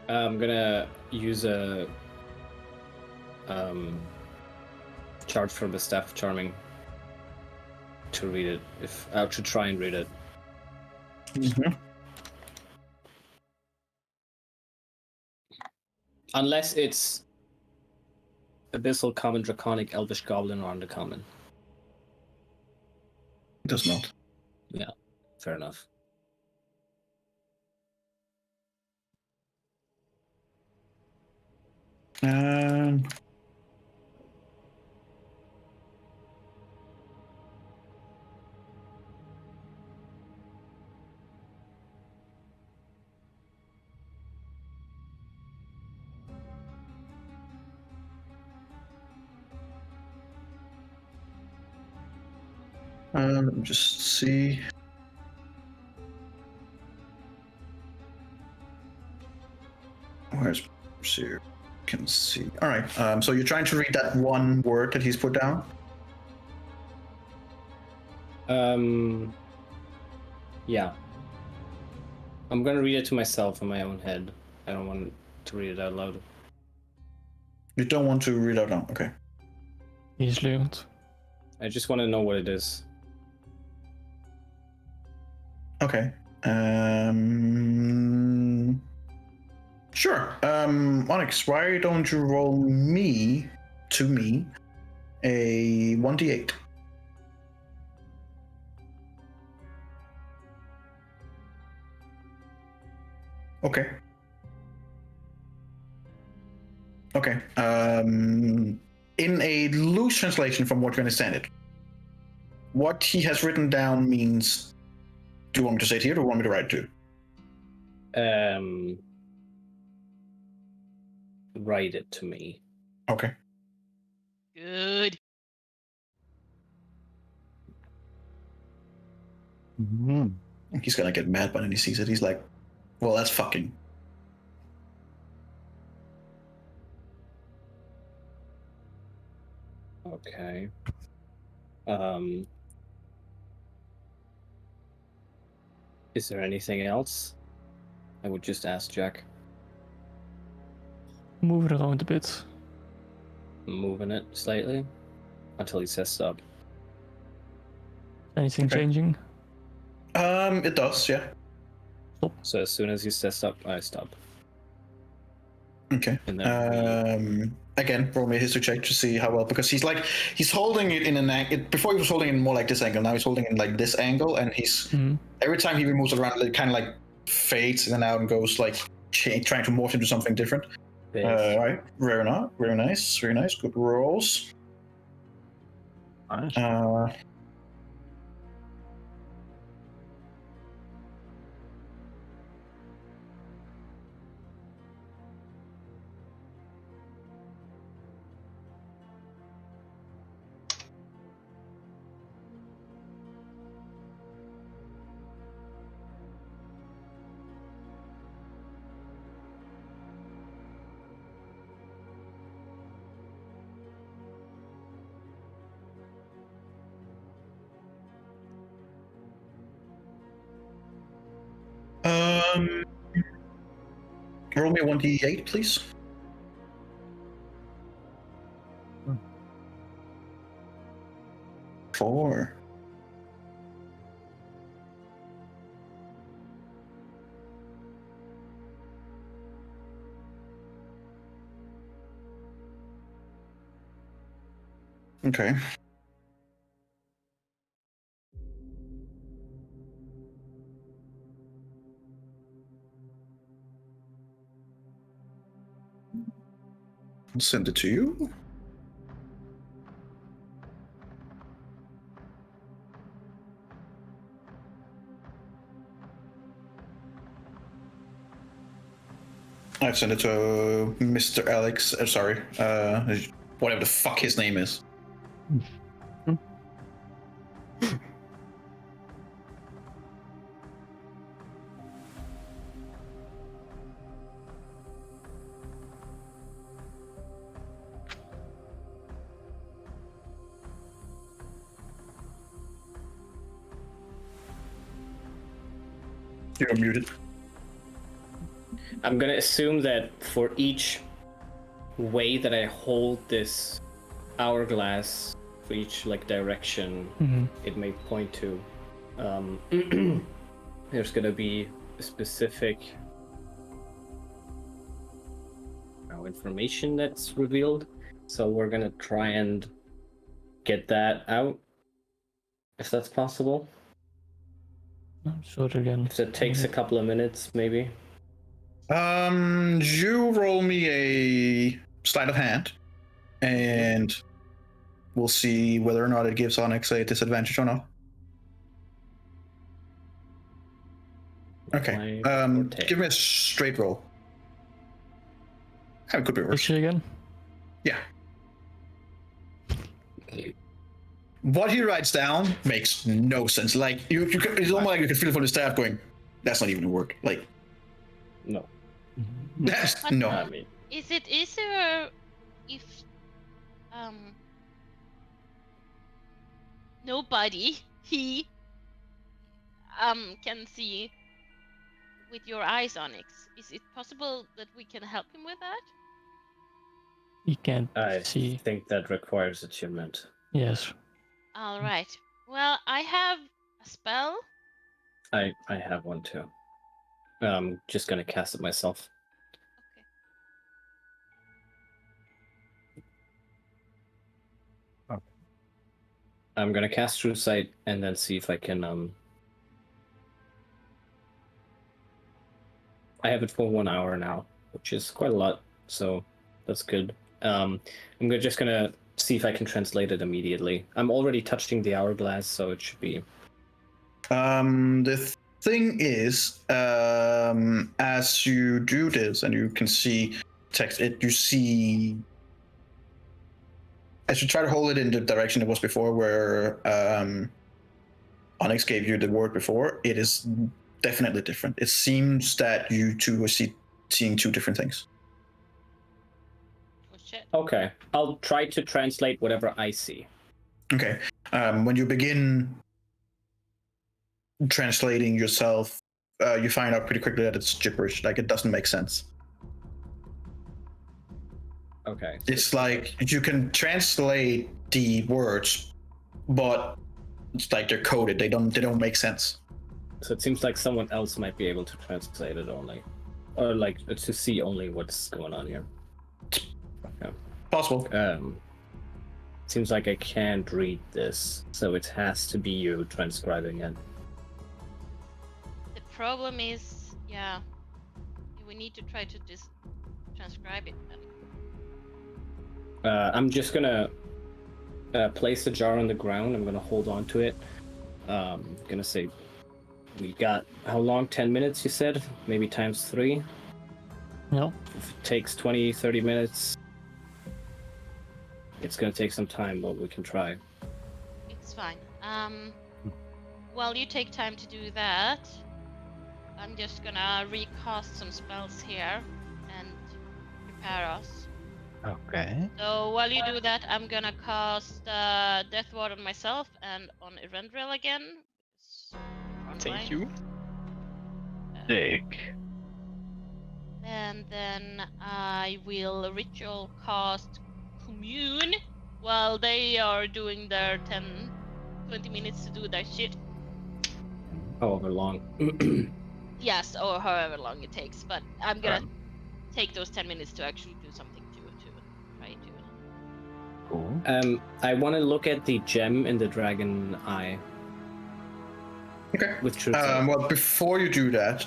I'm gonna use a charge from the staff of charming to read it. If I should try and read it. Unless it's Abyssal Common, Draconic, Elvish Goblin, or Undercommon. It does not. Yeah, fair enough. Let me just see. Where's Sir? Can see. All right. So you're trying to read that one word that he's put down. Yeah. I'm gonna read it to myself in my own head. I don't want to read it out loud. You don't want to read out loud. Okay. He's learned. I just want to know what it is. Okay. Sure. Onyx, why don't you roll me a 1d8? Okay. Okay. In a loose translation from what you understand it, what he has written down means. Do you want me to say it here, or do you want me to write it to? Write it to me. Okay. Good. Mhm. He's gonna get mad when he sees it. He's like, "Well, that's fucking." Okay. Is there anything else? I would just ask Jack. Move it around a bit. Moving it slightly until he says stop. Anything Okay. changing? It does, yeah. So as soon as he says stop, I stop. Okay. And then Again, roll me a history check to see how well, because he's holding it in an angle. Before he was holding it more like this angle. Now he's holding it in like this angle, and he's every time he moves it around, it kind of like fades in and out and goes like trying to morph into something different. All right, very nice, good rolls. Nice. Roll me a 1d8, please. Four. Okay. I'll send it to you. I've sent it to Mr. Alex. Sorry, whatever the fuck his name is. You're muted. I'm gonna assume that for each way that I hold this hourglass, for each like direction it may point to, there's gonna be a specific. Oh, information that's revealed. So we're gonna try and get that out, if that's possible. So again. If it takes a couple of minutes, maybe. You roll me a sleight of hand, and we'll see whether or not it gives Onyx a disadvantage or not. Okay. Give me a straight roll. It could be worse. History again. Yeah. What he writes down makes no sense. Like it's almost like you can feel it from the staff going, "That's not even a word." Like, No. that's But- no. I mean, Is it easier if nobody can see with your eyes, Onyx? Is it possible that we can help him with that? You can't I see. think that requires attunement. Yes. All right. Well, I have a spell. I have one too. I'm just gonna cast it myself. Okay. I'm gonna cast True Sight and then see if I can. I have it for 1 hour now, which is quite a lot, so that's good. I'm just gonna see if I can translate it immediately. I'm already touching the hourglass, so it should be. The thing is, as you do this and you can see text, you see as you try to hold it in the direction it was before, where Onyx gave you the word before, it is definitely different. It seems that you two are seeing two different things. Oh shit. Okay, I'll try to translate whatever I see. Okay. When you begin translating yourself, you find out pretty quickly that it's gibberish. Like, it doesn't make sense. Okay. It's like you can translate the words, but it's like they're coded. They don't make sense. So it seems like someone else might be able to translate it only, or like to see only what's going on here. Okay. Possible. Seems like I can't read this, so it has to be you transcribing it. The problem is, yeah, we need to try to just transcribe it then. I'm just gonna place the jar on the ground. I'm gonna hold on to it. Gonna say, we got how long? 10 minutes, you said? Maybe times 3? No. If it takes 20, 30 minutes, it's gonna take some time, but we can try. It's fine. While you take time to do that, I'm just gonna recast some spells here and prepare us. Okay. So while you do that, I'm gonna cast Death Ward on myself and on Erendril again. Thank you. Sick. And then I will ritual cast Commune while they are doing their 20 minutes to do their shit. However long. Yes, or however long it takes, but I'm gonna take those 10 minutes to actually do something to try to. Cool. I want to look at the gem in the dragon eye. Okay. With True Sight. Well, before you do that,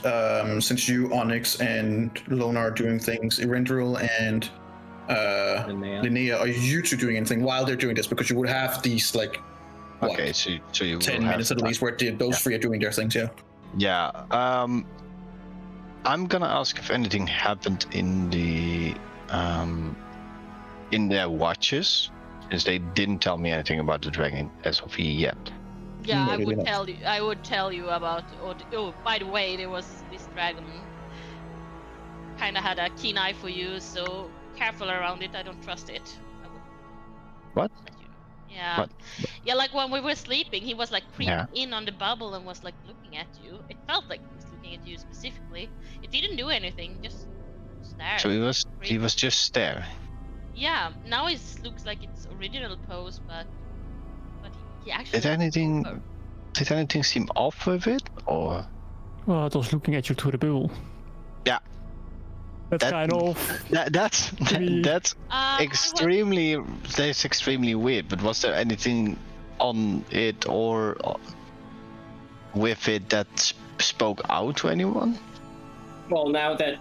since you, Onyx, and Lona are doing things, Erendril and Linnea, are you two doing anything while they're doing this? Because you would have these, like, what, Okay, so you will 10 have minutes at time. least where those three are doing their things, yeah? Yeah. I'm gonna ask if anything happened in the in their watches, since they didn't tell me anything about the dragon as of yet. Yeah, No, I they would didn't. tell you. I would tell you about. Oh, by the way, there was this dragon. Kind of had a keen eye for you, so careful around it. I don't trust it. I would What? let you know. Yeah. What? Yeah, like when we were sleeping, he was like creeping Yeah. in on the bubble and was like looking at you. It felt like he was looking at you specifically. It didn't do anything, just stared. So he was just there. Yeah. Now it looks like its original pose, but he actually. Did anything seem off with it, or? Well, it was looking at you through the bubble. That's That- kind of That's Me- that's extremely that's extremely weird. But was there anything on it or with it that spoke out to anyone? Well, now that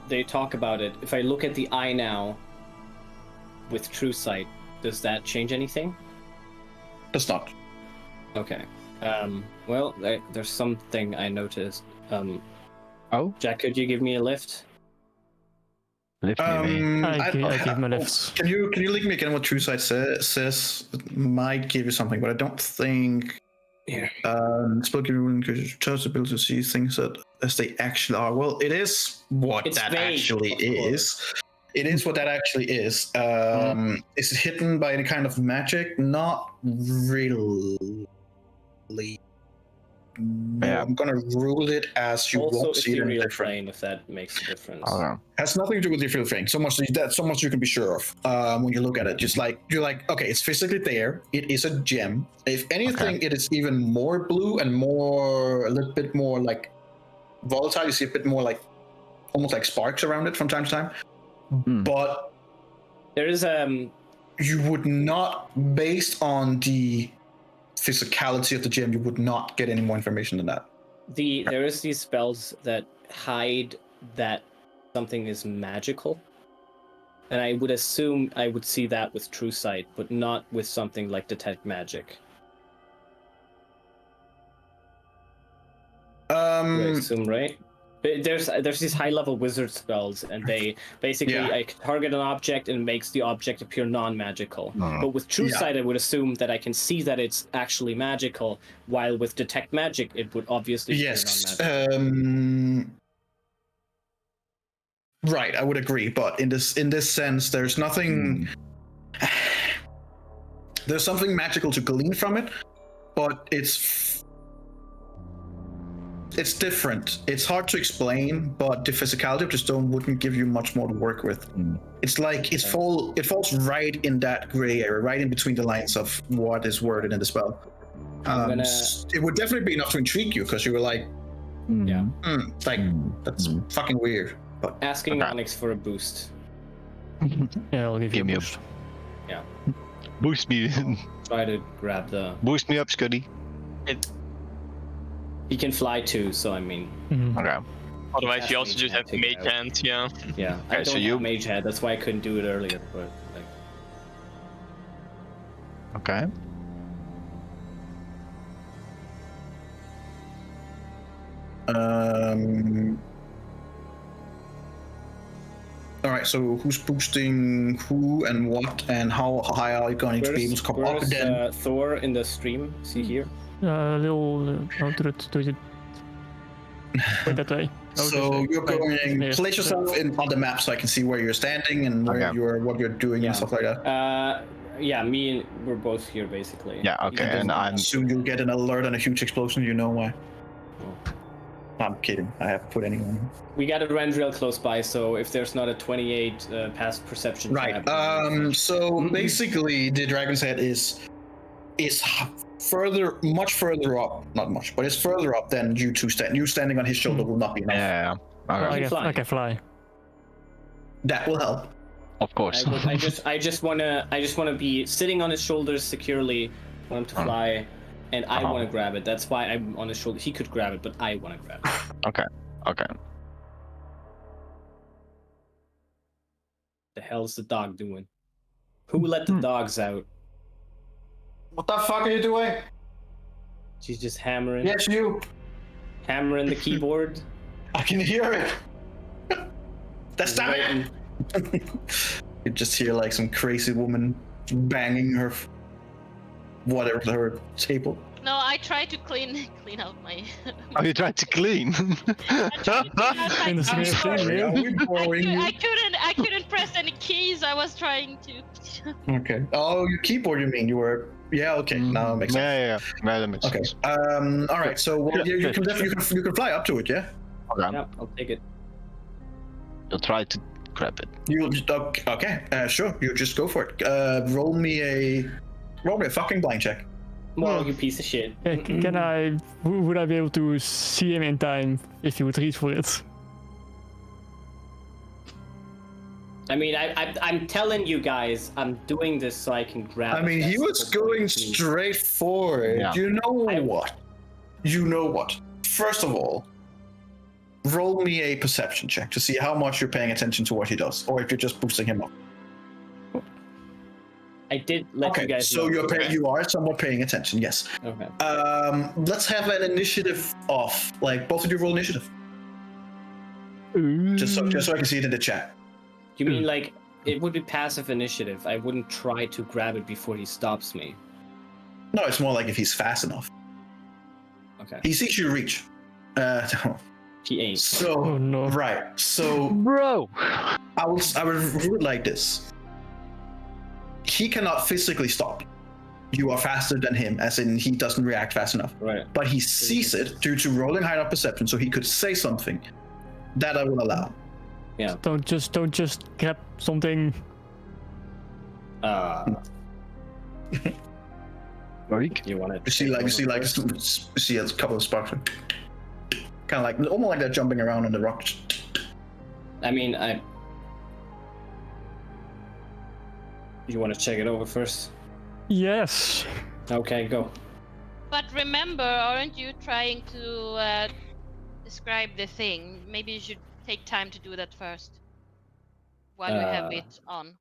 they talk about it, if I look at the eye now with true sight, does that change anything? Does not. Okay. Well, there's something I noticed. Oh, Jack, could you give me a lift? lift me. I give him a lift. Can you link me again what True Sight says? It might give you something, but I don't think. Yeah. Spell give you the ability to see things as they actually are. Well, it is what It's that vague, actually of course. is. It is what that actually is. Is it hidden by any kind of magic? Not really. No, Yeah. I'm gonna rule it as you Also, won't see it any ethereal different. plane, if that makes a difference. Okay. Has nothing to do with the ethereal thing. So much you can be sure of when you look at it. Just like you're like, okay, it's physically there. It is a gem. If anything, it is even more blue and a little bit more like volatile. You see a bit more like almost like sparks around it from time to time. Hmm. But There is you would not, based on the physicality of the gem, you would not get any more information than that. there is these spells that hide that something is magical, and I would assume I would see that with true sight, but not with something like detect magic. I assume, right? But there's these high level wizard spells, and they basically target an object and makes the object appear non-magical. But with true sight, I would assume that I can see that it's actually magical, while with detect magic, it would obviously be non-magical. Right, I would agree, but in this sense, there's nothing. There's something magical to glean from it, but it's different. It's hard to explain, but the physicality of the stone wouldn't give you much more to work with. It's like it falls right in that gray area, right in between the lines of what is worded in the spell. It would definitely be enough to intrigue you because you were like, that's fucking weird. But Asking Onyx for a boost. Yeah, I'll give you a me boost. Yeah. Boost me. Try to grab the. Boost me up, Scuddy. He can fly too, so I mean. Okay. Otherwise, you also just have Mage Hand, yeah. Yeah, Okay, I so don't you- have Mage Hand. That's why I couldn't do it earlier. But like, Okay. All right, so who's boosting who and what, and how high are you going to be able to come up where's again? Thor in the stream? See here? A little. How do it? Wait that way. So you're going. Yes. Place yourself on the map so I can see where you're standing and where what you're doing and stuff like that. Yeah, me and we're both here basically. Yeah. Okay. And I'm. Soon you'll get an alert and a huge explosion. You know why? Oh. I'm kidding. I haven't put anyone. We got a Randriel close by, so if there's not a 28 past perception. Right. tab, So basically, the Dragon's Head is much further up. Not much, but it's further up than you two stand. You standing on his shoulder will not be enough. Yeah. Okay. I can fly. That will help. Of course. I just wanna be sitting on his shoulders securely. Want him to fly, and I want to grab it. That's why I'm on his shoulder. He could grab it, but I want to grab it. Okay. The hell's the dog doing? Who let the dogs out? What the fuck are you doing? She's just hammering. Yes, you. Hammering the keyboard. I can hear it. That's not Waiting. it. You just hear like some crazy woman banging her table. No, I tried to clean out my. Oh, you tried to clean? I tried to clean out my In the same keyboard. thing, yeah. We borrowing you? I couldn't press any keys. I was trying to. Okay. Oh, your keyboard. You mean you were? Yeah. Okay. Now it makes sense. Yeah. That makes Okay. sense. All right. So you can definitely you can fly up to it. Yeah. Okay. Yeah, I'll take it. You'll try to grab it. You okay? Sure. You just go for it. Roll me a fucking blind check. Well, you piece of shit. Yeah, would I be able to see him in time if he would reach for it? I mean, I'm telling you guys, I'm doing this so I can grab. I mean, he was going straight for it. Yeah. You know what? You know what? First of all, roll me a perception check to see how much you're paying attention to what he does, or if you're just boosting him up. I did let you guys so know. you are somewhat paying attention, yes. Okay. Let's have an initiative off. Like, both of you roll initiative. Just so I can see it in the chat. You mean like it would be passive initiative? I wouldn't try to grab it before he stops me. No, it's more like if he's fast enough. Okay. He sees you reach. He ain't. So, Oh, no. right. So, Bro! I would rule it like this. He cannot physically stop. You are faster than him, as in he doesn't react fast enough. Right. But he sees it due to rolling high enough perception, so he could say something. That I will allow. Yeah. Don't just grab something. You want it? You see a couple of sparks. Kind of like, almost like they're jumping around on the rocks. I mean, You want to check it over first? Yes. Okay, go. But remember, aren't you trying to describe the thing? Maybe you should take time to do that first. While you have it on.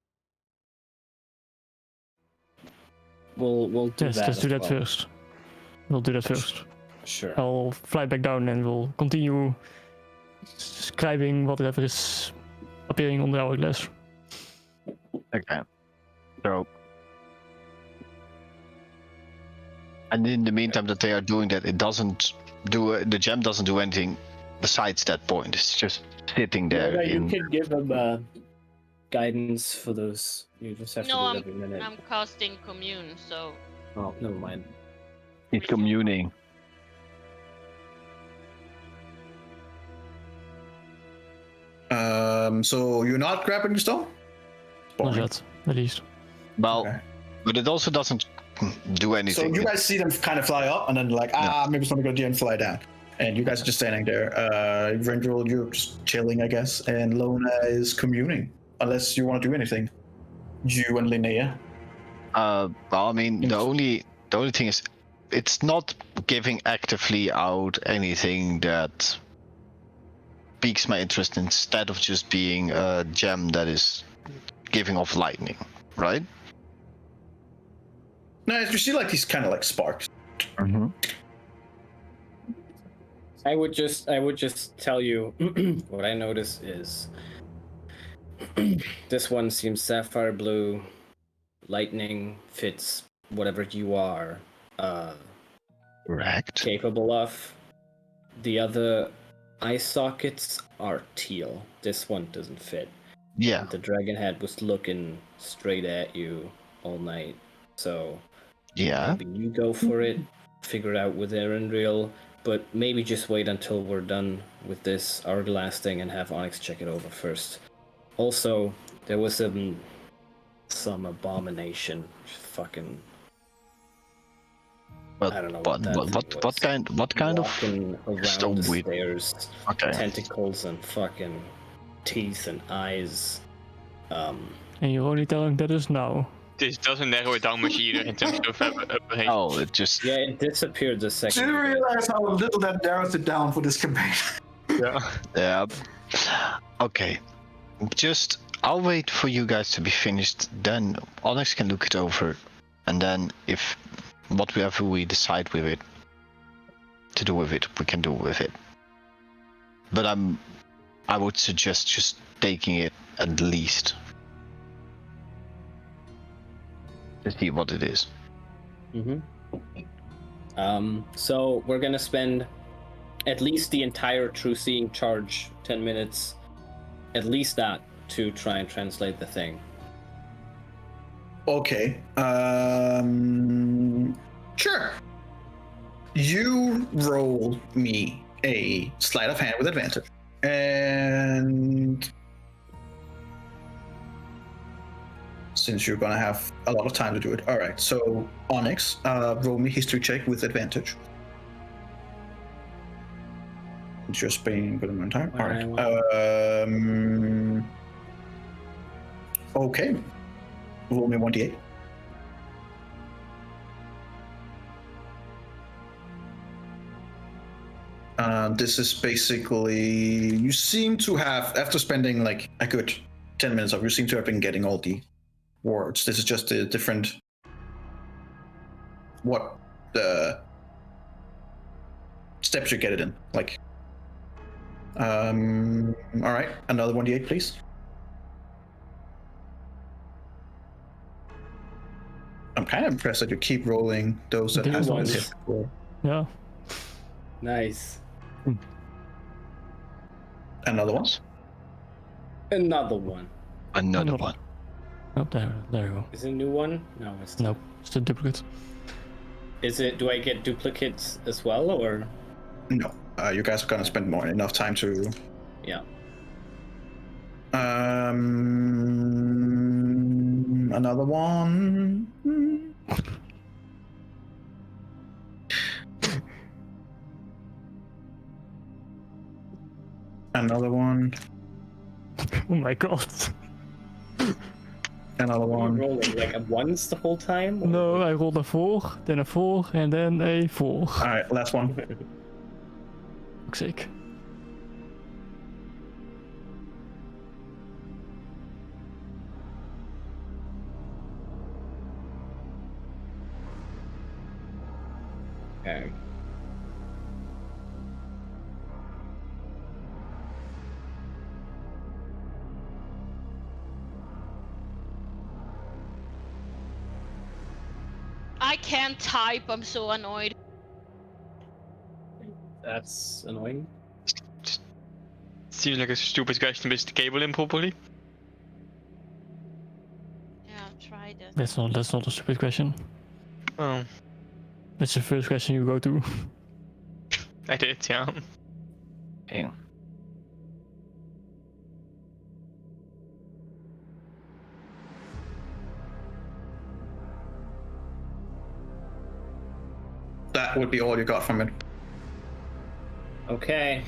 We'll do Yes, that. let's do that well. first. We'll do that first. Sure. I'll fly back down and we'll continue describing whatever is appearing on the hourglass. Okay. So. And in the meantime that they are doing that, it doesn't do the gem doesn't do anything besides that point. It's just sitting there. Yeah, you can give them guidance for those. You just have No, to do it every minute. I'm casting commune, so Oh, never mind. He's communing. So you're not grabbing the stone? Not yet, at least. Well, Okay. but it also doesn't do anything. So you guys see them kind of fly up, and then like, maybe it's not a good idea, and fly down. And you guys are just standing there. Rendril, you're just chilling, I guess, and Lona is communing, unless you want to do anything. You and Linnea. Well, I mean, the only thing is, it's not giving actively out anything that piques my interest instead of just being a gem that is giving off lightning, right? No, you see like these kind of like sparks. Mm-hmm. I would just tell you what I notice is this one seems sapphire blue, lightning fits whatever you are Correct. capable of. The other eye sockets are teal. This one doesn't fit. Yeah. The dragon head was looking straight at you all night, so Yeah. maybe you go for it, figure it out with Erendril, but maybe just wait until we're done with this hourglass thing and have Onyx check it over first. Also, there was some abomination fucking But I don't know what what that thing was. what kind of walking around stone the weed? stairs, Okay. tentacles and fucking teeth and eyes. And you're only telling that us now. This doesn't narrow it down much either in terms of upper Oh, it just Yeah, it disappeared the second. Do you you did. realize how little that narrows it down for this campaign? Yeah. Okay. Just I'll wait for you guys to be finished. Then Onyx can look it over, and then if whatever we decide with it to do with it, we can do with it. But I would suggest just taking it at least to see what it is. So we're gonna spend at least the entire true seeing charge 10 minutes, at least that, to try and translate the thing. Okay. Sure. You roll me a sleight of hand with advantage. And since you're gonna have a lot of time to do it. Alright, so Onyx, roll me history check with advantage. It's just being good amount of time. Alright. Okay. Roll me 1d8. This is basically, you seem to have, after spending like a good 10 minutes of, you seem to have been getting all the words. This is just a different, what the steps you get it in. Like, all right, another 1d8, please. I'm kind of impressed that you keep rolling those that These has ones. hit before. Yeah. Nice. Another one. Another one. Another one. Oh, there you go. Is it a new one? No, it's Nope, it's a duplicate. Is it? Do I get duplicates as well, or? No, you guys are gonna spend more enough time to. Yeah. Another one. Another one. Oh my god. Another What are you one. rolling like a ones the whole time? or- No, I rolled a 4, then a 4, and then a 4. All right, last one. Fuck's sake. Okay. I can't type. I'm so annoyed. That's annoying. Seems like a stupid question to miss the cable in properly. Yeah, try that. That's not a stupid question. Oh, That's the first question you go to. I did, yeah. Okay. That would be all you got from it. Okay.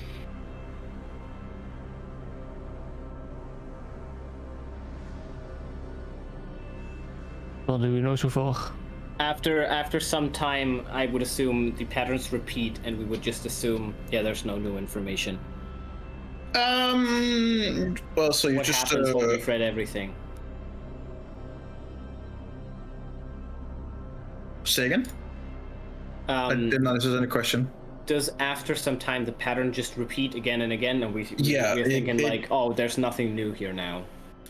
What do we know so far? After some time, I would assume the patterns repeat, and we would just assume, yeah, there's no new information. Well, so you What just happens when we've read everything? say again. I didn't understand any question. Does after some time the pattern just repeat again and again, and we're thinking like, oh, there's nothing new here now?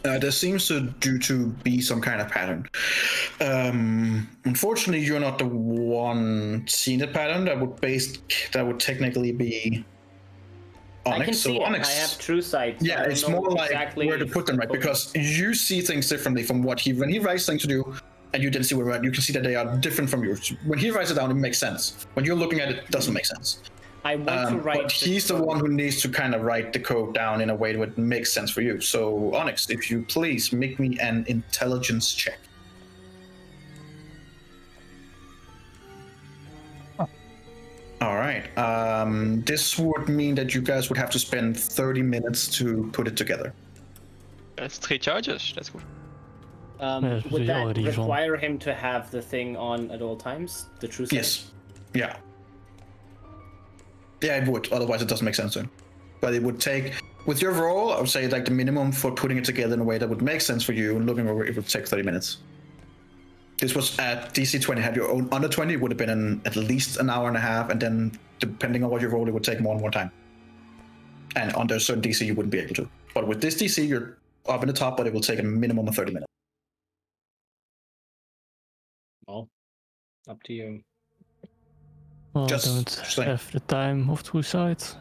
There seems to be some kind of pattern. Unfortunately, you're not the one seeing the pattern. That would technically be Onyx. I can see it. Onyx, I have true sight. So yeah, I don't it's know more like exactly where to put them, right? Because you see things differently from what when he writes things to do, and you didn't see where you can see that they are different from yours. When he writes it down, it makes sense. When you're looking at it, it doesn't make sense. I want to write. But he's the one who needs to kind of write the code down in a way that would make sense for you. So, Onyx, if you please make me an intelligence check. All right. This would mean that you guys would have to spend 30 minutes to put it together. That's 3 charges, that's good. Would that already is on. require him to have the thing on at all times? The true sight? Yes. Yeah. Yeah, it would. Otherwise, it doesn't make sense to him. But it would take, with your role, I would say like the minimum for putting it together in a way that would make sense for you and looking over it would take 30 minutes. This was at DC 20. Had your own under 20, it would have been at least an hour and a half, and then depending on what you roll, it would take more and more time. And under a certain DC, you wouldn't be able to. But with this DC, you're up in the top, but it will take a minimum of 30 minutes. Well, up to you. Well, Just I don't saying. have the time of true sight.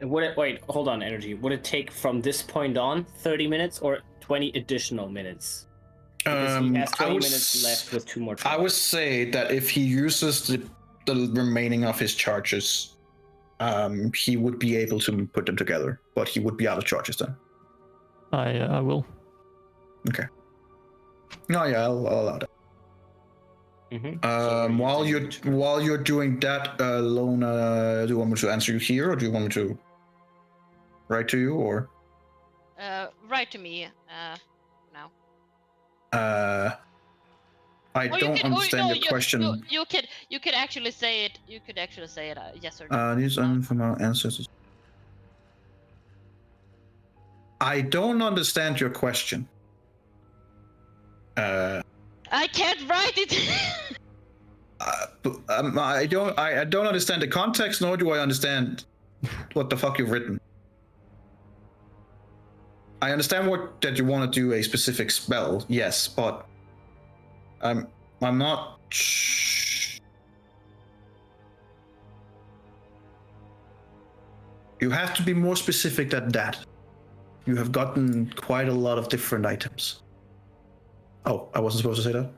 Would it, wait, hold on, Energy. Would it take from this point on 30 minutes or 20 additional minutes? Because he has 20 minutes left with 2 more I tries. would say that if he uses the remaining of his charges, he would be able to put them together, but he would be out of charges then. I will. Okay. No, yeah, I'll allow that. Mm-hmm. While you're doing that, Lona, do you want me to answer you here, or do you want me to write to you, or? write to me now. I Or don't understand your question. You could actually say it. You could actually say it. Yes or no. These are from our ancestors. I don't understand your question. I can't write it. I don't understand the context, nor do I understand what the fuck you've written. I understand that you want to do a specific spell, yes, but I'm not. You have to be more specific than that. You have gotten quite a lot of different items. Oh, I wasn't supposed to say that?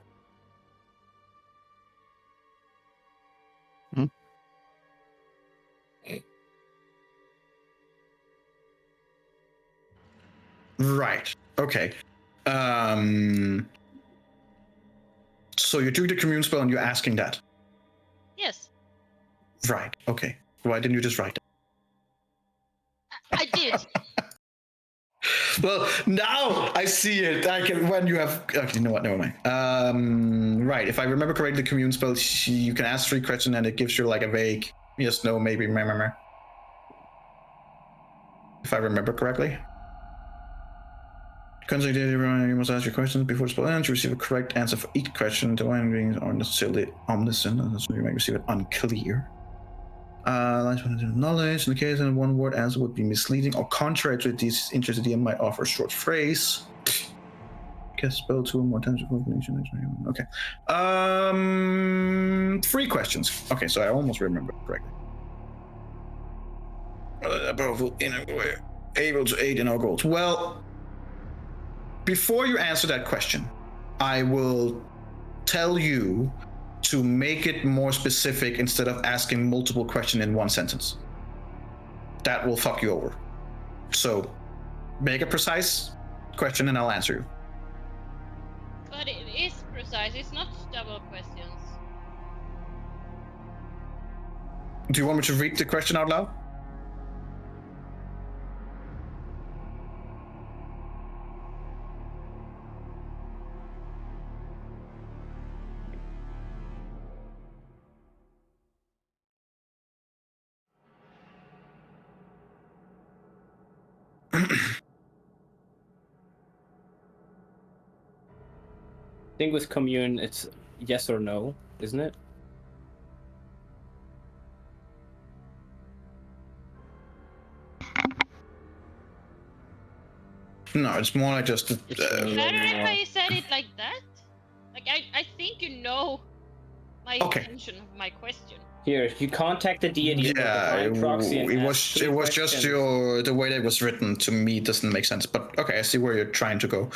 Right. Okay. So you took the commune spell and you're asking that? Yes. Right. Okay. Why didn't you just write it? I did. Well, now I see it. I can when you have. Okay, you know what? Never mind. Right. If I remember correctly, the commune spell, you can ask 3 questions and it gives you like a vague yes, no, maybe, meh. If I remember correctly. Consequently, you must ask your questions before the spell ends. You receive a correct answer for each question. Divine beings aren't necessarily omniscient, and that's why you might receive it unclear. Knowledge. In the case of a one-word answer would be misleading or contrary to this interested DM might offer a short phrase. Cast spell 2 or more times before combination. Okay. 3 questions. Okay, so I almost remember correctly. Powerful inner way, able to aid in our goals. Well, before you answer that question, I will tell you to make it more specific instead of asking multiple questions in one sentence. That will fuck you over. So make a precise question and I'll answer you. But it is precise. It's not double questions. Do you want me to read the question out loud? I think with commune, it's yes or no, isn't it? No, it's more like just. Better if I said it like that. Like I think you know my intention of my question. Here, you contact the deity. Yeah, it was just the way that it was written to me doesn't make sense. But okay, I see where you're trying to go.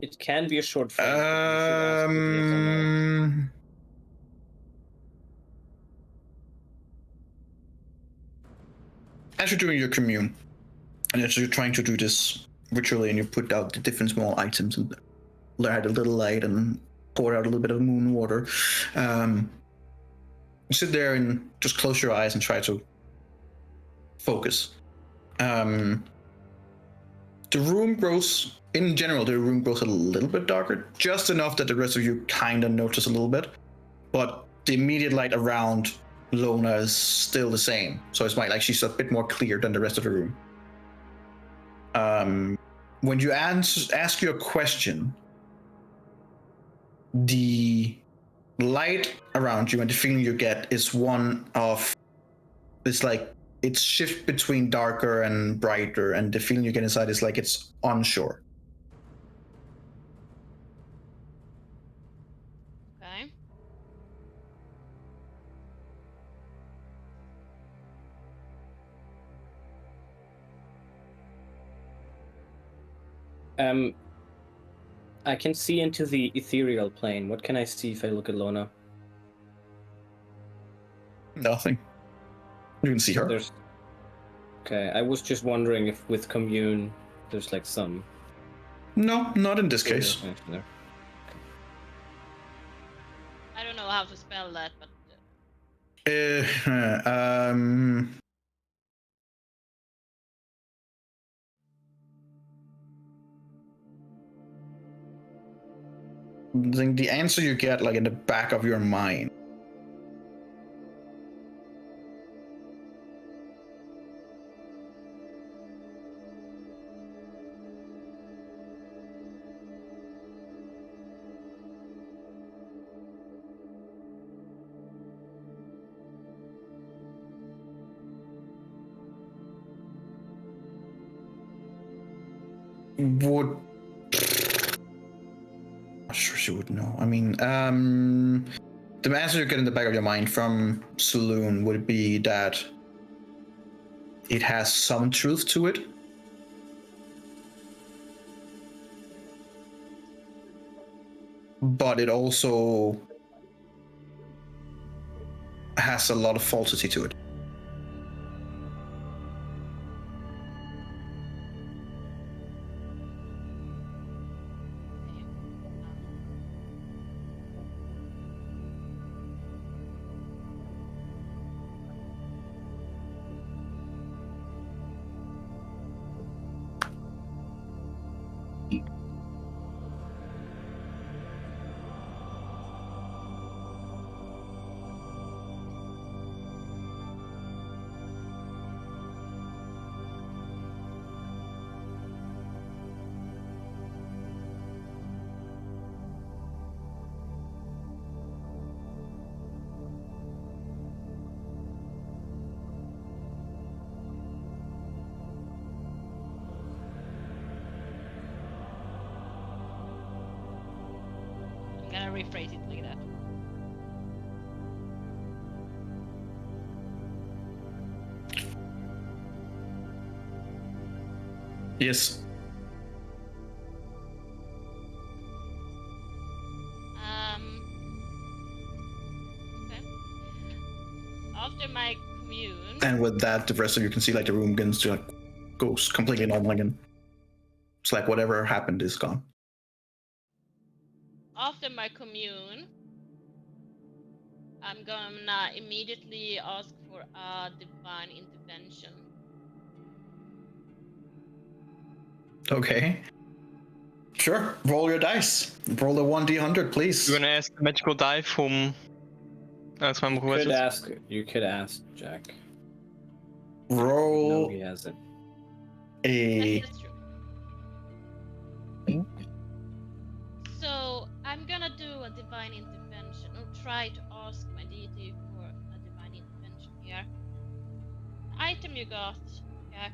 It can be a short phrase. As you're doing your commune, and as you're trying to do this ritually, and you put out the different small items and light a little light and pour out a little bit of moon water, you sit there and just close your eyes and try to focus. The room grows, in general, the room grows a little bit darker, just enough that the rest of you kind of notice a little bit, but the immediate light around Lona is still the same, so it's like she's a bit more clear than the rest of the room. When you ask your question, the light around you and the feeling you get is one of, it's like it's shift between darker and brighter, and the feeling you get inside is like it's onshore. Okay. I can see into the ethereal plane. What can I see if I look at Lona? Nothing. You can see her. Okay, I was just wondering if with commune there's like some. No, not in this case. I don't know how to spell that, but. the answer you get like in the back of your mind. Would I'm sure she would know. I mean, the answer you get in the back of your mind from Saloon would be that it has some truth to it. But it also has a lot of falsity to it. I'm gonna rephrase it like that. Yes. Okay. After my commune. And with that, the rest of you can see like the room begins to like goes completely normal again. It's like whatever happened is gone. After my commune, I'm gonna immediately ask for a divine intervention. Okay. Sure. Roll your dice. Roll a 1d100, please. You wanna ask a magical die from... You could ask Jack. Roll No, he hasn't. a... That's true. So I'm gonna do a divine intervention, or try to ask my deity for a divine intervention here. The item you got, Jack,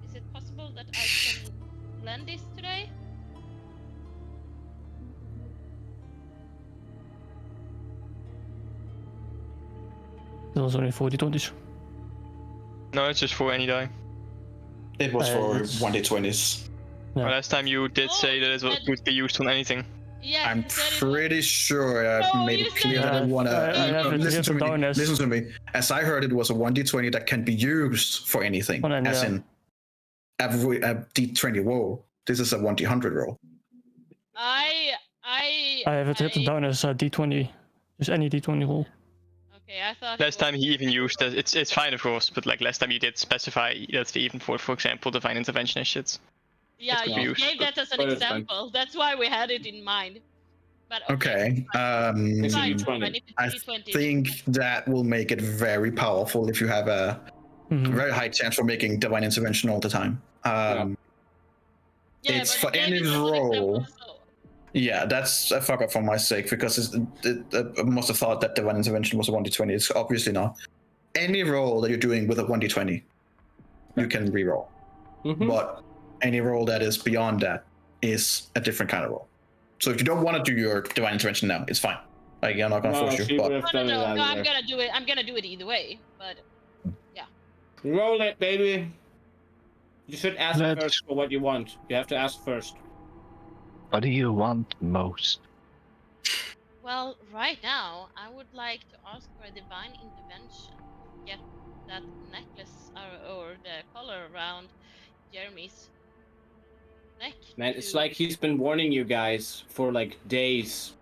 is it possible that I can lend this today? Dat was only 40 20s. No, it's just for any die. It was for it's- 1d20s. Yeah. Well, last time you did say that it could be used on anything. Yeah, I'm you said it pretty sure I've No, made you it clear said that I that. want I have to it listen to written down me. as- Listen to me. As I heard, it was a 1d20 that can be used for anything. Oh, and, as yeah. in a d20 roll. This is a 1d100 roll. I have it written down as a d20. Dus any d20 roll. Okay, I thought Last time he even used that. It's fine of course, but like last time you did specify that's even for example, divine intervention and shit. Yeah, could be you used, gave that as an but it's fine. example. That's why we had it in mind. But Okay. It's a fine, D20. fine, if I it's D20. think that will make it very powerful if you have a Mhm. very high chance for making divine intervention all the time. Yeah, it's but for you gave any it as an roll. example, so- Yeah, that's a fuck up for my sake because I must have thought that divine intervention was a 1d20. It's obviously not. Any roll that you're doing with a 1d20, you can reroll. Mhm. But any roll that is beyond that is a different kind of roll. So if you don't want to do your divine intervention now, it's fine. Like, I'm not gonna No, force she you. would But have No, done it I'm either. gonna do it. I'm gonna do it either way. But Roll it, baby. You should ask Let's- first for what you want. You have to ask first. What do you want most? well, right now I would like to ask for a divine intervention. Get that necklace or the collar around Jeremy's neck. Man, it's to- like he's been warning you guys for like days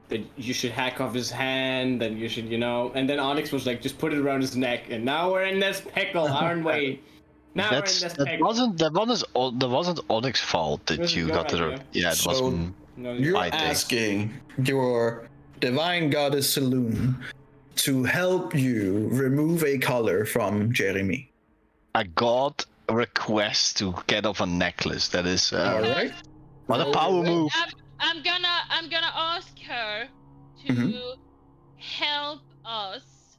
that you should hack off his hand, and you should, and then Onyx was like, just put it around his neck, and now we're in this pickle, aren't we? Now we're in this That pickle. wasn't Onyx's fault It that was you your got the idea. Yeah, it was. So No, You're I think. asking your divine goddess Saloon to help you remove a color from Jeremy. A god request to get off a necklace. That is All right. what a power move. I'm gonna ask her to Mhm. help us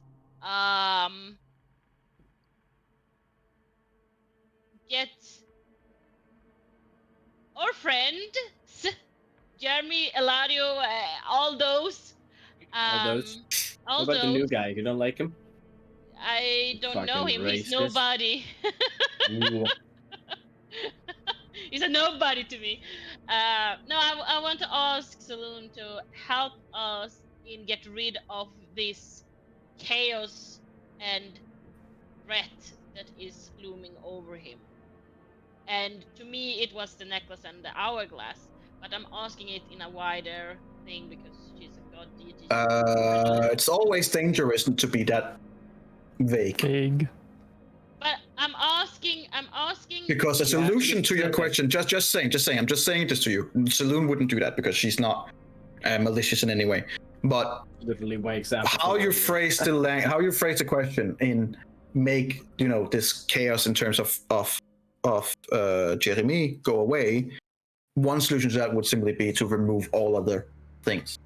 get our friend Jeremy, Eladio, all those. All those. All What about the those. new guy? You don't like him? I don't know Fucking him. He's racist. nobody. Ooh. He's a nobody to me. No, I want to ask Saloon to help us in get rid of this chaos and threat that is looming over him. And to me, it was the necklace and the hourglass. But I'm asking it in a wider thing because she's a god deity. It's always dangerous to be that vague. Big. But I'm asking. Because the You have to be solution to your specific. question, just saying, I'm just saying this to you. Saloon wouldn't do that because she's not malicious in any way. But Literally my example. how you phrase the question in make this chaos in terms of Jeremy go away. One solution to that would simply be to remove all other things.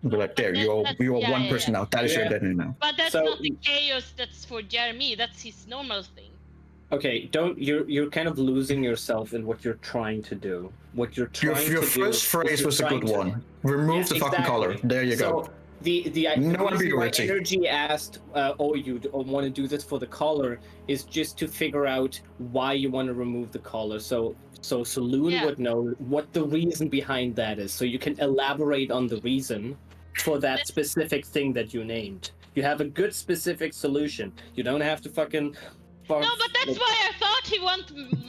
Be like, there, you are one person now. That is your identity now. But that's So- not the chaos that's for Jeremy. That's his normal thing. Okay, you're kind of losing yourself in what you're trying to do. What you're trying to do. Your first phrase was a good one. Remove the fucking color. There you go. The No reason why ambiguity. Energy asked, you want to do this for the collar, is just to figure out why you want to remove the collar. So Saloon Yeah. would know what the reason behind that is. So you can elaborate on the reason for that specific thing that you named. You have a good specific solution. You don't have to fucking. No, but that's why I thought he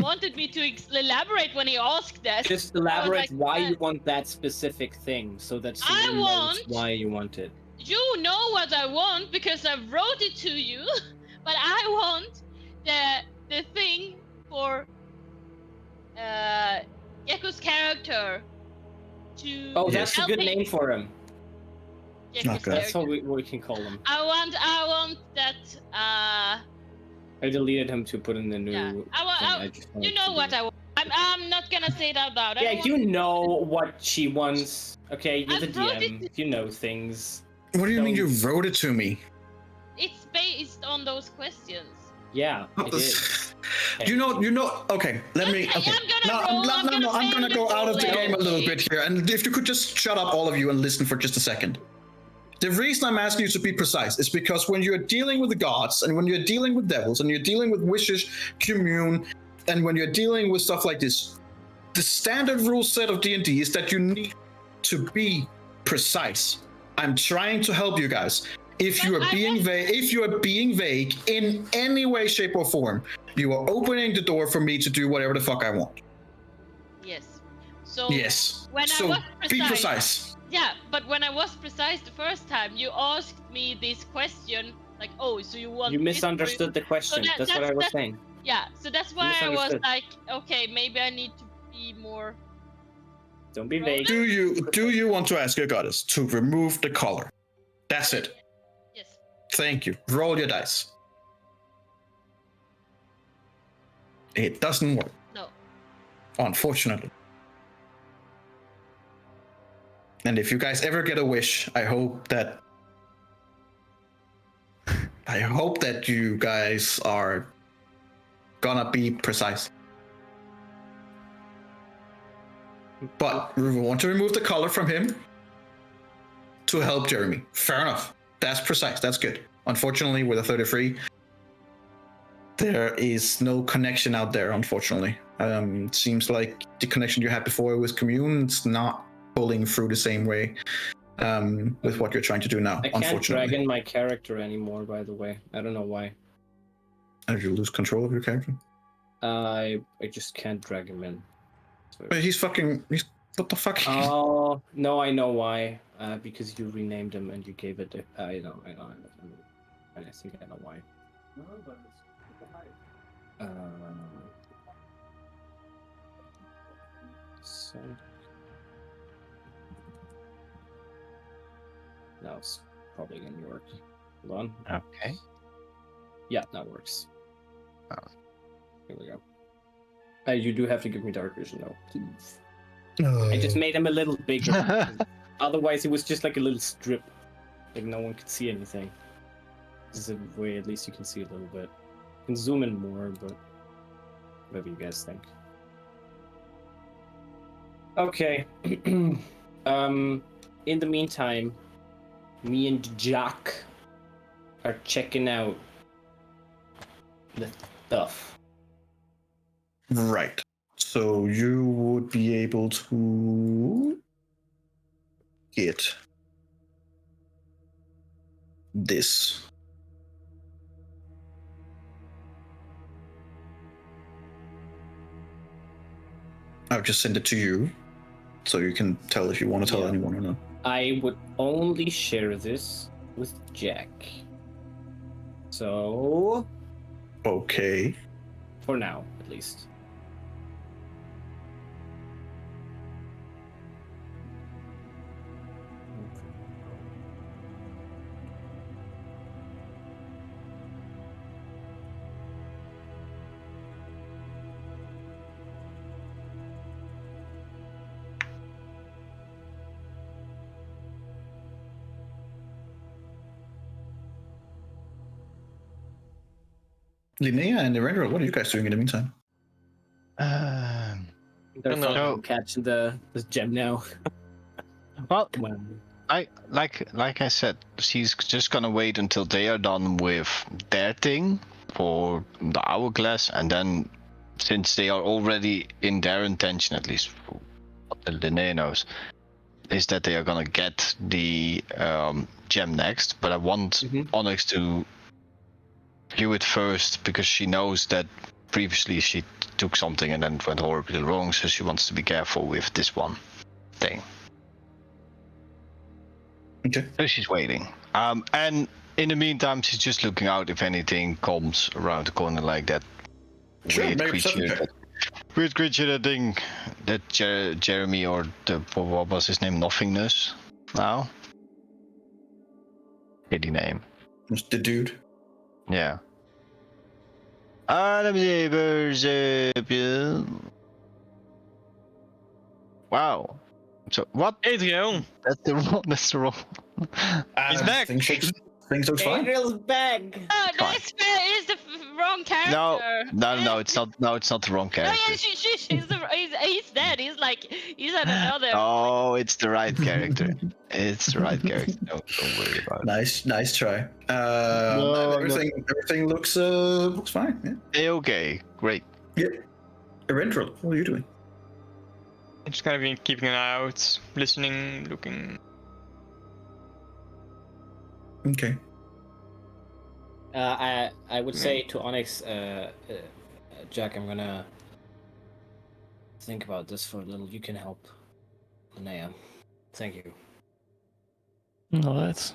wanted me to elaborate when he asked that. Just elaborate like, why you want that specific thing, so that I Saloon knows want- why you want it. You know what I want because I wrote it to you, but I want the thing for Gecko's character to. Oh, that's a help good him. name for him. Gecko's Okay. That's character. how we can call him. I want that. I deleted him to put in the new. Yeah. You know what I want. I'm not gonna say it out loud. I Yeah, want- you know what she wants. Okay, you're the I wrote DM. You know things. What do you mean you Don't- wrote it to me? It's based on those questions. Yeah, it is. You know. Okay, let me. Okay, Okay. I'm gonna go out of the roll game a little away. bit here, and if you could just shut up, all of you, and listen for just a second. The reason I'm asking you to be precise is because when you're dealing with the gods, and when you're dealing with devils, and you're dealing with wishes, commune, and when you're dealing with stuff like this, the standard rule set of D&D is that you need to be precise. I'm trying to help you guys. If you are being vague in any way, shape, or form, you are opening the door for me to do whatever the fuck I want. Yes. So Yes. when I So was be precise- precise. Yeah, but when I was precise the first time, you asked me this question, like, "Oh, so you want?" You this or misunderstood the question. that- That's what I was that's- saying. Yeah, so that's why I was misunderstood. like, okay, maybe I need to be more. Don't be vague. Do you want to ask your goddess to remove the collar? That's it. Yes. Thank you. Roll your dice. It doesn't work, No. unfortunately. And if you guys ever get a wish, I hope that you guys are gonna be precise. But we want to remove the color from him to help Jeremy. Fair enough. That's precise. That's good. Unfortunately, with a 33, there is no connection out there, unfortunately. It seems like the connection you had before with Commune is not pulling through the same way with what you're trying to do now, I can't unfortunately. drag in my character anymore, by the way. I don't know why. Did you lose control of your character? I just can't drag him in. So- But what the fuck? Oh, no, I know why. Because you renamed him and you gave it. I know. I think I know why. So. Now it's probably gonna work. Hold on. Okay. Yeah, that works. Oh. Here we go. You do have to give me dark vision though, please. I just made him a little bigger. Otherwise, it was just like a little strip. Like no one could see anything. This is a way at least you can see a little bit. You can zoom in more, but whatever you guys think. Okay. In the meantime, me and Jack are checking out the stuff. Right. So you would be able to get this. I'll just send it to you so you can tell if you want to tell anyone or not. I would only share this with Jack. So, Okay. for now, at least. Linnea and Eberron, what are you guys doing in the meantime? They're No. fucking catching the gem now. Well, Wow. like I said, she's just gonna wait until they are done with their thing for the hourglass, and then since they are already in their intention, at least for what the Linnea knows, is that they are gonna get the gem next. But I want Onyx to view it first because she knows that previously she took something and then it went horribly wrong, so she wants to be careful with this one thing. Okay. So she's waiting. And in the meantime, she's just looking out if anything comes around the corner, like that Sure, weird make a creature. perception check. Weird creature, that thing, that Jeremy or what was his name? Nothingness. Now. Shitty name. It's the dude. Yeah. Let me see. Perception. Wow. So what? Adrian, That's the wrong. That's the wrong. He's back. Things looks fine. Adriel's back! Oh, that's is the wrong character. No, it's not. No, it's not the wrong No, character. yeah, he's dead. He's at another. Oh, it's the right character. It's the right character. Don't worry about it. Nice try. No, everything looks fine. Yeah. Okay, great. Yeah. Eberron, what are you doing? I'm just kind of been keeping an eye out, listening, looking. Okay. I would say to Onyx, Jack, I'm gonna think about this for a little. You can help Linnea. Thank you. Alright.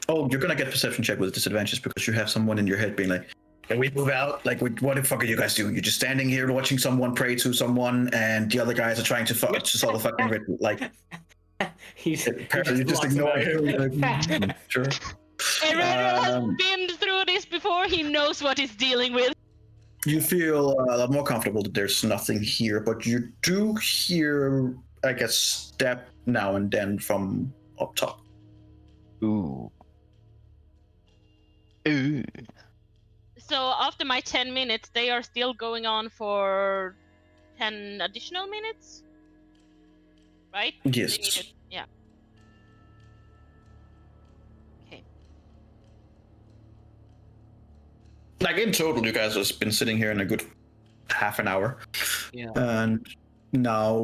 Oh, you're gonna get perception check with disadvantages because you have someone in your head being like, "Can we move out? Like, what the fuck are you guys doing? You're just standing here watching someone pray to someone, and the other guys are trying to solve a fucking ritual." Like, He's apparently you just ignore him. Sure. Eberron has been through this before. He knows what he's dealing with. You feel a lot more comfortable that there's nothing here, but you do hear, I guess, step now and then from up top. Ooh. Ooh. So after my 10 minutes, they are still going on for 10 additional minutes, right? Yes. They needed, yeah. Okay. Like in total, you guys have been sitting here in a good half an hour. Yeah. And now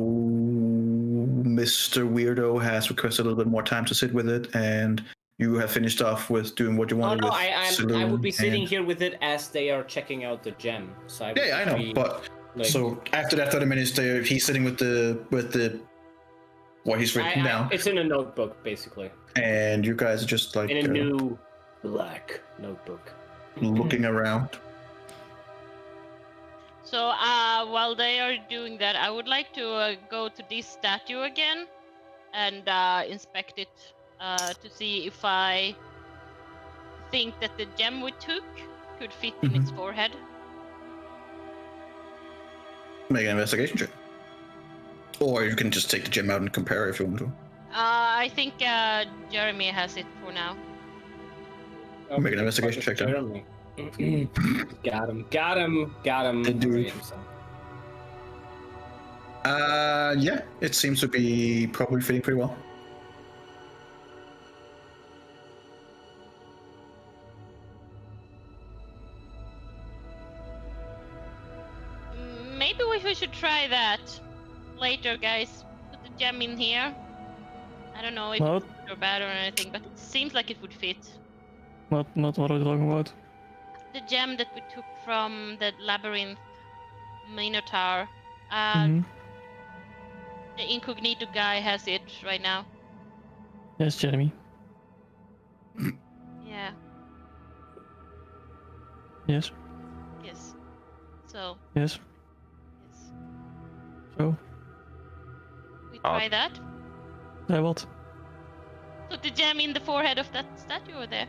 Mr. Weirdo has requested a little bit more time to sit with it, and you have finished off with doing what you Oh wanted no, with I Saloon would be sitting and- here with it as they are checking out the gem. So I would Yeah, I know, be, but like, so after that 30 minutes, he's sitting with the what he's written down, it's in a notebook basically, and you guys are just like in a new black notebook. looking around. So while they are doing that, I would like to go to this statue again and inspect it to see if I think that the gem we took could fit in its forehead. Make an investigation check. Or you can just take the gem out and compare if you want to. I think Jeremy has it for now. Make an investigation check then. Jeremy. Got him. Did you- Yeah, it seems to be probably fitting pretty well. Maybe we should try that later, guys. Put the gem in here. I don't know if What? it's good or bad or anything, but it seems like it would fit. What are we talking about? The gem that we took from the labyrinth Minotaur. Mhm. The incognito guy has it right now. Yes, Jeremy. Yeah. Yes. Yes. So. Yes. Yes. So. We try that. Yeah, what? Put the gem in the forehead of that statue over there.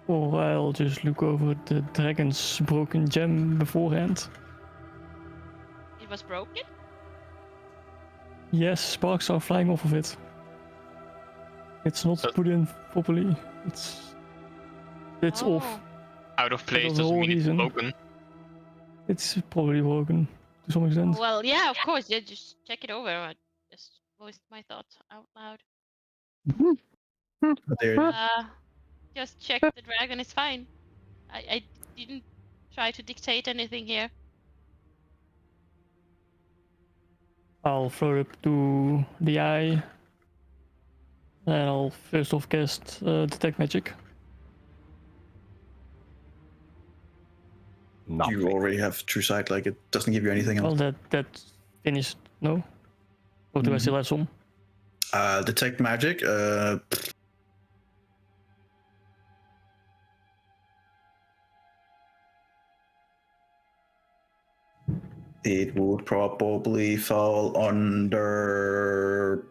Or I'll just look over the dragon's broken gem beforehand. It was broken? Yes, sparks are flying off of it. It's not put in properly. It's off. Out of place That's the doesn't whole mean it's reason. broken. It's probably broken to some extent. Well, yeah, of course. Yeah, just check it over. I just voiced my thoughts out loud. But there, Just check the dragon is fine. I didn't try to dictate anything here. I'll throw it to the eye. And I'll first off cast Detect Magic. you already have True Sight, like it doesn't give you anything else. Well, that's finished, no? Or do I still have some? Detect Magic, it would probably fall under.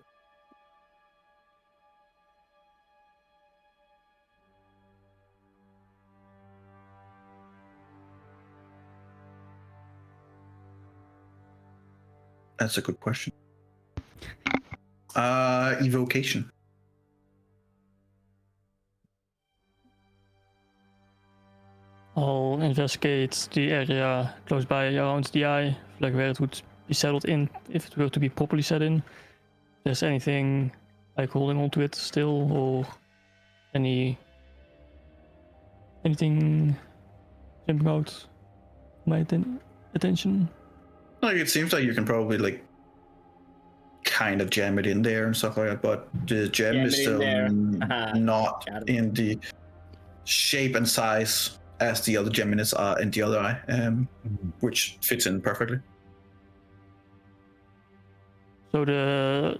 That's a good question. Evocation. I'll investigate the area close by around the eye, like where it would be settled in, if it were to be properly set in. If there's anything like holding onto it still, or anything jumping out my attention. Like it seems like you can probably like kind of jam it in there and stuff like that, but the gem Jam is it in still there. not Got it. in the shape and size as the other gem are in the other eye, which fits in perfectly. So the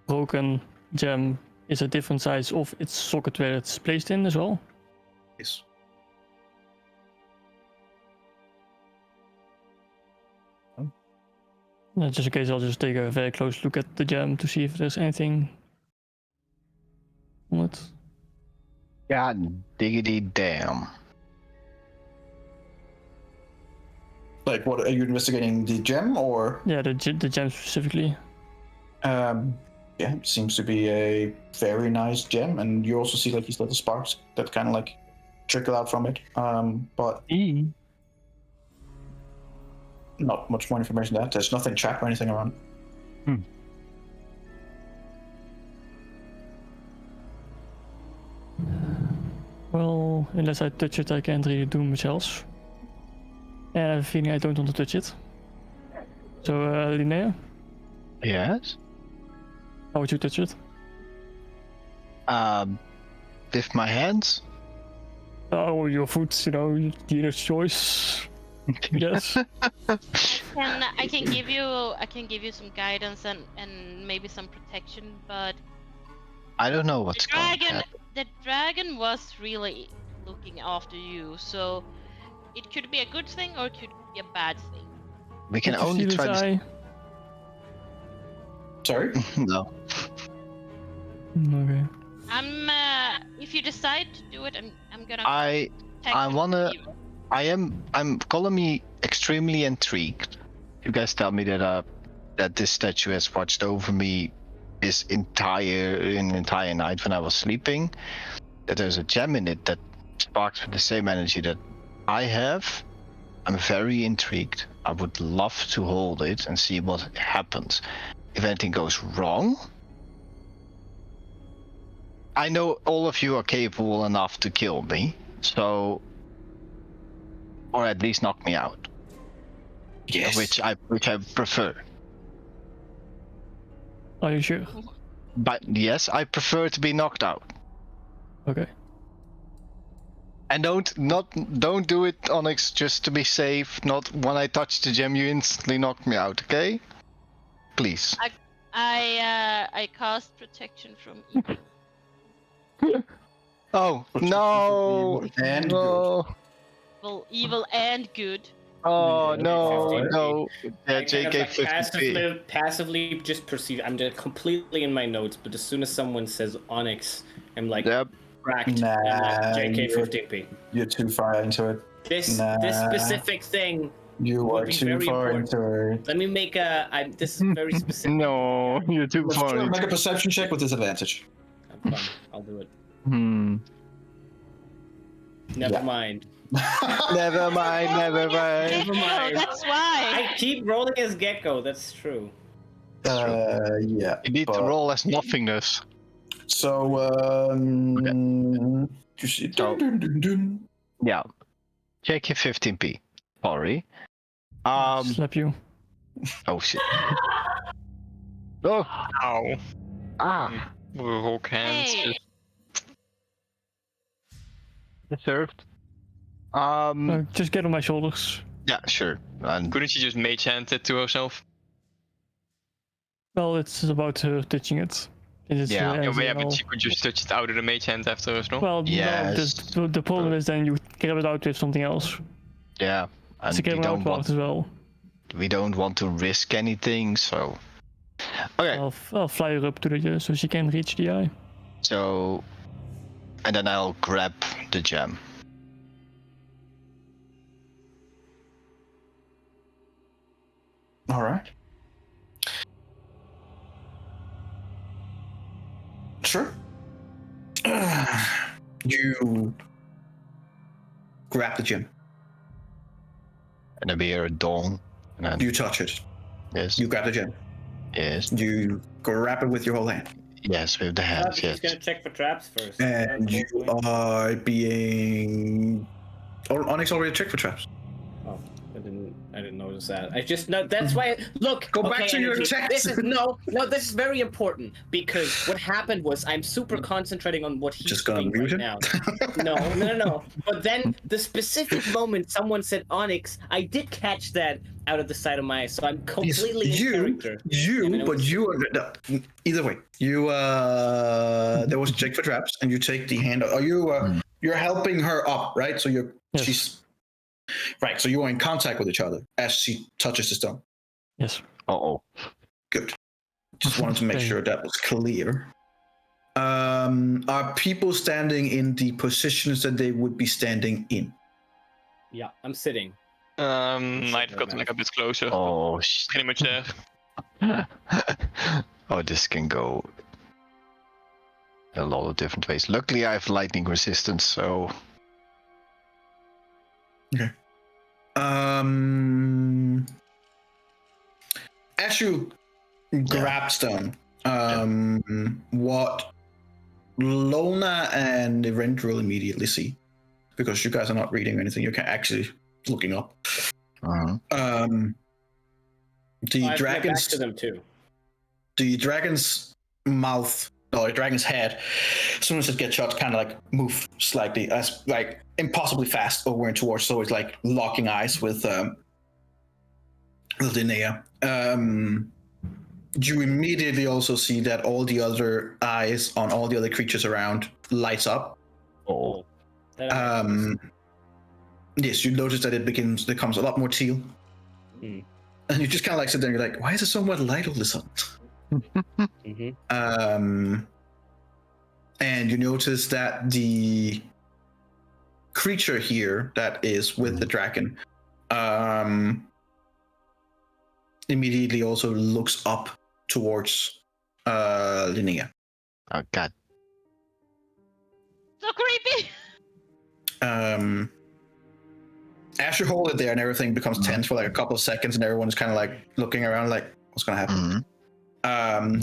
broken gem is a different size of its socket where it's placed in as well. Yes. Just in case, I'll just take a very close look at the gem to see if there's anything on it. God diggity damn. Like, what are you investigating? The gem or? Yeah, the gem specifically. Yeah, it seems to be a very nice gem, and you also see like these little sparks that kind of like trickle out from it. But not much more information than that. There's nothing trapped or anything around. Well, unless I touch it, I can't really do much else. And I have a feeling I don't want to touch it. So, Linnea, Yes? how would you touch it? With my hands? Oh, your foot, dealer's choice. Yes. And I can give you some guidance and maybe some protection, but I don't know what's the going to dragon happen. the dragon was really looking after you, so it could be a good thing or it could be a bad thing. We can Did you only see try this to... eye? Sorry. No. Okay. If you decide to do it, I'm gonna. I wanna. I'm calling me extremely intrigued. You guys tell me that this statue has watched over me this entire night when I was sleeping. That there's a gem in it that sparks with the same energy that I have. I'm very intrigued. I would love to hold it and see what happens. If anything goes wrong, I know all of you are capable enough to kill me, so, or at least knock me out. Yes. Which I prefer. Are you sure? But yes, I prefer to be knocked out. Okay. And don't do it, Onyx, just to be safe. Not when I touch the gem, you instantly knock me out, okay? Please. I cast protection from evil. Oh no! And No! Evil and good. Oh Yeah, no! 50. No! Yeah, I kind of JK like 50. passively just perceive. I'm just completely in my notes, but as soon as someone says Onyx, I'm like Yep. cracked. Nah, I'm like JK you're- 15p. You're too far into it. This Nah. specific thing. You Would are be too very far important. into it. Let me make this is very specific. No, you're too Let's far. make a perception check with disadvantage. I'm fine. I'll do it. Never Yeah. mind. Never mind. Never mind. Never mind. That's why. I keep rolling as Gecko. That's true. Yeah. You need to but- roll as nothingness. So, you see, So- dun, dun, dun. Yeah. JK 15p. Sorry. Slap you. Oh shit. Oh. Ow. Ah. We'll hold hands. Hey. Deserved. Just get on my shoulders. Yeah, sure. And Couldn't you just mage hand it to herself? Well, it's about her touching it. It's Yeah. Yeah, as but, you know. she could just touch it out of the mage hand after us, no? Well, Yes. no, the problem is then you grab it out with something else. yeah. And It's a we grab it out don't part want as well. we don't want to risk anything, so. Okay. I'll fly her up to the so she can reach the eye. So, and then I'll grab the gem. All right. Sure. You grab the gem. And then we hear a dong. And then, You touch it. yes, You grab the gem. yes, You grab it with your whole hand. yes, with the hands, She's yes. gonna check for traps first. And you are being. Onyx already checked for traps. Oh, I didn't notice that. I just know that's why. Look, Go back to your Energy, text. This is no. This is very important because what happened was I'm super concentrating on what he's Just gonna doing mute right him? now. No. But then the specific moment someone said Onyx, I did catch that out of the side of my eye, so I'm completely in character. I mean, it But was- you are. Either way, you. There was a check for traps, and you take the hand. Are you? You're helping her up, right? So you're. Yes. She's. Right, so you are in contact with each other as she touches the stone. Yes. Uh-oh. Good. Just wanted to make Okay. sure that was clear. Are people standing in the positions that they would be standing in? Yeah, I'm sitting. Might have gotten like a bit closer. Oh, Pretty much there. oh, this can go a lot of different ways. Luckily, I have lightning resistance, so As you grab stone, what Lona and Event will immediately see, because you guys are not reading anything, you're actually looking up. uh-huh. The I have to get back dragon's to them too. the dragon's mouth or the dragon's head, as soon as it gets shut, kind of like move slightly, as like impossibly fast over and towards. So it's like locking eyes with Linnea. You immediately also see that all the other eyes on all the other creatures around lights up. Oh, Yes, you notice that it becomes a lot more teal. Mm. And you just kind of like sit there and you're like, why is it so much light all of a sudden? And you notice that the creature here that is with the dragon immediately also looks up towards Linnea. Oh god. So creepy. As you hold it there and everything becomes tense for like a couple of seconds and everyone's kind of like looking around like, what's gonna happen?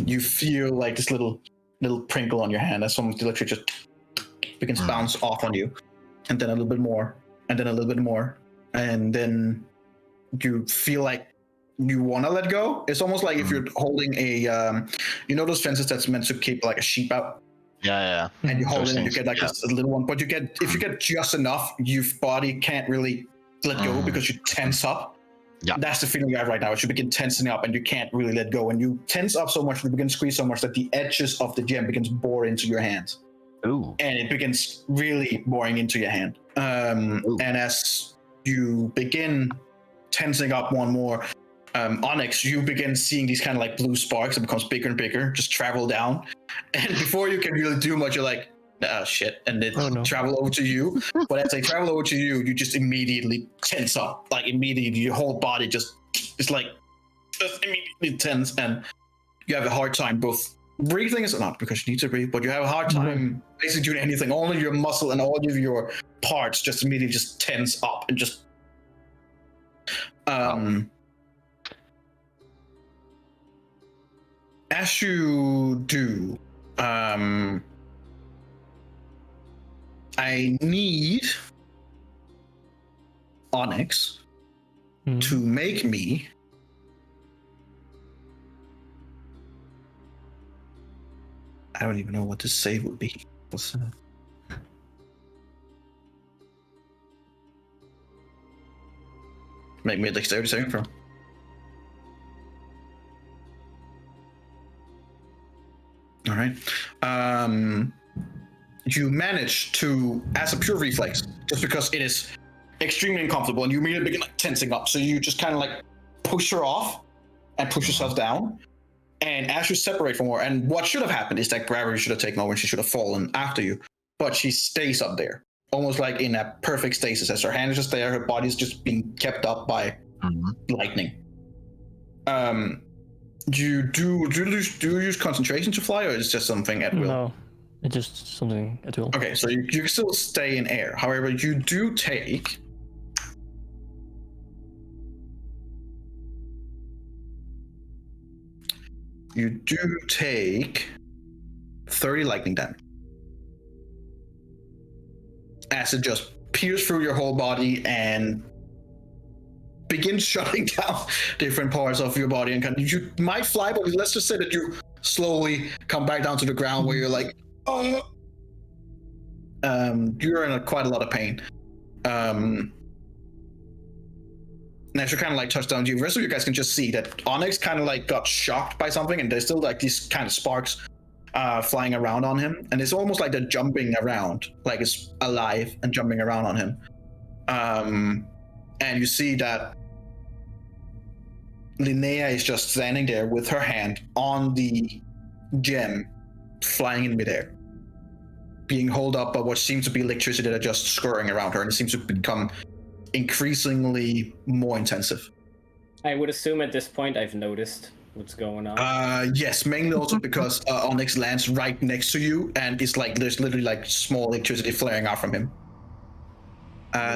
You feel like this little prinkle on your hand as some electricity just begins to bounce off on you, and then a little bit more, and then a little bit more, and then you feel like you want to let go. It's almost like if you're holding a you know those fences that's meant to keep like a sheep out. Yeah. And you hold Those it and you things, get like this little one, but if you get just enough, your body can't really let go because you tense up. Yeah. That's the feeling you have right now. You begin tensing up and you can't really let go. And you tense up so much, you begin to squeeze so much that the edges of the gem begins to bore into your hands. Ooh. And it begins really boring into your hand. And as you begin tensing up one more, Onyx, you begin seeing these kind of like blue sparks that becomes bigger and bigger, just travel down. And before you can really do much, you're like, oh shit, and they travel over to you. But as they travel over to you, you just immediately tense up. Like immediately, your whole body just immediately tense, and you have a hard time both breathing, is not because you need to breathe, but you have a hard time basically doing anything. All of your muscle and all of your parts just immediately just tense up and just as you do, I need Onyx to make me I don't even know what the save would be. What's that? Make me a dexterity saving throw. All right. You manage to, as a pure reflex, just because it is extremely uncomfortable, and you immediately begin like tensing up. So you just kind of like push her off and push yourself down. And as you separate from her, and what should have happened is that gravity should have taken over and she should have fallen after you. But she stays up there, almost like in a perfect stasis. As her hand is just there, her body's just being kept up by lightning. Do you use concentration to fly, or is it just something at will? No, it's just something at will. Okay, so you can still stay in air. However, you do take 30 lightning damage. As it just pierces through your whole body and begins shutting down different parts of your body, and you might fly, but let's just say that you slowly come back down to the ground where you're like, you're in quite a lot of pain. And as you kind of like touch down, the rest of you guys can just see that Onyx kind of like got shocked by something, and there's still like these kind of sparks flying around on him, and it's almost like they're jumping around, like it's alive and jumping around on him. And you see that Linnea is just standing there with her hand on the gem, flying in midair, being held up by what seems to be electricity that are just scurrying around her, and it seems to become increasingly more intensive. I would assume at this point I've noticed what's going on. Yes, mainly also because Onyx lands right next to you, and it's like there's literally like small electricity flaring out from him.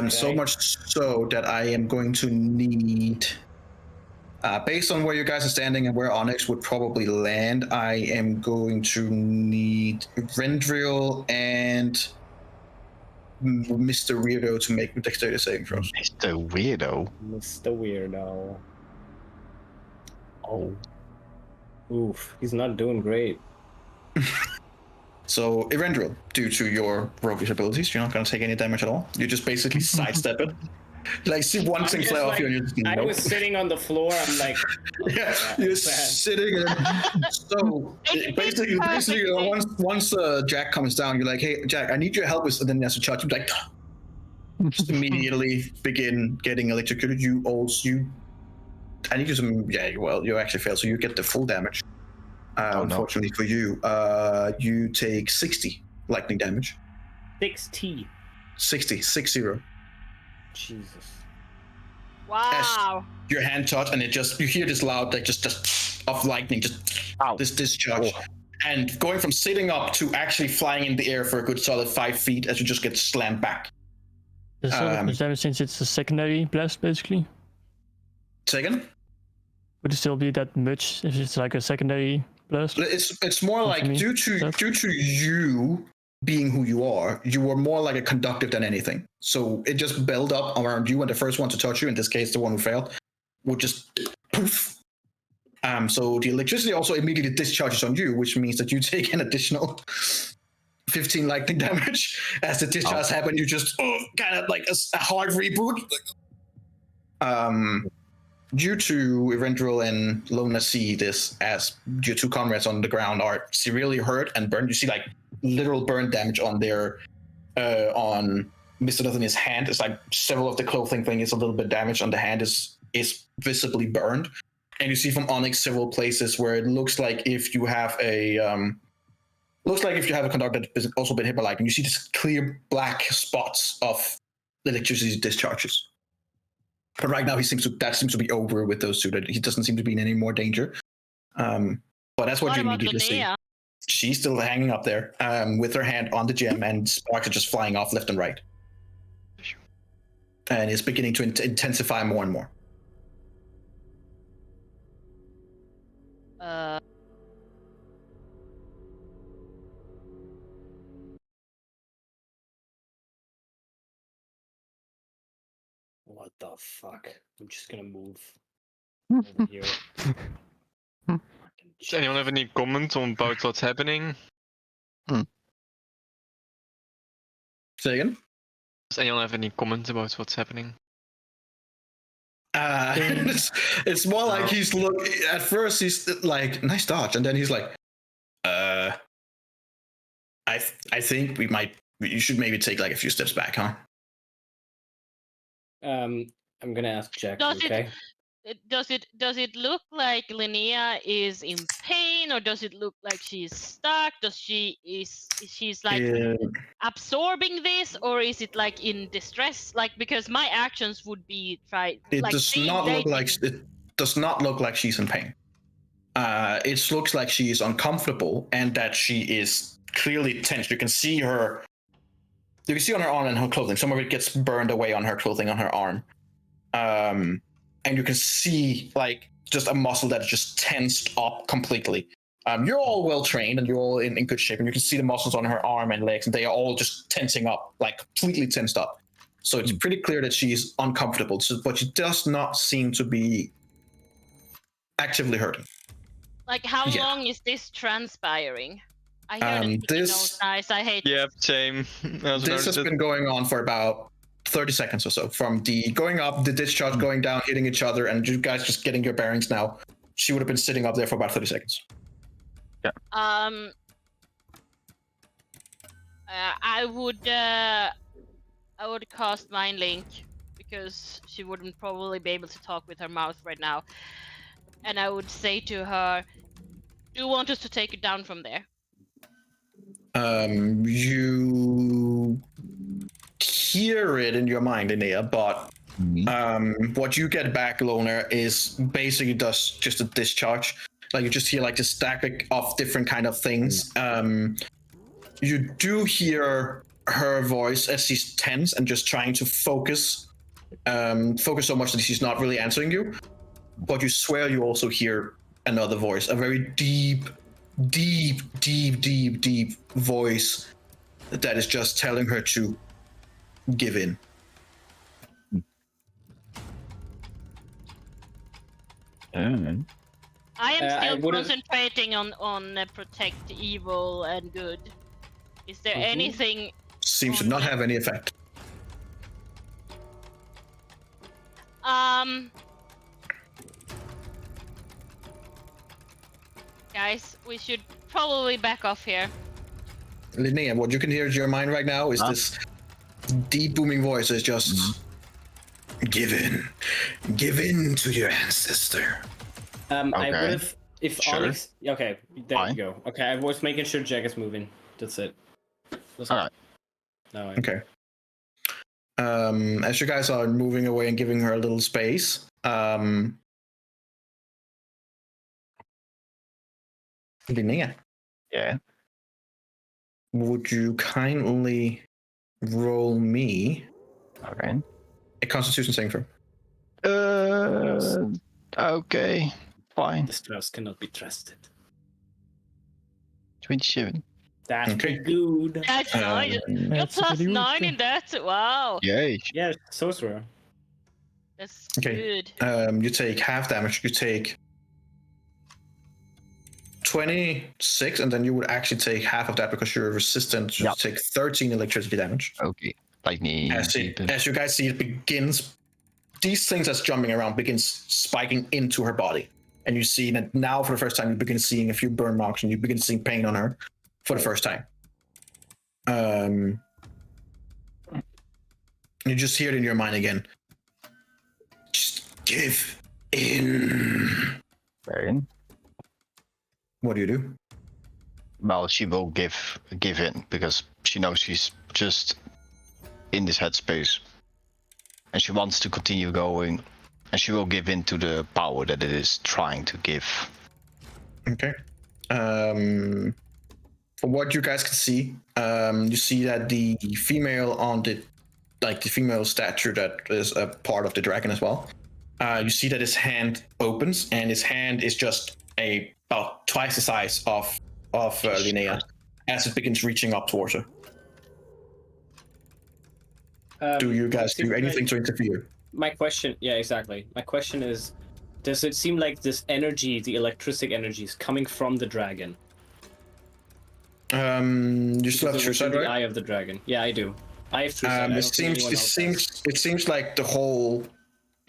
So much so that I am going to need, based on where you guys are standing and where Onyx would probably land, I am going to need Rendril and Mr. Weirdo to make dexterity saving throws. Mr. Weirdo? Mr. Weirdo. Oh. Oof, he's not doing great. So, Erendril, due to your roguish abilities, you're not going to take any damage at all. You just basically sidestep it. Like, see one thing fly off you and you're just, I was sitting on the floor, I'm like... yeah, you're sitting and so basically once Jack comes down, you're like, hey, Jack, I need your help with, and then he has to charge him, like, just immediately begin getting electrocuted. I need you to, you actually failed, so you get the full damage. no. Unfortunately for you, you take 60 lightning damage. 60. 60. Jesus. Wow. Your hand touch, and you hear this loud, like just of lightning, just Ow. this discharge. And going from sitting up to actually flying in the air for a good solid 5 feet as you just get slammed back. There's not that much damage since it's a secondary blast, basically. Say again? Would it still be that much if it's like a secondary blast? It's more like me, due to that. you being who you were more like a conductive than anything. So it just built up around you, and the first one to touch you, in this case the one who failed, would just poof. So the electricity also immediately discharges on you, which means that you take an additional 15 lightning damage. As the discharge happen, you just kind of like a hard reboot. You two, Evrendril and Lona, see this as your two comrades on the ground are severely hurt and burned. You see like literal burn damage on their on Mr. Nathaniel's hand. It's like several of the clothing thing is a little bit damaged on the hand is visibly burned. And you see from Onyx several places where it looks like if you have a conductor that's also been hit by lightning, you see this clear black spots of electricity discharges. But right now that seems to be over with those two. That he doesn't seem to be in any more danger. But that's what you immediately see. She's still hanging up there with her hand on the gem, and sparks are just flying off left and right. And it's beginning to intensify more and more. What the fuck? I'm just gonna move over here. Does anyone have any comment about what's happening? Say again? Does anyone have any comment about what's happening? It's more like he's at first he's like, nice dodge, and then he's like, I think you should maybe take like a few steps back, huh? I'm gonna ask Jack. Does okay. Does it look like Linnea is in pain, or does it look like she's stuck? She's like absorbing this, or is it like in distress? Like, because my actions would be It does not look like she's in pain. It looks like she is uncomfortable and that she is clearly tense. You can see on her arm and her clothing. Some of it gets burned away on her clothing, on her arm. And you can see like just a muscle that is just tensed up completely. You're all well trained and you're all in good shape, and you can see the muscles on her arm and legs, and they are all just tensing up, like completely tensed up. So it's pretty clear that she's uncomfortable, but she does not seem to be actively hurting. Like, how long is this transpiring? I hear this. Nice. I hate. Yeah, same. This has been going on for about 30 seconds or so, from the going up, the discharge going down, hitting each other, and you guys just getting your bearings now. She would have been sitting up there for about 30 seconds. Yeah. I would cast Mind Link, because she wouldn't probably be able to talk with her mouth right now. And I would say to her, do you want us to take it down from there? You hear it in your mind, Linnea, but what you get back, Loner, is basically just a discharge. Like, you just hear like the static of different kind of things. You do hear her voice as she's tense and just trying to focus so much that she's not really answering you. But you swear you also hear another voice, a very deep voice that is just telling her to give in. I am still concentrating on protect evil and good. Is there anything? Seems to not have any effect. Guys, we should probably back off here. Linnea, what you can hear in your mind right now is this deep booming voice is just give in to your ancestor. I would have, If Sure. Onyx, okay, there Fine. you go. Okay, I was making sure Jack is moving. That's it. All right. No, Okay. As you guys are moving away and giving her a little space, Linnea, Yeah. would you kindly roll me Okay. a Constitution saving throw? Okay. Fine. the Strauss cannot be trusted. 27. That's Okay. pretty good. That's nice. You're That's plus pretty good, 9 yeah. in that. Wow. Yay. Yeah, sorcerer. That's Okay. good. You take half damage. You take 26, and then you would actually take half of that because you're resistant. You Yep. take 13 electricity damage. Okay. Lightning. As you guys see, it begins. These things that's jumping around begins spiking into her body, and you see that now for the first time you begin seeing a few burn marks, and you begin seeing pain on her for the first time. You just hear it in your mind again. Just give in. Baron. What do you do? Well, she will give in because she knows she's just in this headspace, and she wants to continue going, and she will give in to the power that it is trying to give. Okay. From what you guys can see, you see that the female on the female statue that is a part of the dragon as well. You see that his hand opens, and his hand is just about twice the size of Linnea as it begins reaching up towards her. Do you guys do anything to interfere? My question, yeah, exactly. My question is, does it seem like this energy, the electric energy, is coming from the dragon? You still have Because it true was in sight, the right? eye of the dragon. Yeah, I do. I have true sight. I don't think anyone else has. It seems like the whole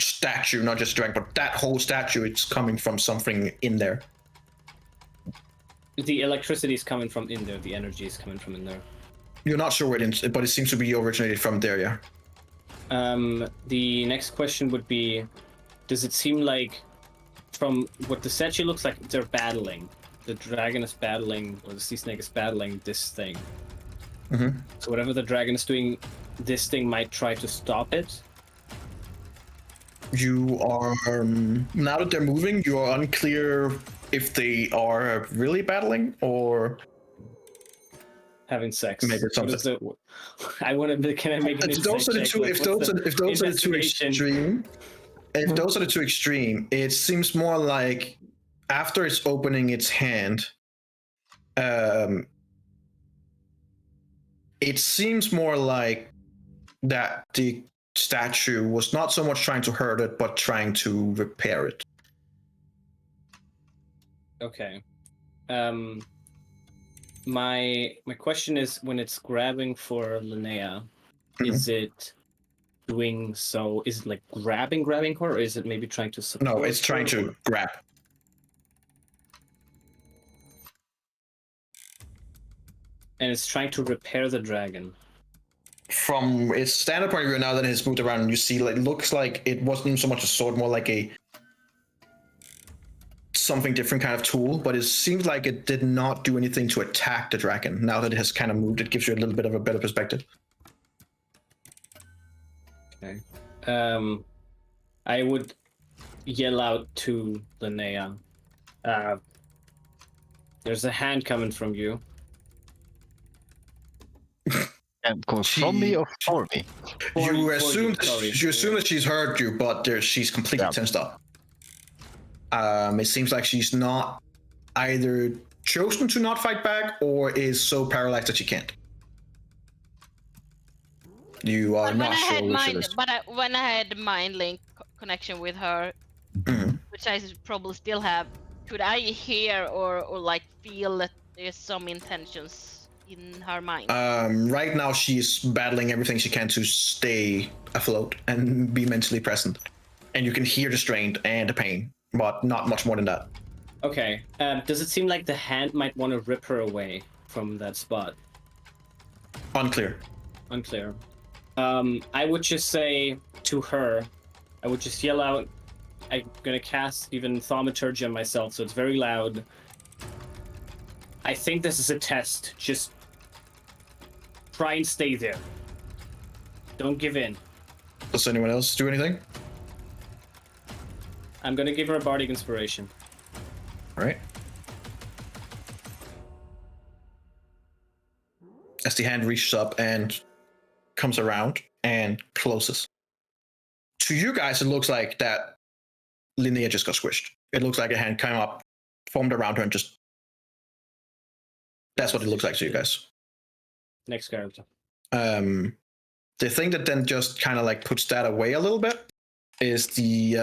statue, not just dragon, but that whole statue, it's coming from something in there. The electricity is coming from in there. The energy is coming from in there. You're not sure where it is, but it seems to be originated from there, yeah. The next question would be, does it seem like, from what the statue looks like, they're battling? The dragon is battling, or the sea snake is battling this thing. Mm-hmm. So whatever the dragon is doing, this thing might try to stop it. You are now that they're moving, you are unclear if they are really battling or Having sex. Maybe What is the? I want to. Can I make an if those are the insight two. check? If Like, those what's are if those are the two investigation? extreme. If those are the two extreme, it seems more like after it's opening its hand, it seems more like that the statue was not so much trying to hurt it, but trying to repair it. Okay. My question is, when it's grabbing for Linnea, is it doing so? Is it like grabbing her, or is it maybe trying to support? No, it's trying her, to or- grab. and it's trying to repair the dragon. From its standard point of view, now that it's moved around, you see, like, looks like it wasn't even so much a sword, more like a something different kind of tool. But it seems like it did not do anything to attack the dragon. Now that it has kind of moved, it gives you a little bit of a better perspective. Okay. I would yell out to Linnea. There's a hand coming from you. And coming from me or for me? You assume sorry. that she's heard you, but she's completely tensed up. It seems like she's not either chosen to not fight back or is so paralyzed that she can't. You are not sure which it is. When I had mind link connection with her, which I probably still have, could I hear or like feel that there's some intentions in her mind? Right now she's battling everything she can to stay afloat and be mentally present. And you can hear the strain and the pain, but not much more than that. Okay. Does it seem like the hand might want to rip her away from that spot? Unclear. Unclear. I would just say to her, I would just yell out, I'm gonna cast even thaumaturgy on myself, so it's very loud. I think this is a test. Just try and stay there. Don't give in. Does anyone else do anything? I'm gonna give her a bardic inspiration. All right. As the hand reaches up and comes around and closes. To you guys, it looks like that Linnea just got squished. It looks like a hand came up, formed around her, and just... That's what it looks like to you guys. Next character. The thing that then just kind of like puts that away a little bit is the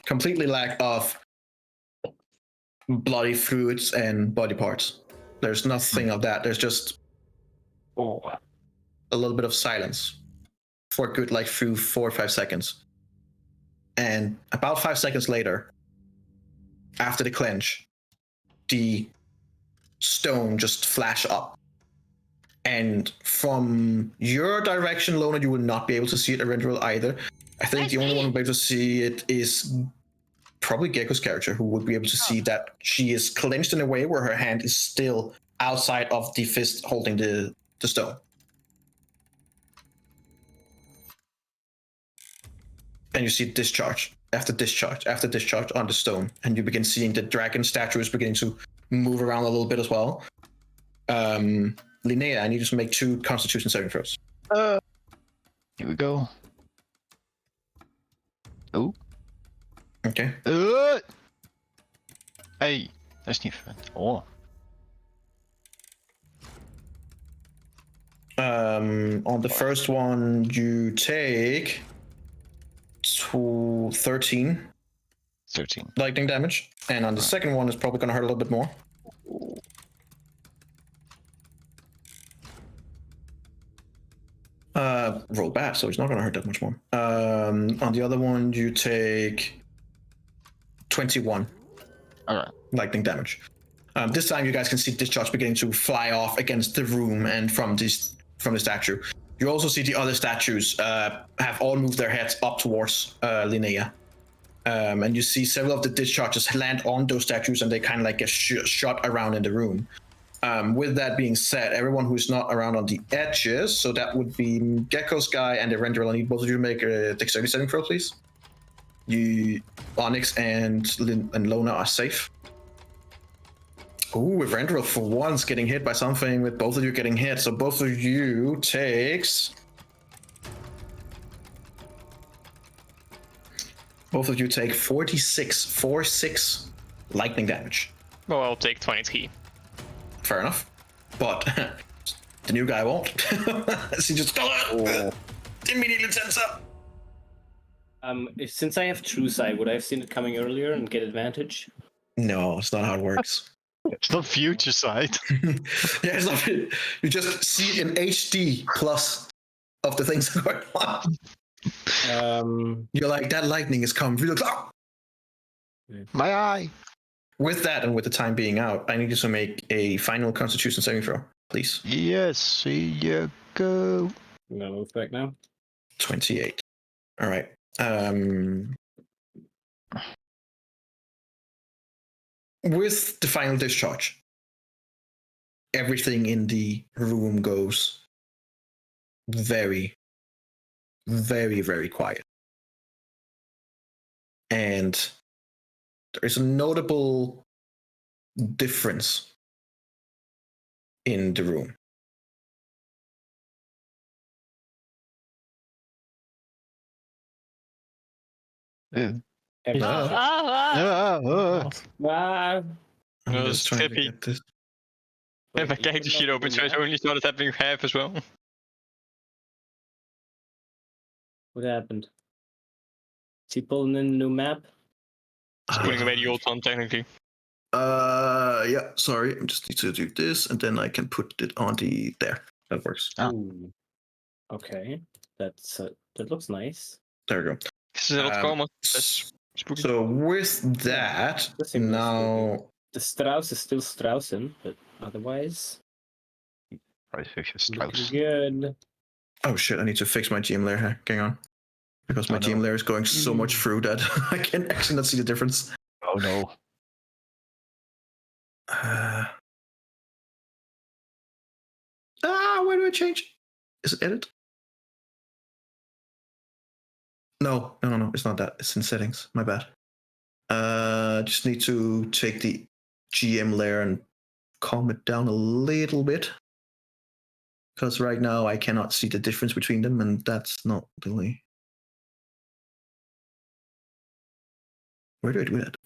completely lack of bloody fluids and body parts. There's nothing of that. There's just a little bit of silence for a good like through 4 or 5 seconds. And about 5 seconds later, after the clench, the stone just flash up. And from your direction, Lona, you will not be able to see it, Arendril, either. I think the only one who will be able to see it is probably Gecko's character, who would be able to see that she is clenched in a way where her hand is still outside of the fist holding the stone. And you see discharge after discharge after discharge on the stone, and you begin seeing the dragon statue is beginning to move around a little bit as well. Linnea, I need you to make 2 Constitution saving throws. Here we go. Oh. Okay. Hey, dat is niet vet. Oh. On the first one, you take 13 lightning damage, and on the second one, it's probably going to hurt a little bit more. Roll bad, so it's not going to hurt that much more. On the other one, you take 21 lightning damage. This time, you guys can see discharge beginning to fly off against the room and from the statue. You also see the other statues have all moved their heads up towards Linnea. And you see several of the discharges land on those statues, and they kind of like get shot around in the room. With that being said, everyone who's not around on the edges, so that would be Gecko's guy and the Renderil. I need both of you to make a dexterity saving throw, please. You, Onyx and Lona are safe. Ooh, with Renderil for once getting hit by something, with both of you getting hit, so both of you takes... Both of you take 46 lightning damage. Well, I'll take 23. Fair enough. But the new guy won't. He just immediately tense up. Since I have True Sight, would I have seen it coming earlier and get advantage? No, it's not how it works. It's not future sight. Yeah, it's not. You just see an HD plus of the things that are going on. You're like, that lightning is coming. You look, oh! My eye. With that, and with the time being out, I need you to make a final Constitution saving throw, please. Yes, here you go. I'm gonna move back now. 28. All right. With the final discharge, everything in the room goes very, very, very quiet. And there is a notable difference in the room. Wow. Dat is just trying to trippy. get this. Even kijk de shit open, so I only saw that happening half as well. What happened? Is he pulling in a new map? He's putting away the old one, technically. Yeah, sorry. I just need to do this, and then I can put it on there. That works. Ooh. Okay, that looks nice. There we go. This is a lot calmer. That's spooky. So with that, now the Strauss is still Straussen, but otherwise, Right, fix your looking Strauss. good. oh shit! I need to fix my GM layer here. Hang on. because my Oh, no. GM layer is going so much through that I can actually not see the difference. Oh no. Where do I change? Is it edit? No, it's not that. It's in settings. My bad. Just need to take the GM layer and calm it down a little bit. Because right now I cannot see the difference between them, and that's not really. Where do I do that?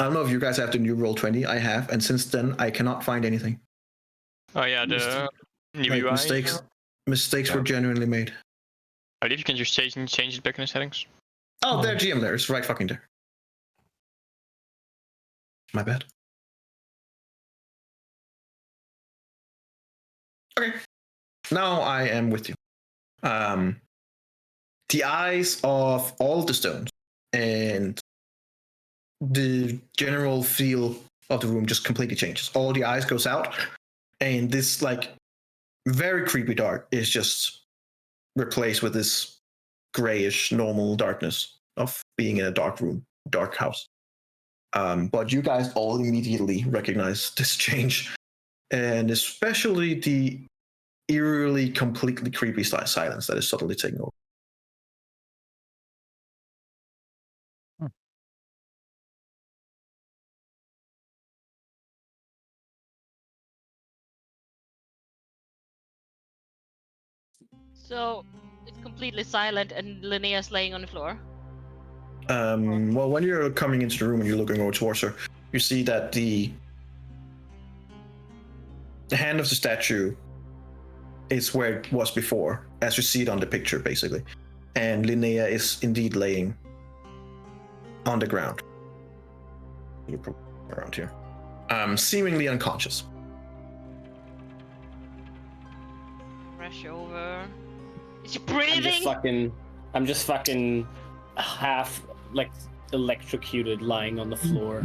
I don't know if you guys have the new Roll20. I have, and since then I cannot find anything. Oh yeah, the new Like UI. mistakes were genuinely made. I believe you can just change it back in the settings. Oh, there, GM layers, right fucking there. My bad. Okay, now I am with you. The eyes of all the stones and the general feel of the room just completely changes. All the eyes goes out, and this like very creepy dark is just replaced with this grayish normal darkness of being in a dark room, dark house. But you guys all immediately recognize this change, and especially the eerily, completely creepy silence that is subtly taking over. So it's completely silent, and Linnea's laying on the floor. Well, when you're coming into the room and you're looking over towards her, you see that the hand of the statue is where it was before, as you see it on the picture, basically. And Linnea is indeed laying on the ground. You're probably around here. Seemingly unconscious. Rush over. Is she I'm breathing? just fucking half like electrocuted, lying on the floor.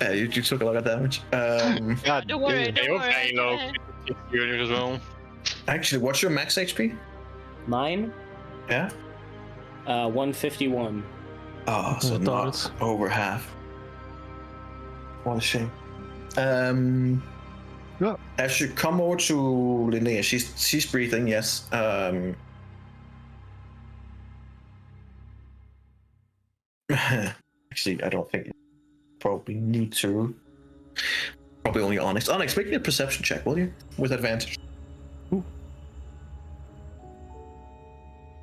You took a lot of damage. God, Don't worry, don't worry. Halo as well. Actually, what's your max HP? Mine, Yeah. 151. Oh, so I thought not it's- over half. What a shame. Yeah. As you come over to Linnea, she's breathing, yes. Actually, I don't think you probably need to. Probably only Onyx. Onyx, make me a perception check, will you? With advantage.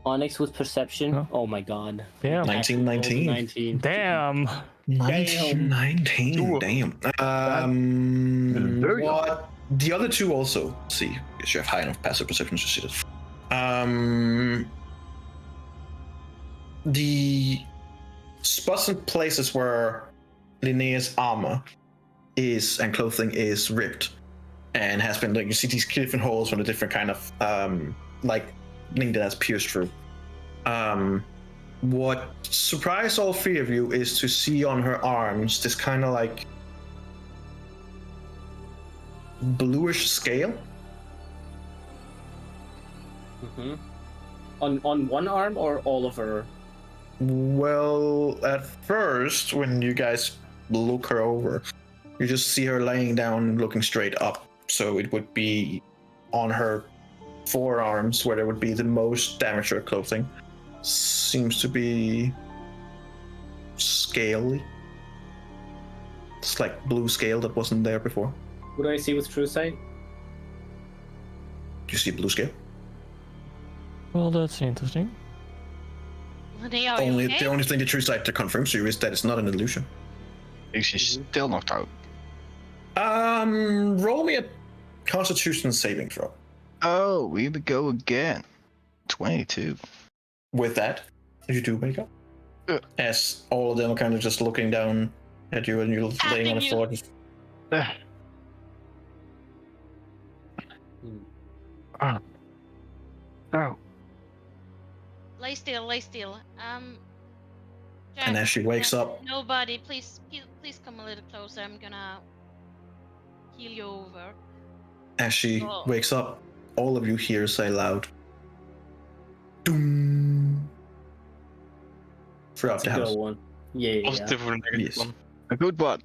Onyx with perception. Huh? Oh my god. Damn. 19. 19. Damn. 19. Damn. Very What? The other two also see, because you have high enough passive perception to see this. The spots and places where Linnea's armor is and clothing is ripped and has been like you see these different holes from the different kind of like thing that has pierced through. What surprised all three of you is to see on her arms this kind of like bluish scale. Mm-hmm. On one arm or all of her? Well, at first, when you guys look her over, you just see her laying down and looking straight up. So it would be on her forearms where there would be the most damage to her clothing. Seems to be scaly. It's like blue scale that wasn't there before. What do I see with True Sight? Do you see blue scale? Well, that's interesting. Linnea, are you okay? The only thing the true sight confirms to you is that it's not an illusion. She's still knocked out. Roll me a Constitution saving throw. Oh, we would go again. 22. With that, you do wake up. As all of them are kind of just looking down at you and you're laying on the floor. Just... Oh. Lay still, lay still. Jack, And as she wakes up, nobody, please come a little closer. I'm gonna heal you over. As she Oh. wakes up, all of you hear say loud, doom, throughout That's the a house. good one. Yeah. Positive or negative Yes. one. A good one.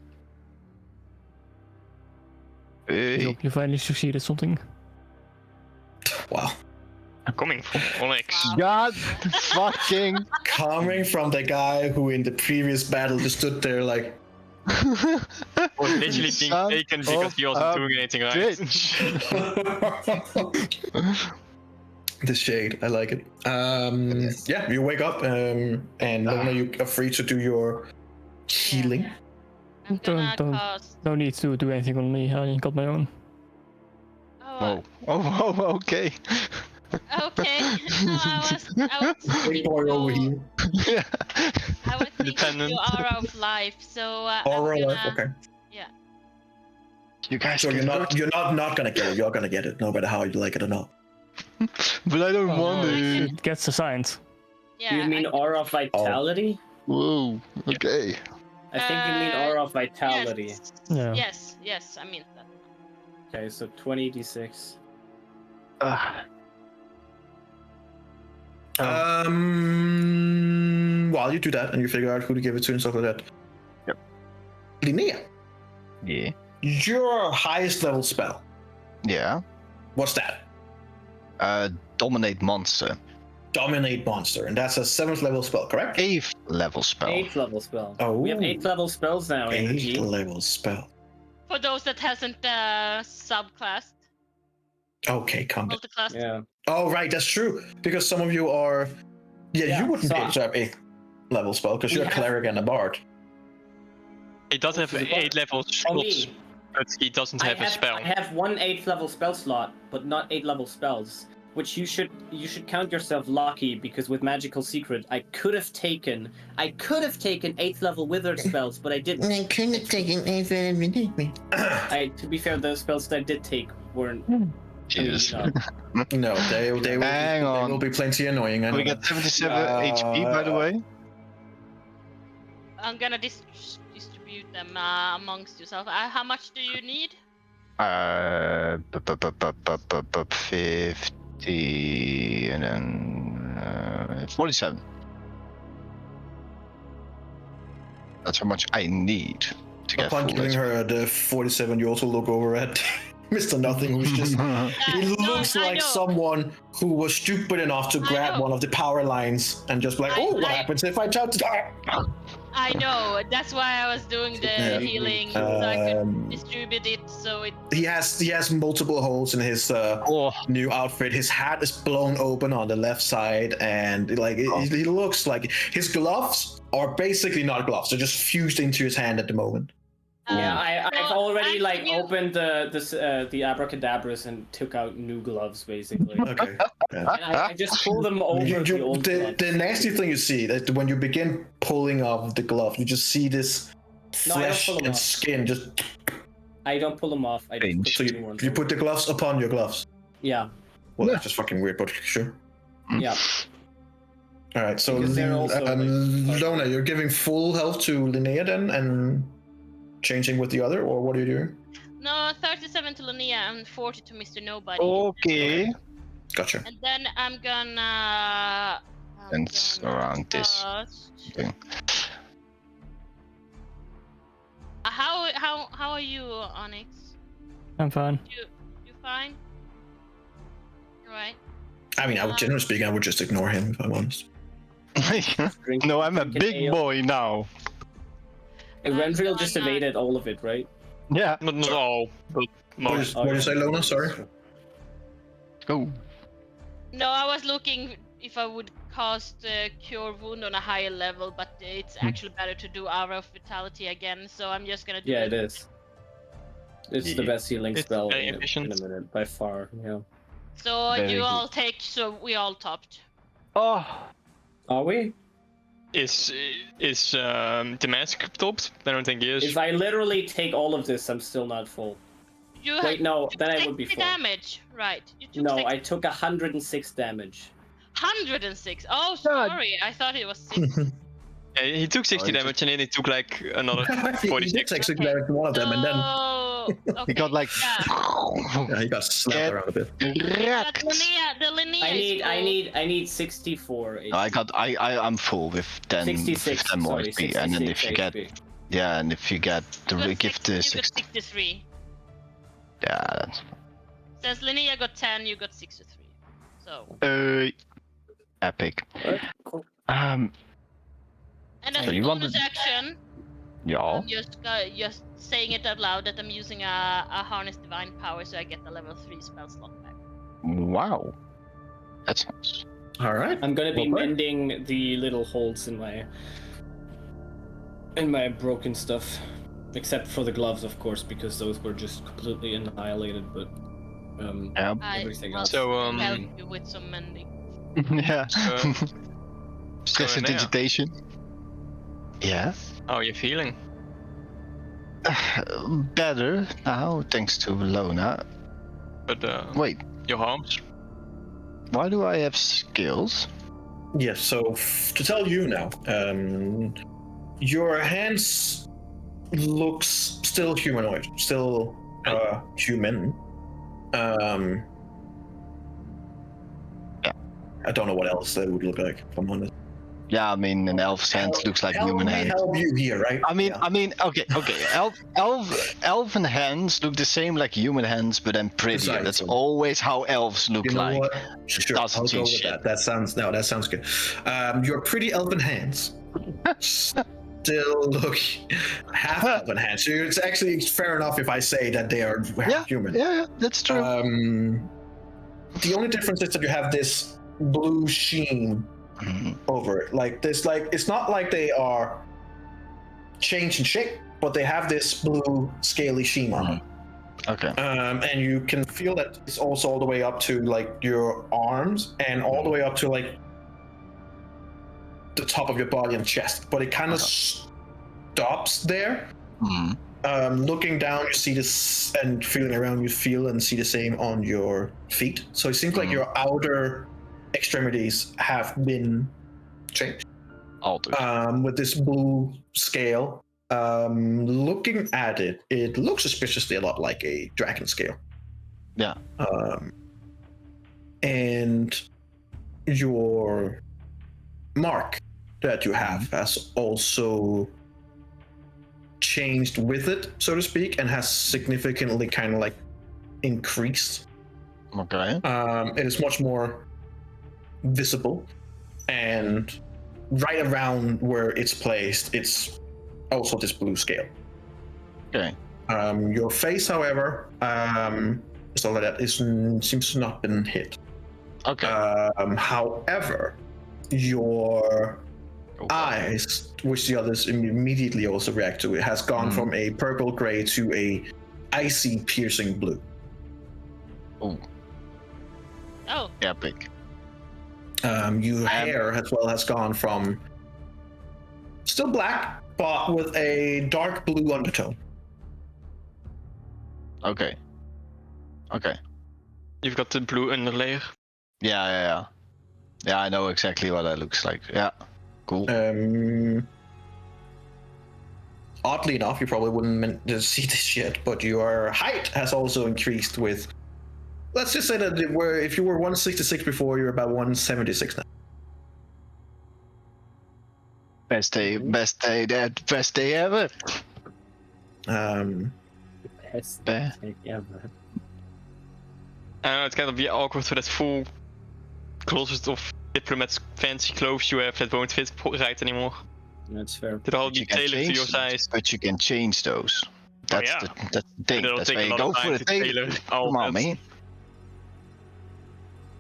I Hey. hope you finally succeed at something. Wow. Coming from Onyx. Wow. God fucking. Coming from the guy who in the previous battle just stood there like, Was literally being Son taken because of he wasn't a doing anything right. bitch. the shade. I like it. Yeah, you wake up, and Lona, you are free to do your healing. I'm gonna Don't. cast. No need to do anything on me. I got my own. Oh, Oh, okay. okay. No, I was Big boy over here. I was thinking Independent. you aura of life, so Aura I'm life, gonna, okay. Yeah. You guys So can you're not gonna get it. You're gonna get it, no matter how you like it or not. but I don't want I can- it. It gets assigned. Yeah. You mean I, aura of vitality? Whoa. Okay. I think you mean aura of vitality. yes, Yeah. yes, I mean that. Okay, so 20d6. While you do that and you figure out who to give it to and stuff like that. Yep. Linnea, Yeah. your highest level spell. Yeah. What's that? Dominate monster. Dominate monster, and that's a 7th level spell, correct? 8th level spell. 8th level spell. Oh. We have 8th level spells now, 8th Energy. level spell. For those that hasn't subclassed, Okay, combat. multiclassed. Yeah. Oh, right, that's true. Because some of you are. Yeah, Yeah, you wouldn't so be able to have 8th level spell because We you're a have- cleric and a bard. He does have 8 level For slots, me, but he doesn't have a spell. I have one 8th level spell slot, but not 8 level spells. Which you should count yourself lucky because with Magical Secret I could have taken 8th level withered spells, but I didn't. I couldn't have taken 8th level. To be fair, the spells that I did take weren't. Jesus. I mean, No, they will, Hang they on. will be plenty annoying. I know We that. got 77 HP, by the way. I'm gonna distribute them amongst yourself. How much do you need? 50 and then 47. That's how much I need to get Upon full giving HP. her the 47, you also look over at Mr. Nothing, who's just. He No, looks I like know. someone who was stupid enough to I grab know. one of the power lines and just like, oh, what happens if I try to. I know. That's why I was doing the Yeah. healing, so I could Um, distribute it. So it. he has multiple holes in his Oh, new outfit. His hat is blown open on the left side, and like he looks like his gloves are basically not gloves; they're just fused into his hand at the moment. Yeah, I've so already I'm like new- opened the abracadabras and took out new gloves basically. Okay. And I just pull them over the old gloves. The nasty thing you see that when you begin pulling off the glove, you just see this No, I don't flesh pull them and off. skin. Just I don't pull them off. I just Strange. put so new ones you on. put the gloves upon your gloves. Yeah, Well, that's just fucking weird, but sure. yeah. All right, so Because they're also, like, Lona, you're giving full health to Linnea then, and changing with the other, or what are you doing? No, 37 to Linnea and 40 to Mr. Nobody. okay. Gotcha. And then I'm gonna. And around this. cast- thing. How are you, Onyx? I'm fine. You fine? Right. I mean, I would generally speaking, I would just ignore him if I'm honest. Drink- No, I'm a drink an big ale. boy now. Renfriel just I'm not- evaded all of it, right? Yeah. Not all, but most. What did you say, Lona? Sorry. Oh. No, I was looking if I would cast Cure Wound on a higher level, but it's actually better to do Aura of Vitality again, so I'm just gonna do Yeah, it is. It's the Yeah. best healing It's spell very in efficient. a minute, by far. Yeah. So Very you good. all take, so we all topped. Oh. Are we? Is the mask topped? I don't think he is. If I literally take all of this, I'm still not full. You Wait, had no, took then I 60 would be full. damage, right? You took No, 60 I took 106 damage. 106. Oh, sorry, I thought it was 6. Yeah, he took 60 Oh, he damage and then he took like another He 46. did take Okay. one of them, and then So okay. He got like. Yeah, he got slapped Get around a bit. But wrecked. the linear I need 64. No, I'm full with 10, 66. 10 more Sorry, HP, and then if you get, HP. yeah, and if you get the gift the you got 60, 63. yeah, that's Since Linnea got 10, you got 63. So. epic. Alright, cool. And as So a you want bonus to- action, Yeah. I'm just saying it out loud that I'm using a harness divine power, so I get the level 3 spell slot back. Wow. That's nice. All right. I'm gonna be Well, mending the little holes in my broken stuff, except for the gloves, of course, because those were just completely annihilated. But Yeah. everything I'll else. So, help you with some mending. Yeah. So, Prestidigitation. Yeah. how are you feeling? Better now, thanks to Lona. But Wait, your arms? why do I have skills? Yes, so to tell you now, your hands looks still humanoid, still human. Yeah. I don't know what else that would look like, if I'm honest. Yeah, I mean, an elf's hand looks like human Help me hand. help you here, right? I mean, Yeah. okay. Elven hands look the same like human hands, but then prettier. That's Precisely. always how elves look You know like. what? Sure, doesn't I'll go change with shit. that. That sounds good. Your pretty elven hands still look half elven hands. So it's actually fair enough if I say that they are half human. Yeah, that's true. The only difference is that you have this blue sheen Mhm. over it. Like this, like it's not like they are changed in shape, but they have this blue scaly sheen on them. Okay. And you can feel that it's also all the way up to like your arms and all the way up to like the top of your body and chest, but it kind of stops there. Mhm. Looking down, you see this, and feeling around, you feel and see the same on your feet. So it seems like your outer extremities have been changed Altered. with this blue scale. Looking at it, it looks suspiciously a lot like a dragon scale. Yeah. And your mark that you have has also changed with it, so to speak, and has significantly kind of like increased. Okay. It is much more visible, and right around where it's placed, it's also this blue scale. Okay. Your face, however, so that seems to not been hit. Okay. However, your eyes, which the others immediately also react to, it has gone from a purple gray to a icy piercing blue. Oh. Oh, Epic. Your hair as well has gone from still black, but with a dark blue undertone. Okay. Okay. You've got the blue underlayer. Yeah. Yeah, I know exactly what that looks like. Yeah. Cool. Oddly enough, you probably wouldn't meant to see this yet, but your height has also increased with. Let's just say that if you were 166 before, you're about 176 now. Best day ever. Best Bah. thing ever. I know it's gonna be awkward for that full closet of diplomat's fancy clothes you have that won't fit right anymore. That's fair. That all But be you can tailored to change your them. size. But you can change those. That's yeah. the thing. It'll That's take why a you lot go of for time the to tailor. tailor all Come on, that. man.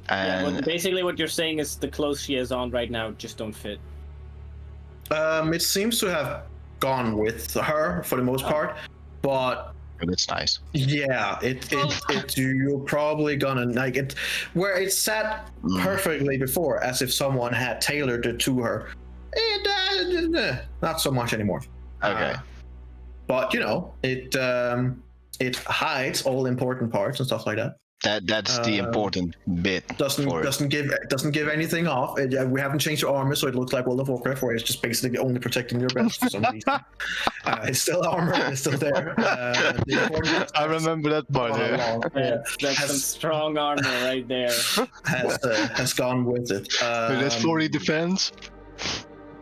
Yeah, And basically what you're saying is the clothes she has on right now just don't fit. It seems to have gone with her for the most part, but that's nice. yeah, it you're probably gonna like it where it sat perfectly before, as if someone had tailored it to her. Not so much anymore. Okay. But you know, it hides all important parts and stuff like that. That's the important bit. Doesn't give anything off. We haven't changed your armor, so it looks like World of Warcraft, where it's just basically only protecting your best for some reason. It's still armor, it's still there. I remember that part. That's some strong armor right there. Has gone with it. That's 40 defense.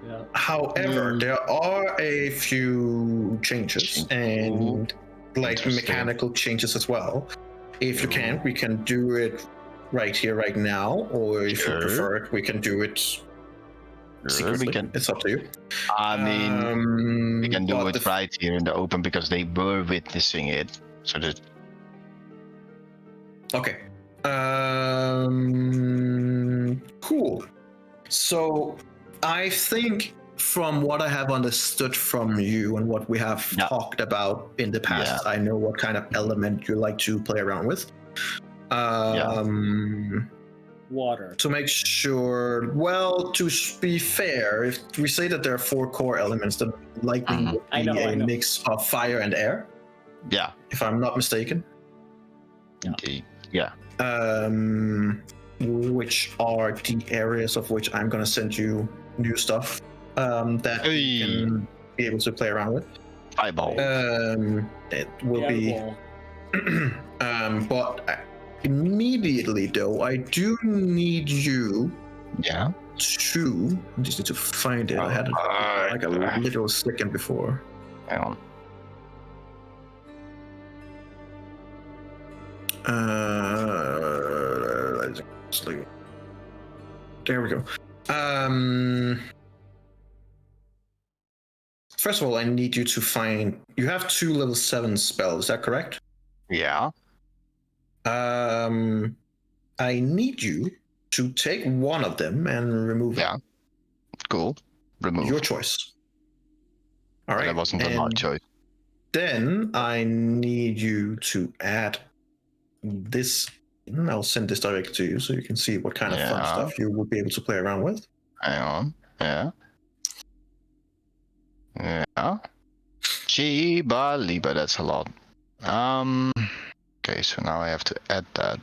Yeah. However, there are a few changes and like mechanical changes as well. If you can, we can do it right here, right now, or if you prefer it, we can do it secretly. It's up to you. I mean, we can do it right here in the open because they were witnessing it. So that. Okay. Cool. So I think from what I have understood from you and what we have talked about in the past, I know what kind of element you like to play around with. Water. To make sure, well, to be fair, if we say that there are 4 core elements, then lightning would be a mix of fire and air. Yeah. If I'm not mistaken. Indeed. Yeah. Which are the areas of which I'm going to send you new stuff that you can be able to play around with. Eyeball. It will be. But immediately, though, I do need you. Yeah. To. I just need to find it. I had it like a little second before. Hang on. There we go. First of all, I need you to find. You have 2 level 7 spells. Is that correct? Yeah. I need you to take one of them and remove it. Yeah. Cool. Remove. Your choice. All right. That wasn't a hard choice. Then I need you to add this. I'll send this directly to you so you can see what kind of fun stuff you would be able to play around with. Hang on. Yeah. Yeah. Chiba Liba, that's a lot. Okay, so now I have to add that.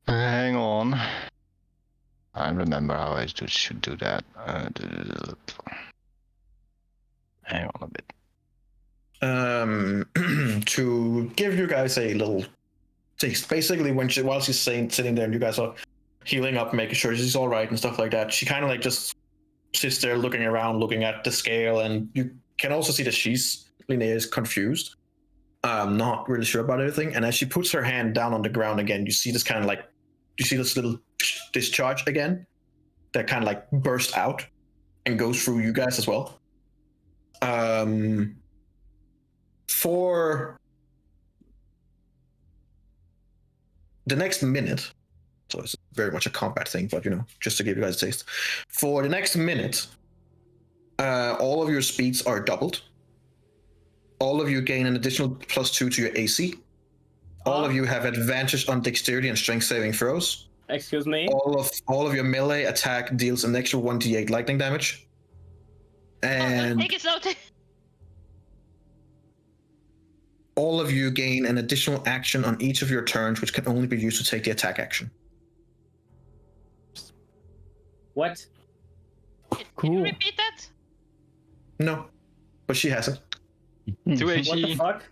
Hang on. I remember how I should do that. Hang on a bit. To give you guys a little taste, basically while she's sitting there and you guys are healing up, making sure she's all right and stuff like that, she kind of like just sits there looking around, looking at the scale, and you can also see that Linnea is confused, not really sure about everything. And as she puts her hand down on the ground again, you see this kind of like, you see this little discharge again that kind of like bursts out and goes through you guys as well. For the next minute, so it's very much a combat thing, but just to give you guys a taste. For the next minute, all of your speeds are doubled. All of you gain an additional +2 to your AC. All of you have advantage on dexterity and strength saving throws. Excuse me? All of your melee attack deals an extra 1d8 lightning damage. And take it slow. all of you gain an additional action on each of your turns, which can only be used to take the attack action. What? Can you repeat that? No, but she hasn't. 2 What the HE, fuck?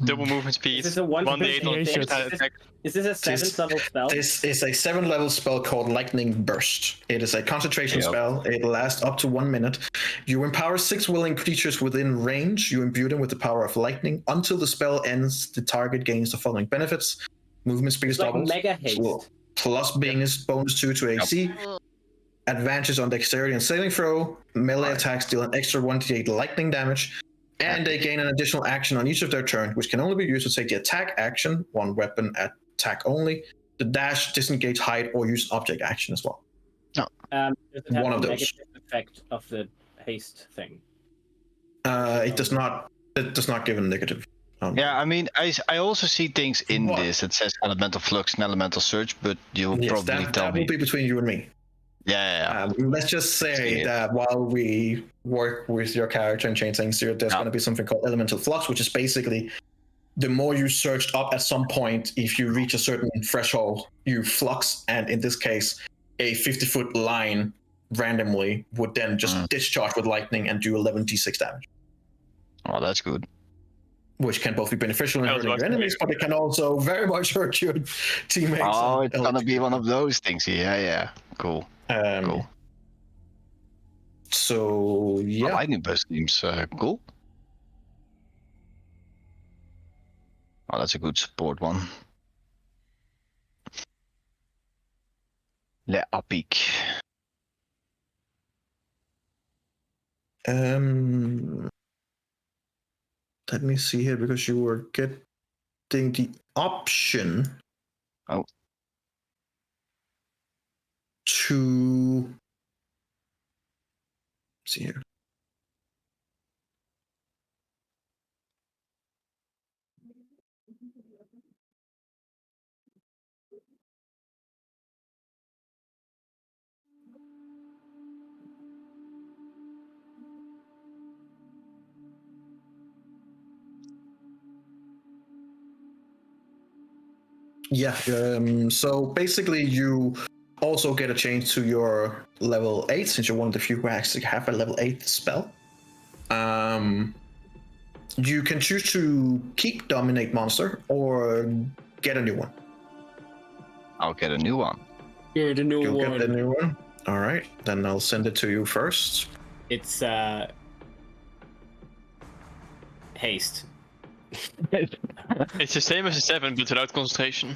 double movement speed, Is this a 1d8 on thing? attack. Is this a 7th level spell? This is a 7th level spell called Lightning Burst. It is a concentration spell. It lasts up to 1 minute. You empower 6 willing creatures within range. You imbue them with the power of lightning. Until the spell ends, the target gains the following benefits. Movement speed is Like doubled. mega haste. Plus bonus 2 to AC. Advantage on dexterity and saving throw. Melee attacks deal an extra 1d8 lightning damage. And they gain an additional action on each of their turn, which can only be used to take the attack action, one weapon attack only, the dash, disengage, hide, or use object action as well. Does it have One a of those. negative effect of the haste thing? It does not. It does not give a negative. Yeah, I mean, I also see things in What? this that says elemental flux and elemental surge, but you'll Yes, probably that tell me. will be between you and me. Yeah. Let's just say that while we work with your character and change things, there's going to be something called elemental flux, which is basically the more you searched up, at some point, if you reach a certain threshold, you flux, and in this case, a 50-foot line randomly would then just discharge with lightning and do 11d6 damage. Oh, that's good. Which can both be beneficial in I was hurting your about to enemies, but it can also very much hurt your teammates. Oh, and it's gonna be one of those things. Yeah. Cool. Cool. So, yeah. Lightning burst seems cool. Oh, that's a good support one. Le Apic. Let me see here, because you were getting the option to see here. Yeah, so basically you also get a change to your level 8, since you're one of the few who actually have a level 8 spell. You can choose to keep Dominate Monster or get a new one. I'll get a new one. Yeah, the new You'll one. get the new one? Alright, then I'll send it to you first. It's haste. It's the same as a 7, but without concentration.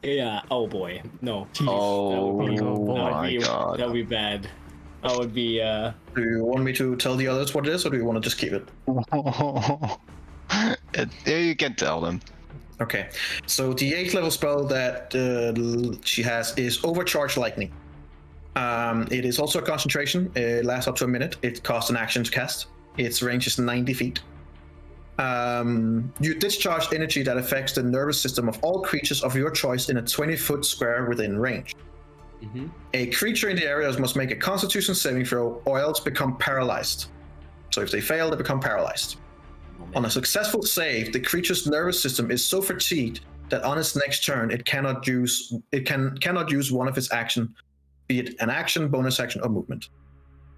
Yeah. Oh boy. No. Oh my god. That would be bad. That would be. Do you want me to tell the others what it is, or do you want to just keep it? Yeah, you can tell them. Okay. So the 8th level spell that she has is Overcharge Lightning. It is also a concentration. It lasts up to a minute. It costs an action to cast. Its range is 90 feet. You discharge energy that affects the nervous system of all creatures of your choice in a 20-foot square within range. Mm-hmm. A creature in the area must make a Constitution saving throw or else become paralyzed. So if they fail, they become paralyzed. On a successful save, the creature's nervous system is so fatigued that on its next turn, it cannot use one of its action, be it an action, bonus action, or movement.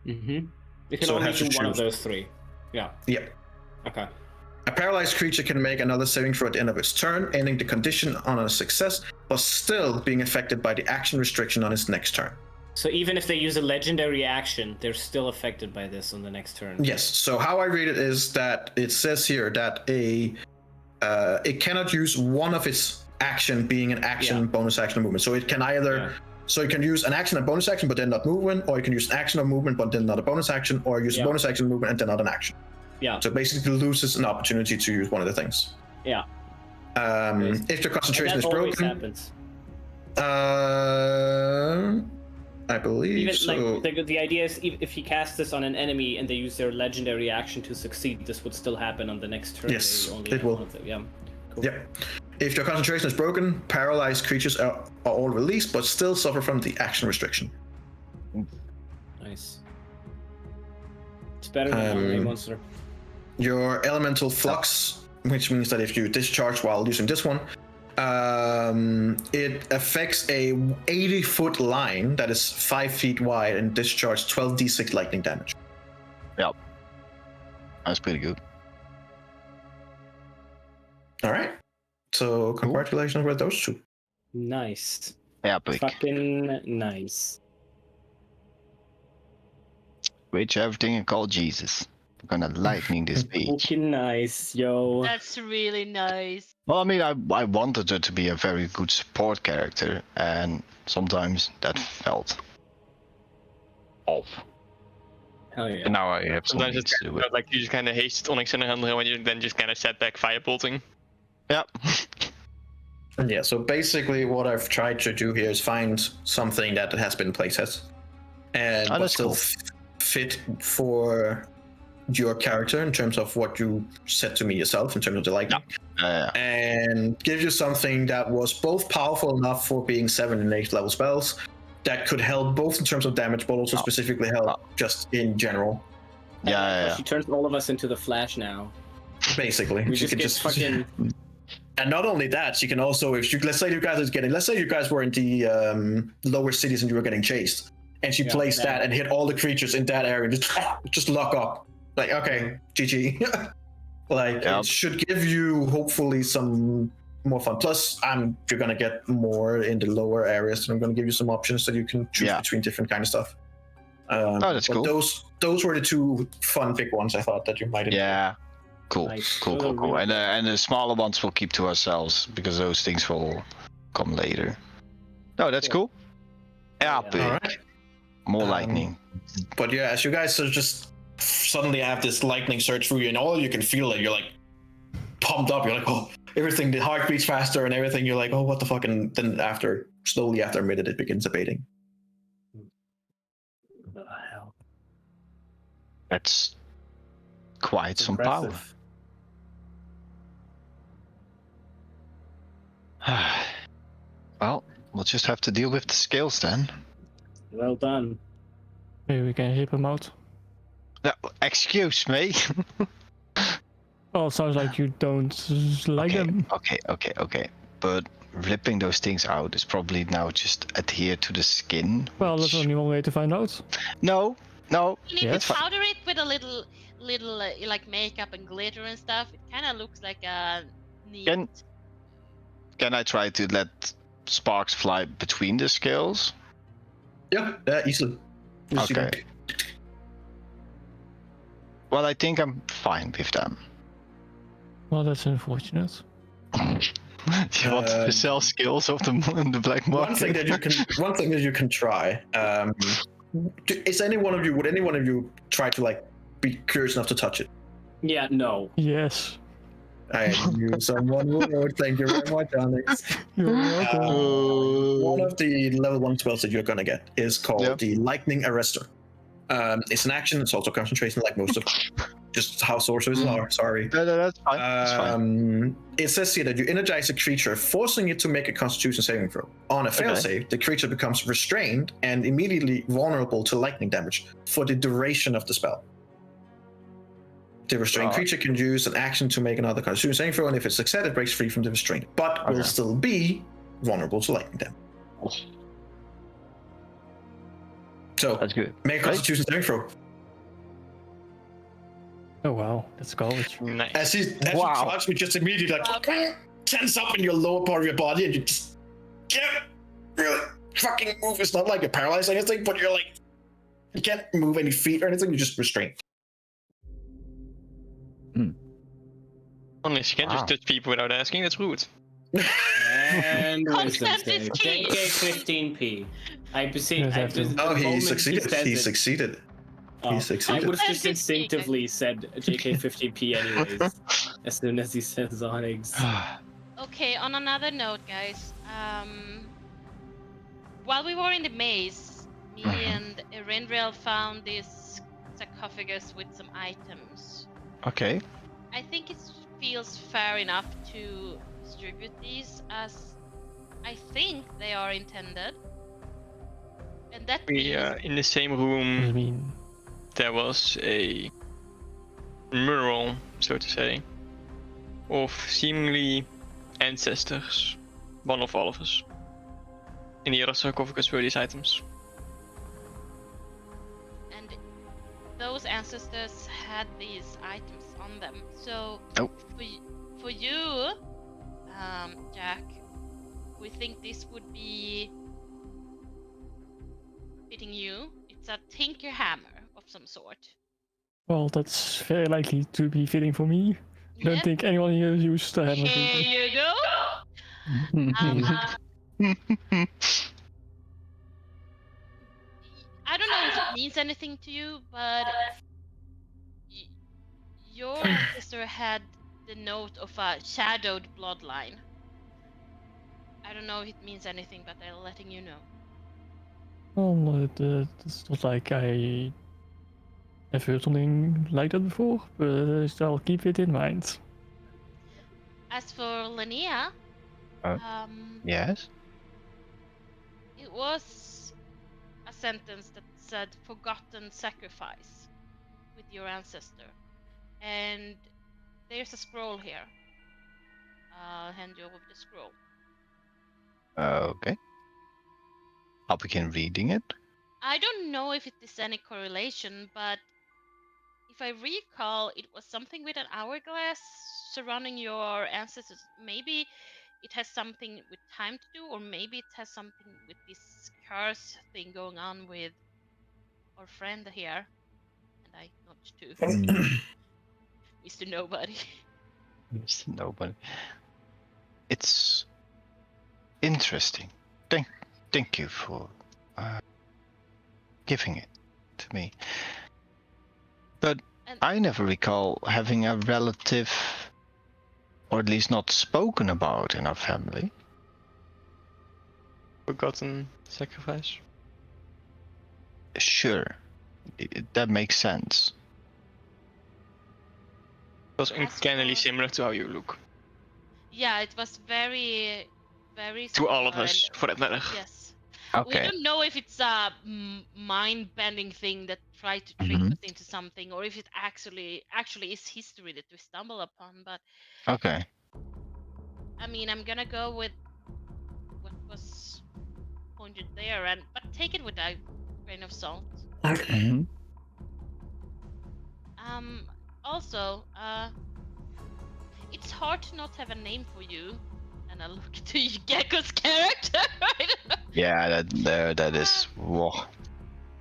Mm-hmm. You can So it only has to do one of choose. those 3. Yeah. Yep. Okay. A paralyzed creature can make another saving throw at the end of its turn, ending the condition on a success, but still being affected by the action restriction on its next turn. So even if they use a legendary action, they're still affected by this on the next turn. Yes. So how I read it is that it says here that it cannot use one of its action being an action, bonus action, or movement. So it can either so it can use an action and bonus action, but then not movement, or you can use an action or movement, but then not a bonus action, or use a bonus action, movement, and then not an action. Yeah. So it basically loses an opportunity to use one of the things. Yeah. If the concentration is broken. Happens. I believe Even, so. Like, the idea is if he casts this on an enemy and they use their legendary action to succeed, this would still happen on the next turn. Yes, only it will. Yeah. Cool. Yep. If your concentration is broken, paralyzed creatures are all released, but still suffer from the action restriction. Nice. It's better than a monster. Your elemental flux, which means that if you discharge while using this one, it affects a 80-foot line that is 5 feet wide and discharges 12d6 lightning damage. Yep. That's pretty good. All right. So congratulations with those two. Nice. Epic. Fucking nice. Reach everything and call Jesus. I'm gonna lightning this beach. Fucking nice, yo. That's really nice. Well, I mean, I wanted her to be a very good support character, and sometimes that felt off. Hell yeah. And now I have Sometimes something it's to do with it. like you just kind of haste Onyx in a hand when you then just kind of set back firebolting. Yep. And yeah, so basically what I've tried to do here is find something that has been playtested and but still fit for your character in terms of what you said to me yourself in terms of the lightning. And give you something that was both powerful enough for being 7th and 8th level spells that could help both in terms of damage but also specifically help just in general. Yeah. She turns all of us into the Flash now. Basically. We just get fucking And not only that, you can also, let's say you guys were in the lower cities and you were getting chased, and she placed that and hit all the creatures in that area, just lock up. Like, okay, GG. Like, it should give you hopefully some more fun. Plus, you're gonna get more in the lower areas, and I'm gonna give you some options that you can choose between different kind of stuff. That's cool. Those were the two fun big ones I thought that you might enjoy. Yeah. Cool. Nice. Cool. Really And the smaller ones we'll keep to ourselves because those things will come later. No, that's cool. Epic. All right. More lightning. But yeah, as you guys are just suddenly have this lightning surge through you, and all you can feel it, you're like pumped up. You're like, oh, everything, the heart beats faster and everything. You're like, oh, what the fuck? And then slowly after a minute, it begins abating. What the hell? That's quite some power. Well, we'll just have to deal with the scales then. Well done. Maybe we can rip them out. No, excuse me. Well, it sounds like you don't like them. Okay. But ripping those things out is probably now just adhere to the skin. Well, there's only one way to find out. No. You need Yes. to powder it with a little like makeup and glitter and stuff. It kind of looks like a neat. Can I try to let sparks fly between the scales? Yeah, easily. Okay. Well, I think I'm fine with them. Well, that's unfortunate. Do you want to sell skills of the black market? One thing that you can try. Would any one of you try to like be curious enough to touch it? Yeah, no. Yes. I knew someone would. Thank you very much, Alex. You're welcome. One of the level 1 spells that you're gonna get is called the Lightning Arrestor. It's an action. It's also concentration, like most of just how sorcerers are. Sorry. No, that's fine. That's fine. It says here that you energize a creature, forcing it to make a Constitution saving throw. On a failsafe, the creature becomes restrained and immediately vulnerable to lightning damage for the duration of the spell. The restrained creature can use an action to make another Constitution saving throw, and if it's succeeded, it breaks free from the restraint, but will still be vulnerable to lightning damage. So that's good. Make a Constitution saving throw. Oh wow, that's college. Nice. As you charge, you just immediately tense up in your lower part of your body, and you just can't really fucking move. It's not like you're paralyzed or anything, but you're like, you can't move any feet or anything. You're just restrained. Unless you can just touch people without asking, that's rude. And wisdom Concept is save. key. JK 15p. I perceive. He succeeded. He succeeded. He succeeded. I would have just JK. instinctively said JK 15p anyways, as soon as he says Onyx. Okay, on another note, guys. While we were in the maze, me and Erendrel found this sarcophagus with some items. Okay. I think it feels fair enough to distribute these as I think they are intended. And that In the same I room, mean, there was a mural, so to say, of seemingly ancestors, one of all of us. In the other sarcophagus were these items. and those ancestors had these items on them. So for you, Jack, we think this would be fitting you. It's a tinker hammer of some sort. well, that's very likely to be fitting for me. I don't think anyone here used the hammer. Here you go. I don't know if it means anything to you, but your sister had the note of a shadowed bloodline. I don't know if it means anything, but I'm letting you know. Well, it's not like I have heard something like that before, but I'll keep it in mind. As for Linnea, Yes. it was a sentence that said "forgotten sacrifice" with your ancestor, and there's a scroll here. I'll hand you over the scroll. Okay. I'll begin reading it. I don't know if it is any correlation, but if I recall, it was something with an hourglass surrounding your ancestors. Maybe it has something with time to do, or maybe it has something with this curse thing going on with our friend here. And I nod to Mr. Nobody. Mr. Nobody. It's interesting. Thank you for giving it to me. But And I never recall having a relative, or at least not spoken about in our family. Forgotten sacrifice. Sure, that makes sense. It was As uncannily for- similar to how you look. yeah, it was very, very To all of similar, us, for that matter. yes. We Okay. don't know if it's a mind-bending thing that tried to trick Mhm. us into something, or if it actually is history that we stumble upon. But Okay. I mean, I'm gonna go with what was pointed there, but take it with a grain of salt. Mhm. Also, it's hard to not have a name for you. And I look to Gecko's character. Right? Yeah, that is. Whoa.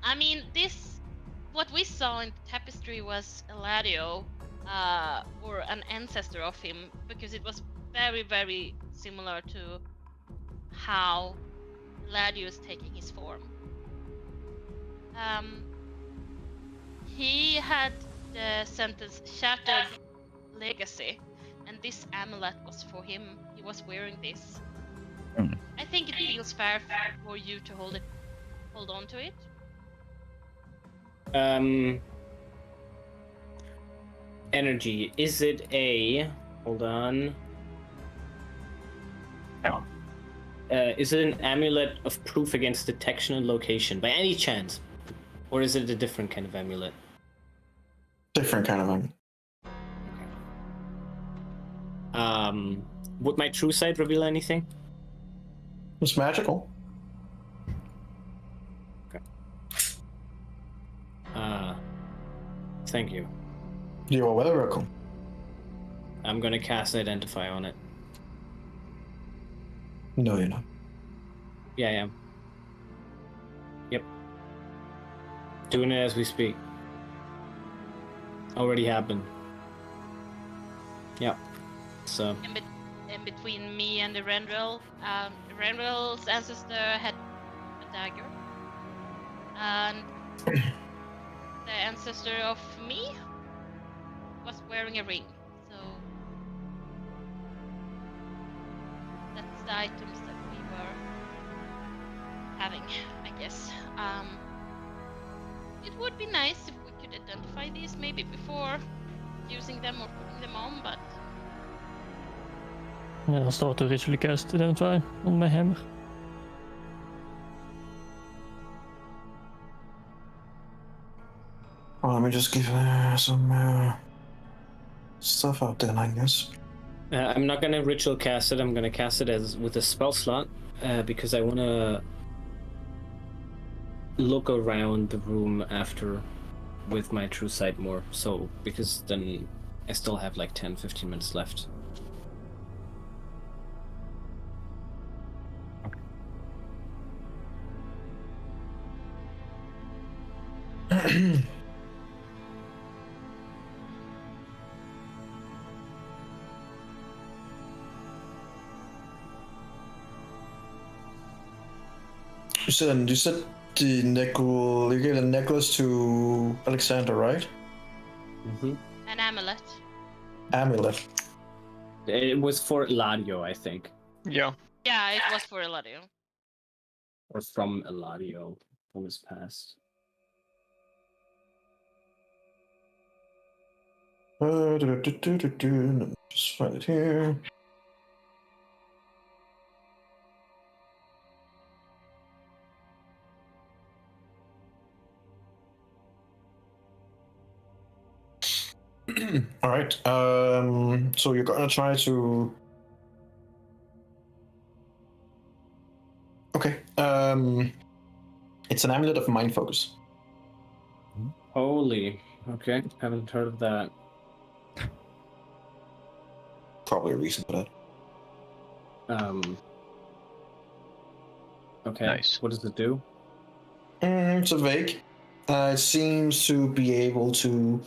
I mean, what we saw in the tapestry was Eladio, or an ancestor of him, because it was very, very similar to how Eladio is taking his form. He had the sentence Shattered Legacy, and this amulet was for him. He was wearing this. Hmm. I think it feels fair for you to hold on to it. Energy. Is it a? Hold on. Yeah. Is it an amulet of proof against detection and location by any chance, or is it a different kind of amulet? Different kind of one. Would my true sight reveal anything? It's magical. Thank you. You are welcome. I'm gonna cast Identify on it. No, you're not. Yeah, I am. Yep. Doing it as we speak. Already happened. Yep. So. In between me and the Rendrell, Rendrell's ancestor had a dagger, and the ancestor of me was wearing a ring. So that's the items that we were having, I guess. It would be nice if we could identify these maybe before using them or putting them on, but Yeah, I'll start to ritually cast Identify on my hammer. Well, let me just give some stuff out then, I guess. I'm not gonna ritual cast it. I'm gonna cast it as with a spell slot because I wanna look around the room after with my true sight more. So because then I still have like 10-15 minutes left. You said the necklace. You gave a necklace to Alexander, right? Mm-hmm. an amulet. Amulet. It was for Eladio, I think, Yeah. Yeah, it was for Eladio. or from Eladio from his past. Let me just find it here. All right. So you're gonna try to It's an amulet of mind focus. Holy. Okay, haven't heard of that. Probably a reason for that. Okay. Nice. What does it do? It's a vague. It seems to be able to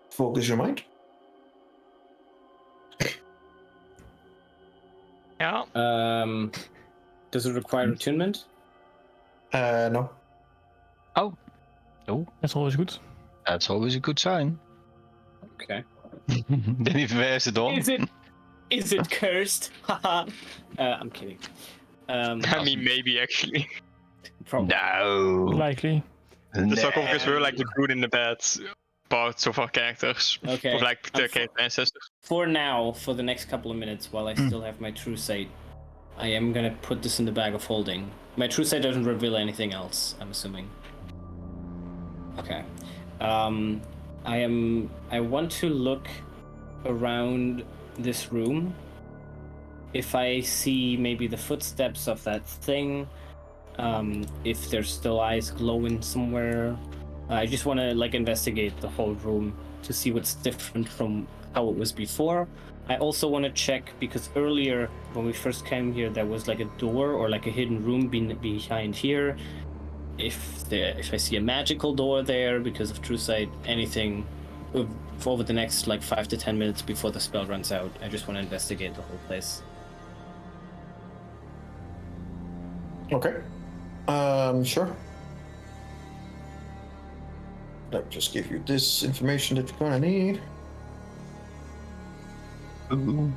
focus your mind. Yeah. Does it require attunement? No. Oh, That's always good. that's always a good sign. Okay. Then he wears it on. Is it cursed? Haha. I'm kidding. I mean, maybe actually. Probably. No. Likely. The sarcophagus were like the good and the bad parts of our characters. Okay. Of like the ancestors. For now, for the next couple of minutes, while I still have my true sight, I am gonna put this in the bag of holding. My true sight doesn't reveal anything else, I'm assuming. Okay. I want to look around this room. If I see maybe the footsteps of that thing, if there's still eyes glowing somewhere, I just want to like investigate the whole room to see what's different from how it was before. I also want to check because earlier when we first came here, there was like a door or like a hidden room behind here. If I see a magical door there because of true sight, anything over the next like 5 to 10 minutes before the spell runs out, I just want to investigate the whole place. Okay. Sure. Let me just give you this information that you're gonna need. Ooh.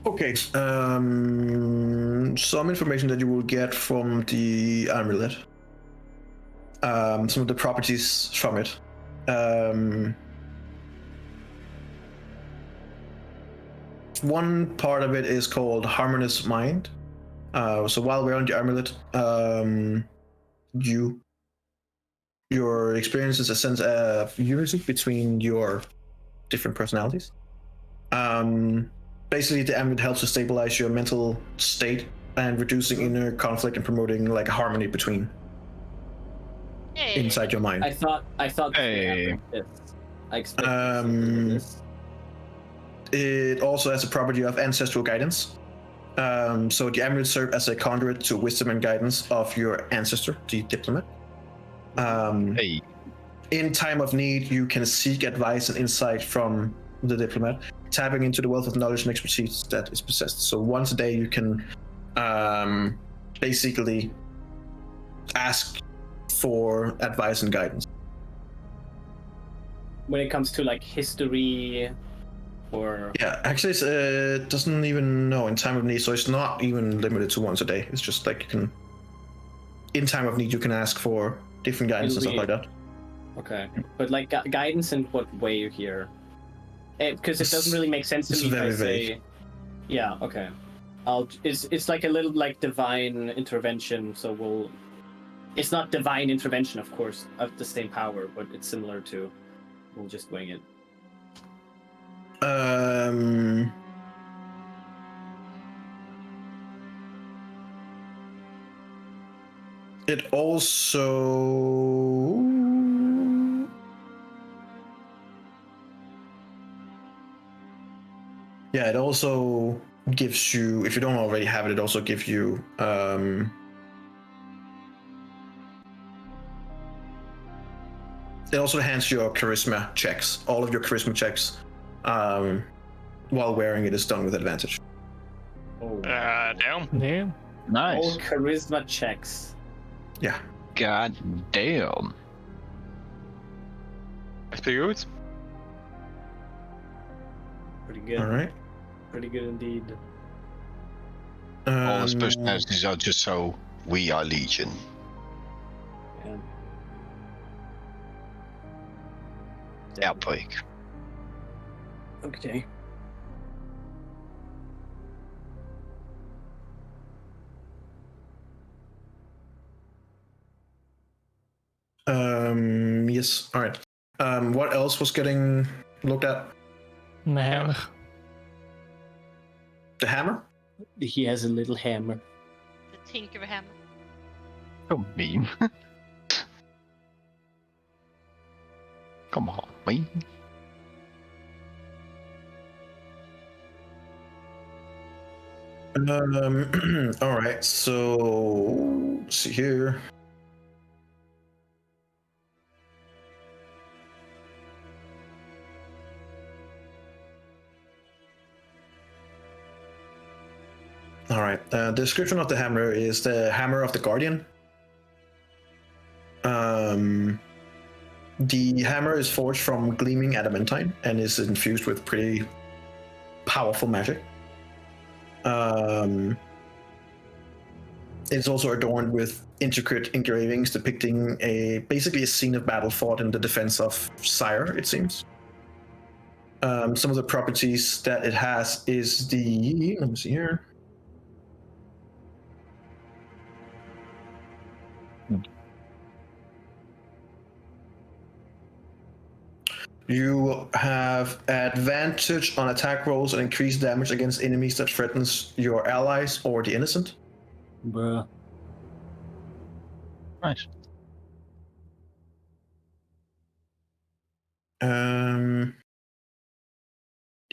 Okay. Some information that you will get from the amulet. Some of the properties from it. One part of it is called Harmonious Mind. So while we're on the amulet, your experience is a sense of unity between your different personalities. Basically, the amulet helps to stabilize your mental state and reducing inner conflict and promoting like harmony between inside your mind. I thought. Hey. I expected this. It also has a property of ancestral guidance. So the amulet serves as a conduit to wisdom and guidance of your ancestor, the diplomat. Hey. In time of need, you can seek advice and insight from the diplomat, tapping into the wealth of knowledge and expertise that is possessed. So once a day, you can basically ask for advice and guidance. When it comes to like history, or Yeah, actually, it doesn't even know in time of need, so it's not even limited to once a day. It's just like you can, in time of need, you can ask for different guidance and stuff like that. okay, but like guidance in what way here? Because it doesn't really make sense to It's me if I very say, vague. yeah, okay. It's like a little like divine intervention. So it's not divine intervention, of course, of the same power, but it's similar to. We'll just wing it. It also it also gives you, if you don't already have it, it also gives you it also enhances your charisma checks. All of your charisma checks while wearing it is done with advantage. Oh, Damn. Yeah. Nice. all charisma checks. Yeah. God damn. That's pretty good. Pretty good. All right. Pretty good indeed. All his personalities are just so we are Legion. Yeah. Outbreak. Okay. Yes. All right. What else was getting looked at? The hammer. The hammer? He has a little hammer. The Tinker Hammer. So mean. Come on, man. All right. So let's see here. All right. The description of the hammer is the hammer of the Guardian. The hammer is forged from gleaming adamantine and is infused with pretty powerful magic. It's also adorned with intricate engravings depicting basically a scene of battle fought in the defense of Sire, it seems. Some of the properties that it has is let me see here. You have advantage on attack rolls and increased damage against enemies that threatens your allies or the innocent. Bruh. Nice.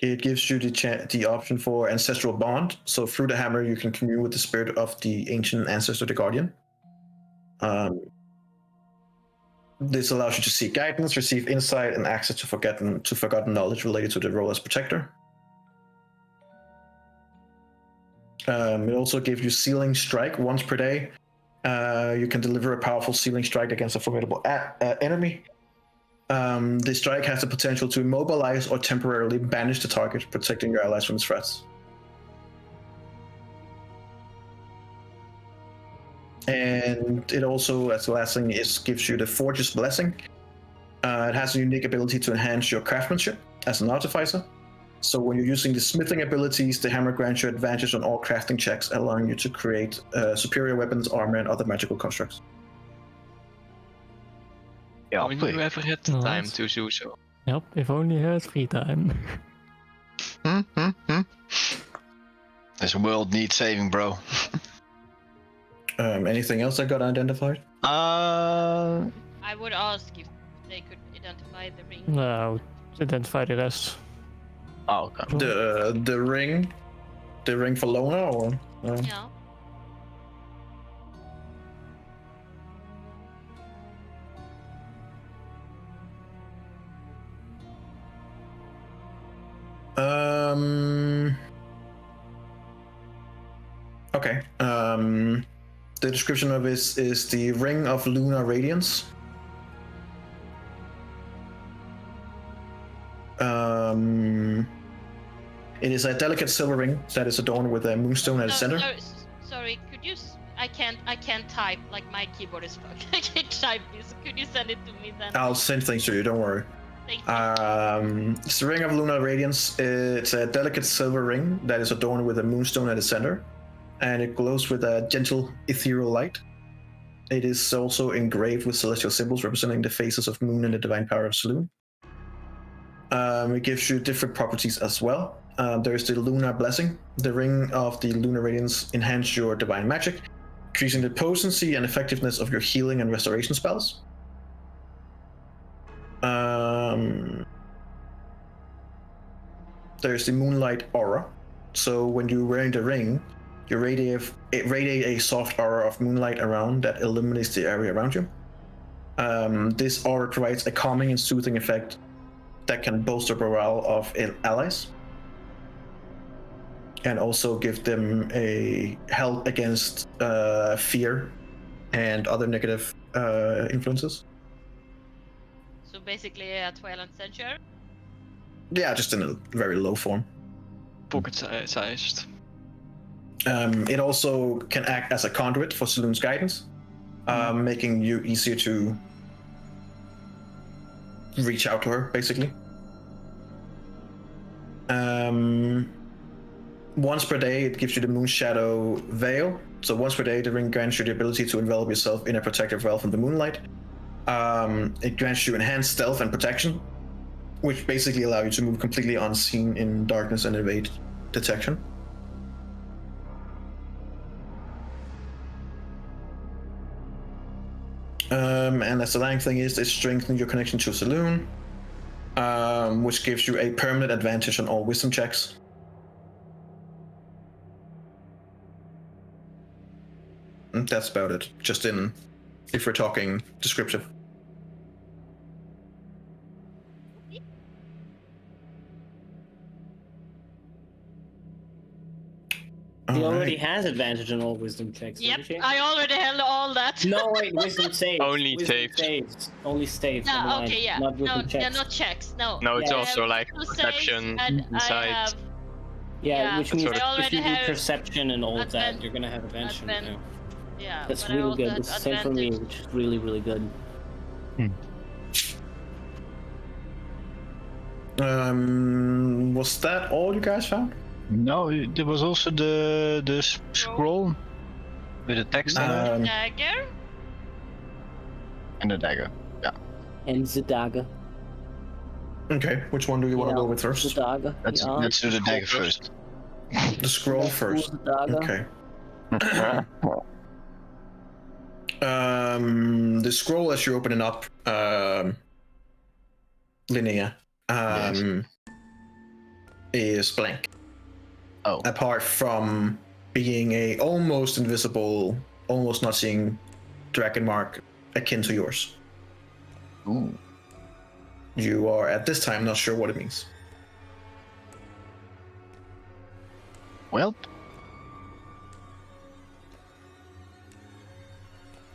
It gives you the option for ancestral bond. So through the hammer, you can commune with the spirit of the ancient ancestor, the guardian. This allows you to seek guidance, receive insight, and access to forgotten knowledge related to the role as protector. It also gives you Sealing Strike once per day. You can deliver a powerful Sealing Strike against a formidable enemy. This strike has the potential to immobilize or temporarily banish the target, protecting your allies from its threats. And it also, as the last thing, gives you the Forge's Blessing. It has a unique ability to enhance your craftsmanship as an artificer. So when you're using the smithing abilities, the hammer grants you advantage on all crafting checks, allowing you to create superior weapons, armor, and other magical constructs. Yeah, When you ever had the Nice. time to do so? Yep, if only he had free time. This world needs saving, bro. Anything else that got identified? I would ask if they could identify the ring. No, identify the rest. Oh, okay. The ring for Lona, or? Yeah. Okay. The description of it is the Ring of Lunar Radiance. It is a delicate silver ring that is adorned with a moonstone at the center. Sorry, could you? I can't type. Like my keyboard is fucked. I can't type this. Could you send it to me then? I'll send things to you. Don't worry. Thank you. It's the Ring of Lunar Radiance. It's a delicate silver ring that is adorned with a moonstone at the center, and it glows with a gentle ethereal light. It is also engraved with celestial symbols representing the faces of Moon and the divine power of Saloon. It gives you different properties as well. There's the Lunar Blessing. The Ring of the Lunar Radiance enhances your divine magic, increasing the potency and effectiveness of your healing and restoration spells. There's the Moonlight Aura. So when you're wearing the ring, you radiate a soft aura of moonlight around that illuminates the area around you. This aura provides a calming and soothing effect that can bolster morale of allies, and also give them a help against fear and other negative influences. So basically a Twilight Censure. Yeah, just in a very low form. Pocket-sized. It also can act as a conduit for Saloon's guidance, making you easier to reach out to her, basically. Once per day, it gives you the Moon Shadow Veil. So once per day, the ring grants you the ability to envelop yourself in a protective veil from the moonlight. It grants you enhanced stealth and protection, which basically allow you to move completely unseen in darkness and evade detection. And as the lang thing is, it strengthens your connection to Saloon, which gives you a permanent advantage on all wisdom checks. And that's about it, just in, if we're talking descriptive. He already Alright. has advantage on all wisdom checks. Yep, doesn't she? I already held all that. No, wait, wisdom saves. Only wisdom saves. Only saves. No, never mind. okay, yeah. Not No, wisdom they're checks. not checks. No. No, it's Yeah. also like Two saves, perception, and I insight. have Yeah, which but means I if already you do have perception and all of that, advan- you're gonna have advantage. advan- yeah. That's but I really also good. had It's the same for me, advantage. which is really, really good. Was that all you guys found? No, there was also the scroll with the text on it Dagger. and the dagger. And the dagger. Okay, which one do you want to go with The first? dagger. Let's do the dagger first. The scroll first. The dagger. Okay. The scroll, as you open it up, Linnea, is blank. Oh. Apart from being a almost invisible, almost not seeing dragon mark akin to yours. Ooh. You are at this time not sure what it means. Well,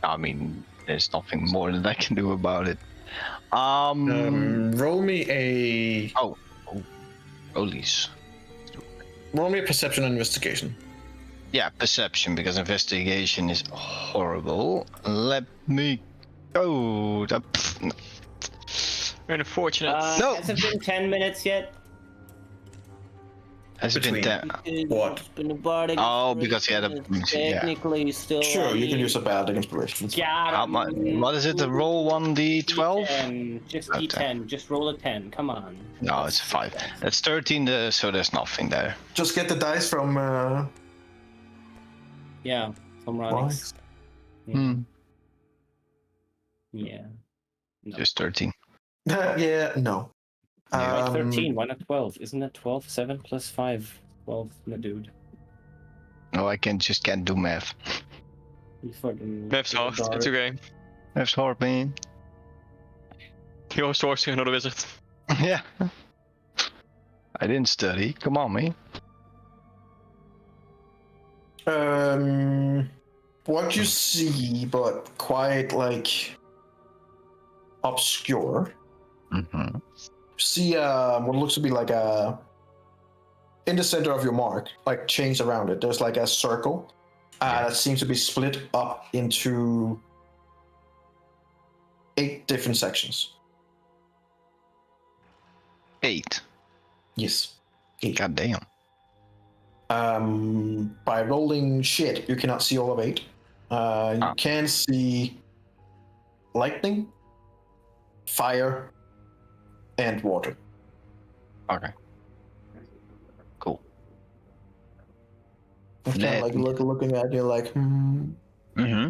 I mean, there's nothing more that I can do about it. Roll me a Rollies. roll me a perception and investigation. Yeah, perception, because investigation is horrible. Let me go. Very unfortunate. No. Has it been 10 minutes yet? Has it been Between- that? What? It's been a bardic Oh, because he had a- inspiration. yeah. Technically, still. Sure, you can on use a bardic inspiration. How much? What is it? The roll 1d12? D10. Just Okay. D10. Just roll a 10. Come on. No, it's 5. That's 13. So there's nothing there. Just get the dice from Yeah. From Ronix. Hmm. Yeah. No. Just 13. yeah, no. Why 13? Why not 12? Isn't that 12? 7 plus 5. 12, my dude. No, I can't do math. You fucking. Math's hard, it's okay. Math's hard, man. You're a sorcerer, not a wizard. Yeah. I didn't study. Come on, man. What you see, but quite like obscure. Mm-hmm. See, what looks to be like a in the center of your mark, like chains around it. There's like a circle that seems to be split up into 8 different sections. 8. Yes. 8. God damn. By rolling shit, you cannot see all of 8. You can see lightning, fire, and water. Okay. Cool. It's kind of like looking at you like, Mm-hmm.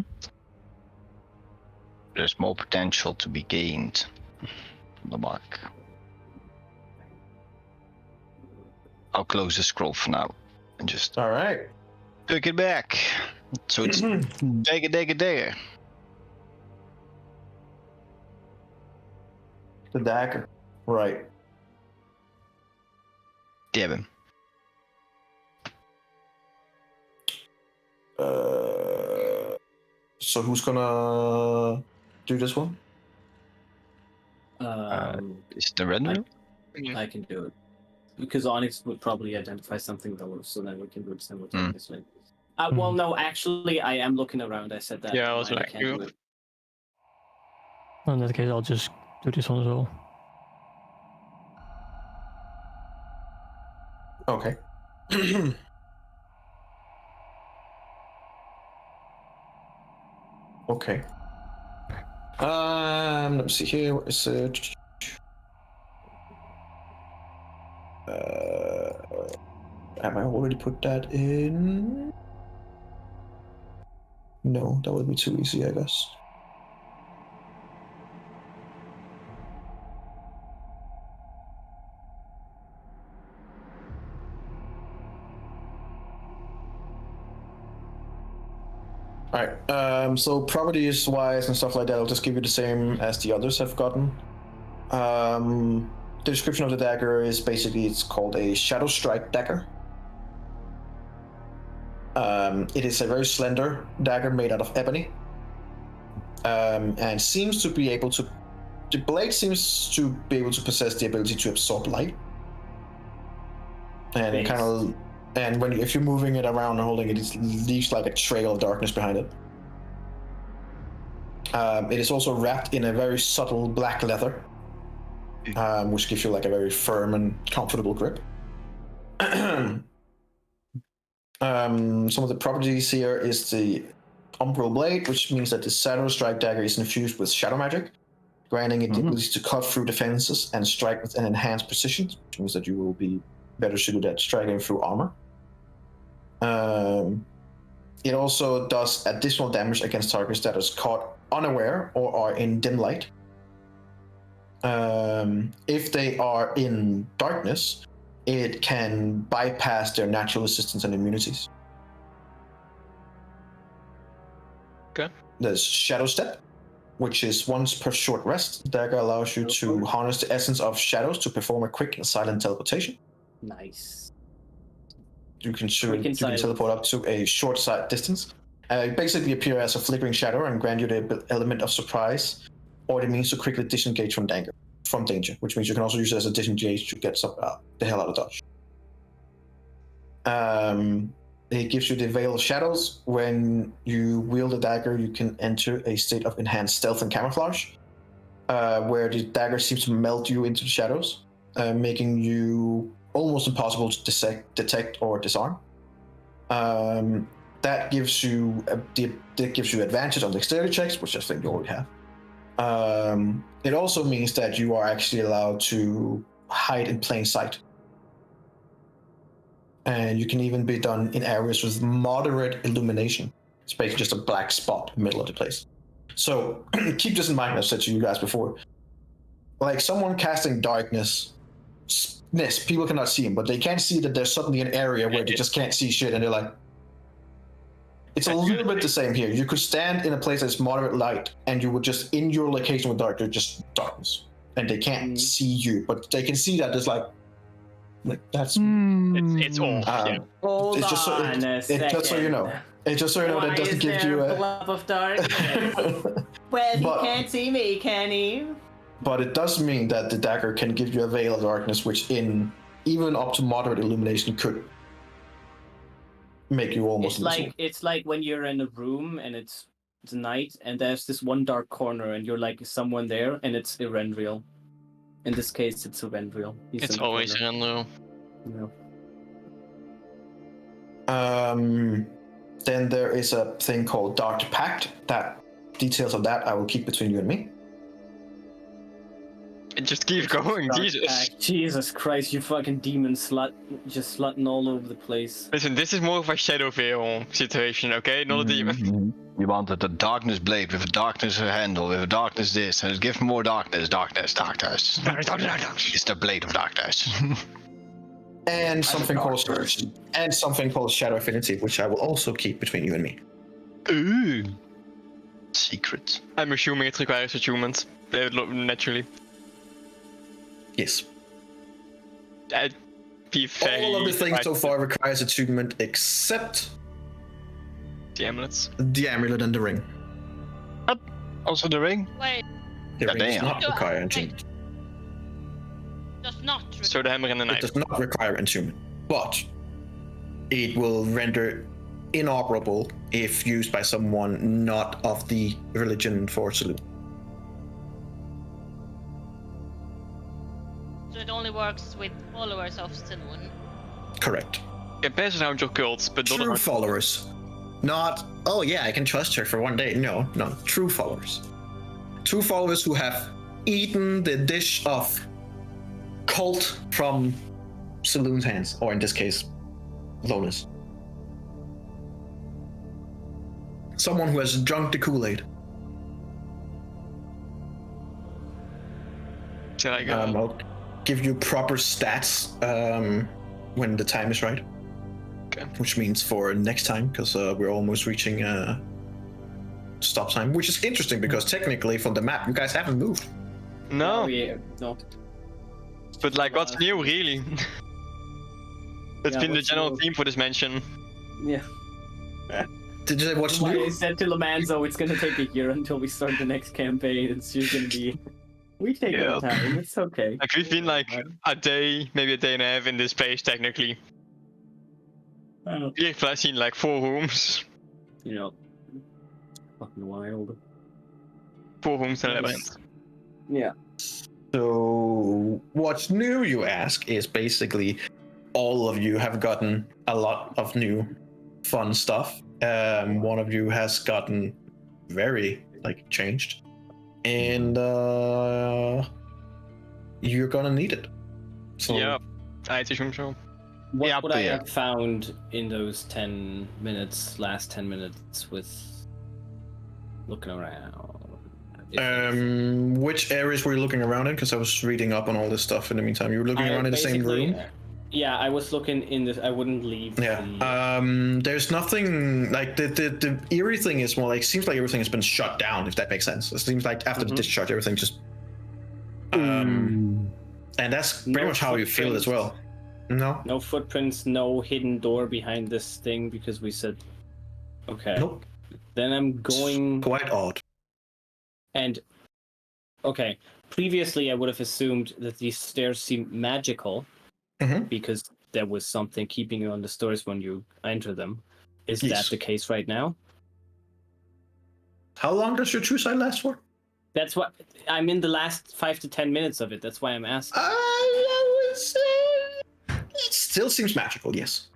There's more potential to be gained from the mark. I'll close the scroll for now and just all right. pick it back. So it's dagger. The dagger. Right. Stab him. So who's gonna do this one? Is the render? I can do it. Because Onyx would probably identify something though, so then we can do it simultaneously. Well, no, actually, I am looking around. I said that. Yeah, I was I like, can't do it. In that case, I'll just do this one as well. Okay. Okay. Let me see here. What is it? Have I already put that in? No, that would be too easy, I guess. Alright, so properties wise and stuff like that, I'll just give you the same as the others have gotten. The description of the dagger is basically, it's called a Shadow Strike dagger. It is a very slender dagger made out of ebony. And seems to be able to, the blade seems to be able to possess the ability to absorb light. And it kind of, and when if you're moving it around and holding it, it leaves like a trail of darkness behind it. It is also wrapped in a very subtle black leather, which gives you like a very firm and comfortable grip. Some of the properties here is the Umbral Blade, which means that the Shadow Strike dagger is infused with shadow magic, granting it the ability to cut through defenses and strike with an enhanced precision, which means that you will be better suited at striking through armor. It also does additional damage against targets that is caught unaware or are in dim light. If they are in darkness, it can bypass their natural resistance and immunities. Okay. There's Shadow Step, which is once per short rest. The dagger allows you to harness the essence of shadows to perform a quick and silent teleportation. Nice. You can teleport up to a short side distance. Basically appear as a flickering shadow and grant you the element of surprise, or it means to quickly disengage from danger, which means you can also use it as a disengage to get the hell out of dodge. It gives you the Veil of Shadows. When you wield a dagger, you can enter a state of enhanced stealth and camouflage, where the dagger seems to melt you into the shadows, making you almost impossible to detect or disarm. That gives you advantage on dexterity checks, which I think you already have. It also means that you are actually allowed to hide in plain sight. And you can even be done in areas with moderate illumination. It's basically just a black spot in the middle of the place. So keep this in mind, as I said to you guys before. Like someone casting darkness, yes, people cannot see him, but they can see that there's suddenly an area where they just can't see shit, and they're like, it's a little bit the same here. You could stand in a place that's moderate light, and you would just, in your location with dark, there's just darkness, and they can't see you, but they can see that there's like that's. It's off. Yeah. Hold it's just on a second. Just so you know. It's just so you know that doesn't give you a blob of darkness. Well, he can't see me, can he? But it does mean that the dagger can give you a veil of darkness, which in even up to moderate illumination could make you almost invisible. It's like when you're in a room and it's night and there's this one dark corner and you're like someone there and it's Erendriel. In this case, it's Erendriel. It's always Erendriel. No. Then there is a thing called Dark Pact. That details of that I will keep between you and me. Just keep going, Jesus. Jesus Christ, you fucking demon slut. Just slutting all over the place. Listen, this is more of a Shadow Veil situation, okay? Not a demon. You wanted a darkness blade with a darkness handle, with a darkness this, and it gives more darkness. It's the blade of darkness. And something called Shadow Affinity, which I will also keep between you and me. Ooh. Secret. I'm assuming it requires attunement, naturally. Yes. That'd be very all of the things so far requires attunement except the amulets. The amulet and the ring. Also the ring? Wait. The ring does damn. not So, require like, attunement. does not. So the hammer and the It knife. does not require attunement, but it will render inoperable if used by someone not of the religion for Saloon. So it only works with followers of Saloon. Correct. You can pass around your cults, but not True around... followers. Not, oh yeah, I can trust her for one day. No, true followers. True followers who have eaten the dish of cult from Saloon's hands, or in this case, Lotus. Someone who has drunk the Kool-Aid. Shall I go? I'll give you proper stats when the time is right. Okay. Which means for next time, because we're almost reaching stop time, which is interesting because technically from the map, you guys haven't moved. No, Oh, yeah, no. but like, what's new, really? That's Yeah, been the what's general new? theme for this mention. Yeah. Did you say what's Why I new? said to Lamanzo, it's gonna take a year until we start the next campaign. It's just gonna be. We take our time. It's okay. Like, we've been like a day, maybe a day and a half in this space, technically. Oh. We've seen like 4 rooms. You know, fucking wild. 4 rooms and a Nice. labyrinth. Yeah. So what's new, you ask, is basically all of you have gotten a lot of new fun stuff. One of you has gotten very changed, and you're gonna need it. So Yeah, I assume so. What Yeah, would I yeah. have found in those last 10 minutes with looking around? which areas were you looking around in? Because I was reading up on all this stuff in the meantime. You were looking around in the same basically- room. Yeah, I was looking in this. I wouldn't leave. Yeah. There's nothing like the eerie thing is more like seems like everything has been shut down, if that makes sense. It seems like after the Mhm. discharge, everything just and that's pretty No much how you feel as footprints. well. No. No footprints, no hidden door behind this thing because we said, okay. Nope. Then I'm going. It's quite odd. And okay, previously I would have assumed that these stairs seemed magical Mhm. because there was something keeping you on the stairs when you enter them. Is Yes. that the case right now? How long does your true sight last for? That's what I'm in the last 5 to 10 minutes of it. That's why I'm asking. I would say it still seems magical. Yes.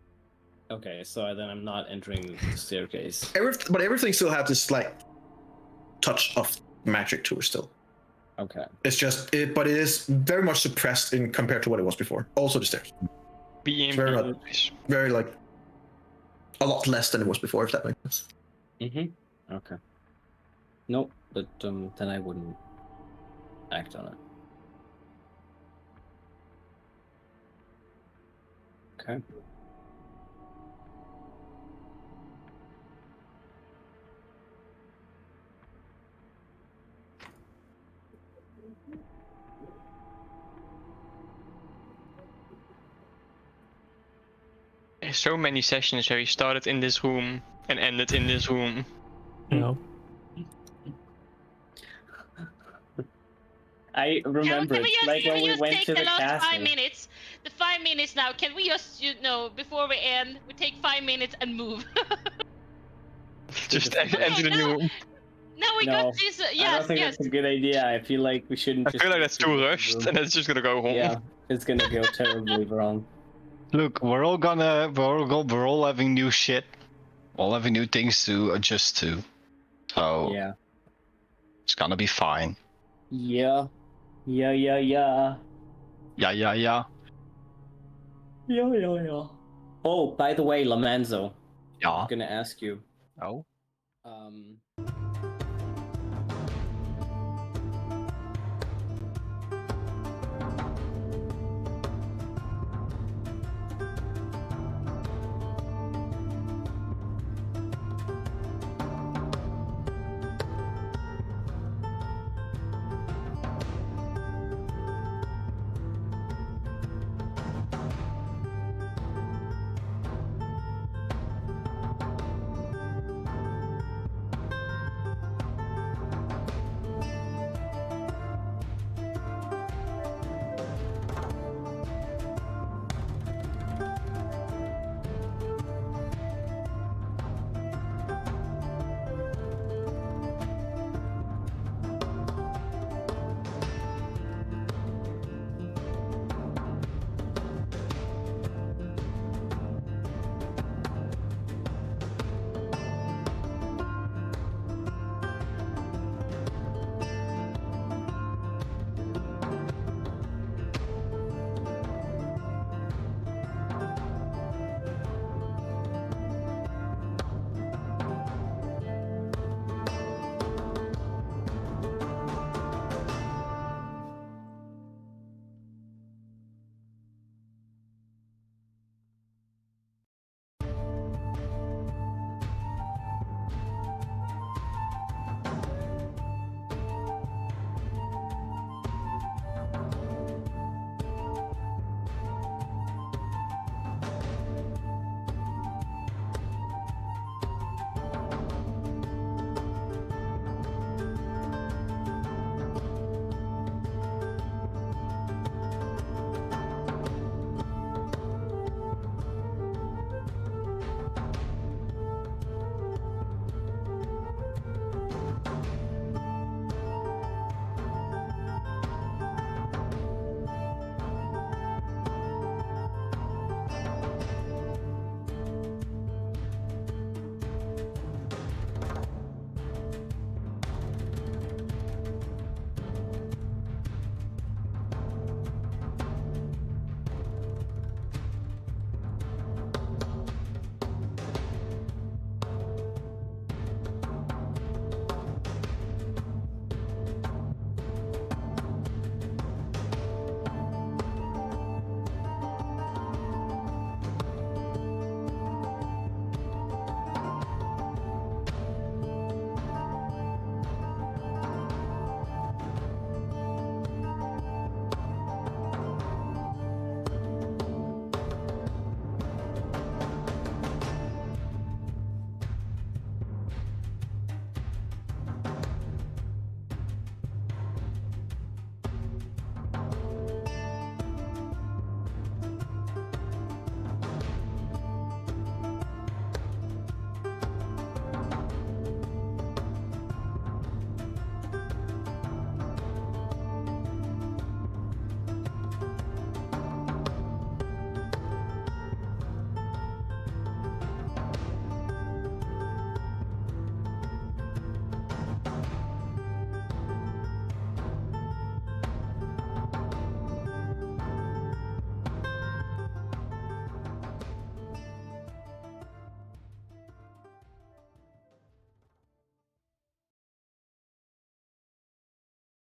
Okay, so then I'm not entering the staircase. But everything still has this touch of magic to it still. Okay. It's just but it is very much suppressed in compared to what it was before. Also the stairs. Being Very very a lot less than it was before, if that makes sense. Mm-hmm. Okay. Nope, but then I wouldn't act on it. Okay. There's so many sessions where we started in this room and ended in this room. Yeah. I remember Can we just, like can when we we just went take to the the last castle. 5 minutes? The 5 minutes now. Can we just, before we end, we take 5 minutes and move? Just Okay, enter the new no. room. No, we No, got this. I don't Yes, think yes. that's a good idea. I feel like we shouldn't. I just feel like go that's to too the rushed room. and it's just gonna go home. Yeah, it's gonna go terribly wrong. Look, we're all having new shit, all having new things to adjust to, so Yeah. it's gonna be fine. Yeah. Yeah. Yeah. Yeah. Oh, by the way, Lamanzo, Yeah. I'm gonna ask you. Oh. Um,